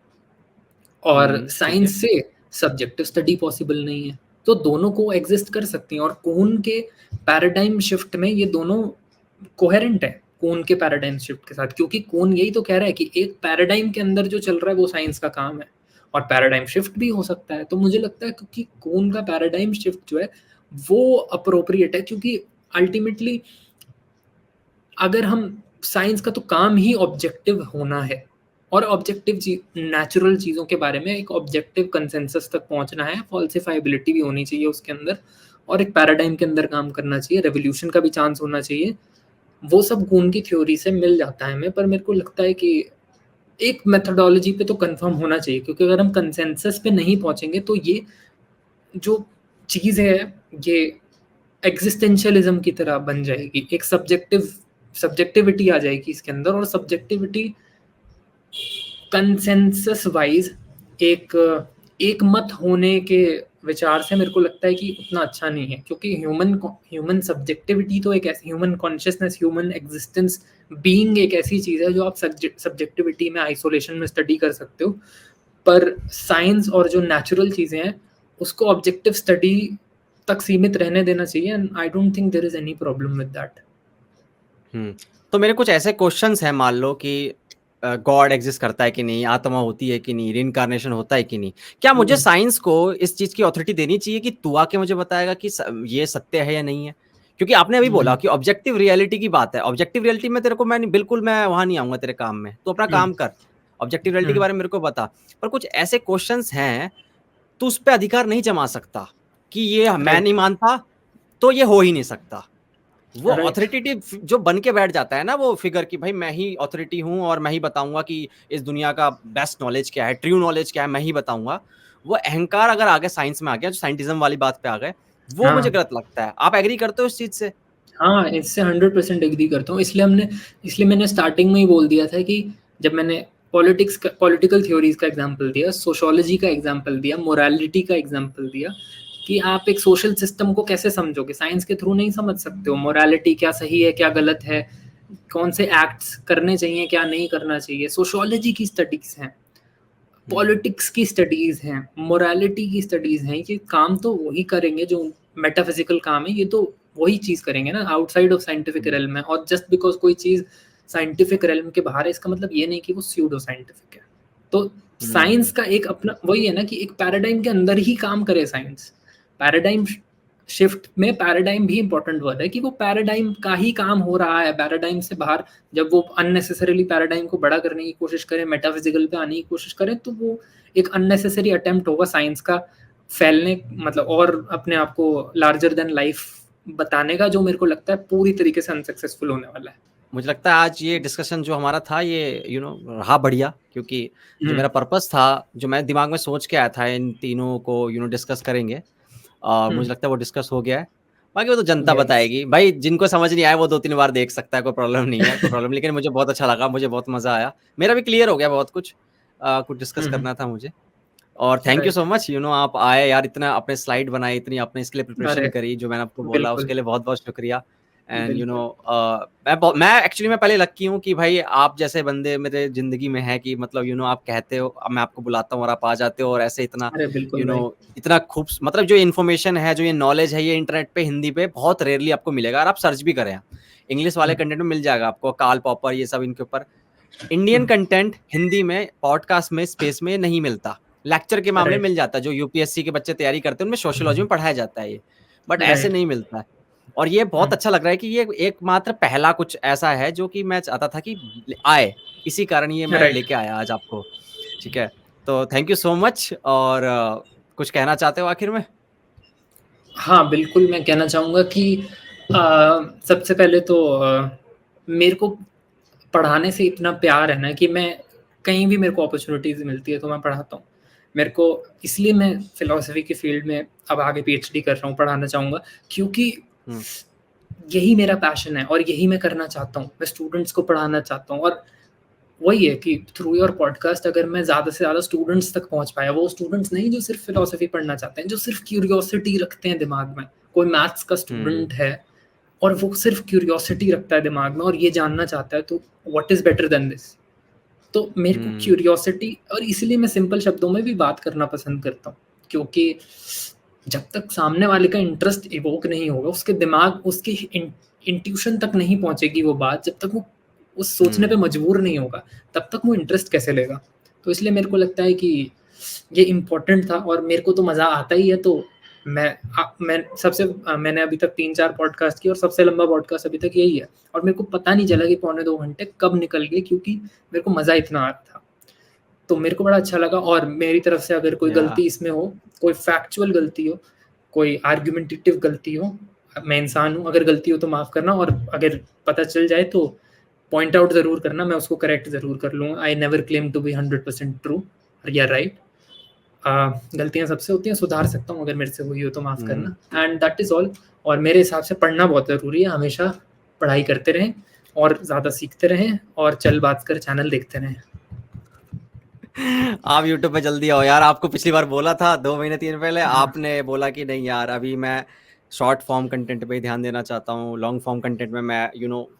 S2: और साइंस से सब्जेक्टिव स्टडी पॉसिबल नहीं है। तो दोनों को एग्जिस्ट कर सकती हैं, और कून के पैराडाइम शिफ्ट में ये दोनों कोहेरेंट है कून के पैराडाइम शिफ्ट के साथ, क्योंकि कून यही तो कह रहा है कि एक पैराडाइम के अंदर जो चल रहा है वो साइंस का काम है, और पैराडाइम शिफ्ट भी हो सकता है। तो मुझे लगता है क्योंकि कून का पैराडाइम शिफ्ट जो है वो अप्रोप्रिएट है, क्योंकि अल्टीमेटली अगर हम, साइंस का तो काम ही ऑब्जेक्टिव होना है, और ऑब्जेक्टिव नेचुरल चीज़ों के बारे में एक ऑब्जेक्टिव कंसेंसस तक पहुंचना है, फॉल्सिफाइबिलिटी भी होनी चाहिए उसके अंदर, और एक पैराडाइम के अंदर काम करना चाहिए, रेवोल्यूशन का भी चांस होना चाहिए। वो सब कून की थ्योरी से मिल जाता है हमें, पर मेरे को लगता है कि एक मेथोडोलॉजी पे तो कंफर्म होना चाहिए, क्योंकि अगर हम कंसेंसस पे नहीं पहुंचेंगे तो ये जो चीज़ है ये एग्जिस्टेंशियलिज्म की तरह बन जाएगी, एक सब्जेक्टिविटी आ जाएगी इसके अंदर, और सब्जेक्टिविटी कंसेंसस वाइज एक मत होने के विचार से मेरे को लगता है कि उतना अच्छा नहीं है, क्योंकि ह्यूमन सब्जेक्टिविटी तो एक ऐसी, human consciousness, human existence, being एक ऐसी चीज़ है जो आप सब्जेक्टिविटी में आइसोलेशन में स्टडी कर सकते हो, पर साइंस और जो नेचुरल चीज़ें हैं उसको ऑब्जेक्टिव स्टडी तक सीमित रहने देना चाहिए, and I don't think there is any problem with that.
S1: तो मेरे कुछ ऐसे क्वेश्चंस हैं, मान लो कि गॉड एग्जिस्ट करता है कि नहीं, आत्मा होती है कि नहीं, रीइंकार्नेशन होता है कि नहीं, क्या मुझे साइंस को इस चीज की अथॉरिटी देनी चाहिए कि तू आके मुझे बताएगा कि ये सत्य है या नहीं है? क्योंकि आपने अभी बोला कि ऑब्जेक्टिव रियलिटी की बात है, ऑब्जेक्टिव रियलिटी में तेरे को मैं बिल्कुल मैं वहां नहीं आऊंगा तेरे काम में, तो अपना काम कर, ऑब्जेक्टिव रियलिटी के बारे में मेरे को बता। पर कुछ ऐसे क्वेश्चंस हैं तू उस पर अधिकार नहीं जमा सकता कि ये मैं नहीं मानता तो ये हो ही नहीं सकता। वो ऑथोरिटेटिव जो बन के बैठ जाता है ना वो फिगर की भाई मैं ही ऑथोरिटी हूं और मैं ही बताऊंगा कि इस दुनिया का बेस्ट नॉलेज क्या है, ट्रू नॉलेज क्या है, मैं ही बताऊंगा। वो अहंकार अगर आगे साइंस में आ गया, जो साइंटिज्म वाली बात पे आ गए, वो मुझे गलत लगता है। आप एग्री करते हो इस चीज से?
S2: हाँ, इससे 100% एग्री करता हूँ। इसलिए मैंने स्टार्टिंग में ही बोल दिया था कि जब मैंने पॉलिटिकल थ्योरीज का एग्जांपल दिया, सोशियोलॉजी का एग्जांपल दिया, मोरालिटी का एग्जांपल दिया कि आप एक सोशल सिस्टम को कैसे समझोगे, साइंस के थ्रू नहीं समझ सकते हो। मोरालिटी क्या सही है क्या गलत है, कौन से एक्ट्स करने चाहिए क्या नहीं करना चाहिए, सोशियोलॉजी की स्टडीज हैं, पॉलिटिक्स की स्टडीज हैं, मोरालिटी की स्टडीज हैं। ये काम तो वही करेंगे जो मेटाफिजिकल काम है, ये तो वही चीज करेंगे ना आउटसाइड ऑफ साइंटिफिक रेलम में। और जस्ट बिकॉज कोई चीज साइंटिफिक रेलम के बाहर है, इसका मतलब ये नहीं कि वो स्यूडो साइंटिफिक है। तो साइंस का एक अपना वही है ना कि एक पैराडाइम के अंदर ही काम करे साइंस। पैराडाइम शिफ्ट में पैराडाइम भी इंपॉर्टेंट वर्ड है कि वो पैराडाइम का ही काम हो रहा है, पैराडाइम से बाहर जब वो अननेसेसरीली पैराडाइम को बड़ा करने की कोशिश करें, मेटाफिजिकल पे आने की कोशिश करें, तो वो एक अननेसेसरी अटेम्प्ट होगा साइंस का फैलने, मतलब और अपने आप को लार्जर देन लाइफ बताने का, जो मेरे को लगता है पूरी तरीके से अनसक्सेसफुल होने वाला है।
S1: मुझे लगता है आज ये डिस्कशन जो हमारा था ये रहा बढ़िया, क्योंकि जो मेरा पर्पस था, जो मैं दिमाग में सोच के आया था इन तीनों को डिस्कस करेंगे, मुझे लगता है वो डिस्कस हो गया है। बाकी वो तो जनता बताएगी भाई, जिनको समझ नहीं आया वो 2-3 बार देख सकता है, कोई प्रॉब्लम नहीं है, कोई प्रॉब्लम। लेकिन मुझे बहुत अच्छा लगा, मुझे बहुत मजा आया, मेरा भी क्लियर हो गया बहुत कुछ, कुछ डिस्कस करना था मुझे। और थैंक यू सो मच, आप आए यार, इतना अपने स्लाइड बनाए, इतनी आपने इसके लिए प्रिपरेशन करी, जो मैंने आपको बोला उसके लिए बहुत बहुत शुक्रिया। एंड मैं एक्चुअली मैं पहले लकी हूँ कि भाई आप जैसे बंदे मेरे जिंदगी में है, कि मतलब आप कहते हो, मैं आपको बुलाता हूँ और आप आ जाते हो, और ऐसे इतना इतना खूब, मतलब जो इन्फॉर्मेशन है, जो ये नॉलेज है, ये इंटरनेट पे हिंदी पे बहुत रेयरली आपको मिलेगा। और आप सर्च भी करें, इंग्लिश वाले कंटेंट में मिल जाएगा आपको, कार्ल पॉपर ये सब, इनके ऊपर इंडियन कंटेंट हिंदी में पॉडकास्ट में स्पेस में नहीं मिलता। लेक्चर के मामले मिल जाता है, जो यूपीएससी के बच्चे तैयारी करते हैं उनमें सोशियोलॉजी में पढ़ाया जाता है ये, बट ऐसे नहीं मिलता है। और ये बहुत अच्छा लग रहा है कि ये एकमात्र पहला कुछ ऐसा है जो कि मैं चाहता था कि आए, इसी कारण ये मैं लेके आया आज आपको। ठीक है, तो थैंक यू सो मच। और कुछ कहना चाहते हो आखिर में?
S2: हाँ बिल्कुल, मैं कहना चाहूँगा कि सबसे पहले तो मेरे को पढ़ाने से इतना प्यार है ना कि मैं कहीं भी मेरे को अपॉर्चुनिटीज़ मिलती है तो मैं पढ़ाता हूँ। मेरे को इसलिए मैं फिलॉसफी के फील्ड में अब आगे पीएचडी कर रहा हूँ, पढ़ाना चाहूँगा, क्योंकि यही मेरा पैशन है और यही मैं करना चाहता हूँ। मैं स्टूडेंट्स को पढ़ाना चाहता हूँ, और वही है कि थ्रू योर पॉडकास्ट अगर मैं ज़्यादा से ज़्यादा स्टूडेंट्स तक पहुँच पाया, वो स्टूडेंट्स नहीं जो सिर्फ फिलॉसफी पढ़ना चाहते हैं, जो सिर्फ क्यूरियोसिटी रखते हैं दिमाग में। कोई मैथ्स का स्टूडेंट है और वो सिर्फ क्यूरियोसिटी रखता है दिमाग में और ये जानना चाहता है, तो what is better than this. तो मेरे को क्यूरियोसिटी, और इसलिए मैं सिंपल शब्दों में भी बात करना पसंद करता हूँ, क्योंकि जब तक सामने वाले का इंटरेस्ट इवोक नहीं होगा, उसके दिमाग, उसकी इंट्यूशन तक नहीं पहुंचेगी वो बात, जब तक वो उस सोचने पे मजबूर नहीं होगा, तब तक वो इंटरेस्ट कैसे लेगा। तो इसलिए मेरे को लगता है कि ये इम्पोर्टेंट था, और मेरे को तो मज़ा आता ही है। तो मैंने अभी तक 3-4 पॉडकास्ट की, और सबसे लंबा पॉडकास्ट अभी तक यही है, और मेरे को पता नहीं चला कि 1.25 घंटे कब निकल गए, क्योंकि मेरे को मज़ा इतना आ रहा था। तो मेरे को बड़ा अच्छा लगा। और मेरी तरफ से अगर कोई गलती इसमें हो, कोई फैक्चुअल गलती हो, कोई आर्गुमेंटेटिव गलती हो, मैं इंसान हूँ, अगर गलती हो तो माफ़ करना, और अगर पता चल जाए तो पॉइंट आउट ज़रूर करना, मैं उसको करेक्ट ज़रूर कर लूँगा। I never claim to be 100% true या राइट। गलतियाँ सबसे होती हैं, सुधार सकता हूँ, अगर मेरे से हुई हो तो माफ़ करना, एंड दैट इज़ ऑल। और मेरे हिसाब से पढ़ना बहुत ज़रूरी है, हमेशा पढ़ाई करते रहें और ज़्यादा सीखते रहें, और चल बात कर चैनल देखते रहें।
S1: आप YouTube पे जल्दी आओ यार, आपको पिछली बार बोला था 2 महीने 3 पहले, आपने बोला कि नहीं यार अभी मैं शॉर्ट फॉर्म कंटेंट पे ध्यान देना चाहता हूँ, लॉन्ग फॉर्म कंटेंट में मैं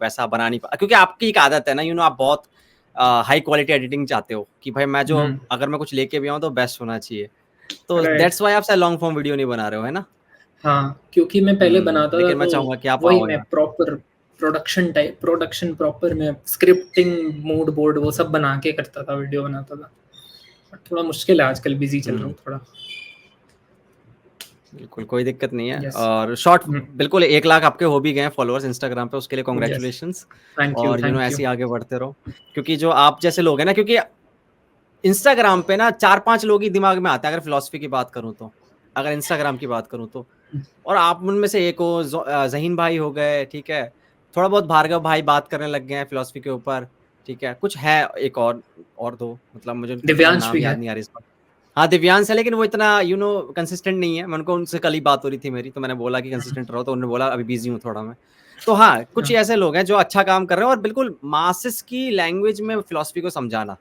S1: वैसा बना नहीं पा, क्योंकि आपकी एक आदत है ना, आप बहुत हाई क्वालिटी एडिटिंग चाहते हो कि भाई मैं जो अगर मैं कुछ लेके भी आऊँ तो बेस्ट होना चाहिए, तो दैट्स व्हाई आप शायद लॉन्ग फॉर्म वीडियो नहीं बना रहे हो, है ना?
S2: हाँ, क्योंकि मैं पहले बनाता था,
S1: लेकिन मैं चाहूंगा कि आप
S2: वही
S1: आओ
S2: मैं
S1: यार।
S2: प्रॉपर प्रोडक्शन प्रॉपर में स्क्रिप्टिंग, मूड बोर्ड वो सब बना के करता था, वीडियो बनाता था। थोड़ा मुश्किल है आजकल, बिजी चल रहा हूँ थोड़ा।
S1: बिल्कुल कोई दिक्कत नहीं है। और शॉर्ट बिल्कुल 1 लाख आपके हो भी गए हैं फॉलोअर्स इंस्टाग्राम पे, उसके लिए कॉन्ग्रेचुलेशंस। और ऐसे ही आगे बढ़ते रहो, क्योंकि जो आप जैसे लोग हैं ना, क्योंकि इंस्टाग्राम पे ना 4-5 लोग ही दिमाग में आते हैं, अगर फिलॉसफी की बात करूं तो, अगर इंस्टाग्राम की बात करूं तो, और आप उनमें से एक हो, जहीन भाई हो गए, ठीक है, थोड़ा बहुत भार्गव भाई बात करने लग गए हैं फिलॉसफी के ऊपर, ठीक है, कुछ है एक और 2, मतलब मुझे
S2: दिव्यांश
S1: नाम
S2: भी
S1: याद
S2: है।
S1: नहीं आ रही इस बार। हाँ दिव्यांश है, लेकिन वो इतना कंसिस्टेंट नहीं है। मैं उनको, उनसे कल ही बात हो रही थी मेरी, तो मैंने बोला कि कंसिस्टेंट रहो, तो उन्होंने बोला अभी बिजी हूँ थोड़ा मैं। तो हाँ, कुछ ऐसे लोग हैं जो अच्छा काम कर रहे हैं, और बिल्कुल मासेस की लैंग्वेज में फिलॉसफी को समझाना,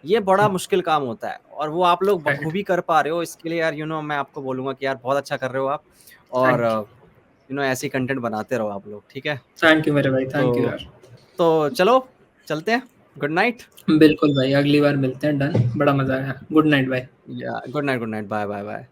S1: ये बड़ा मुश्किल काम होता है और वो आप लोग
S2: राइट।
S1: बखूबी कर पा रहे हो, इसके लिए यार मैं आपको बोलूँगा कि यार बहुत अच्छा कर रहे हो आप और
S2: थैंक यू।
S1: ऐसे ही कंटेंट बनाते रहो आप लोग, ठीक है?
S2: थैंक यू मेरे भाई, थैंक यू
S1: तो
S2: यार।
S1: चलो, चलते हैं। Good night.
S2: बिल्कुल भाई, अगली बार मिलते हैं, डन। बड़ा मज़ा आया। गुड नाइट भाई।
S1: या good night, bye, bye, bye.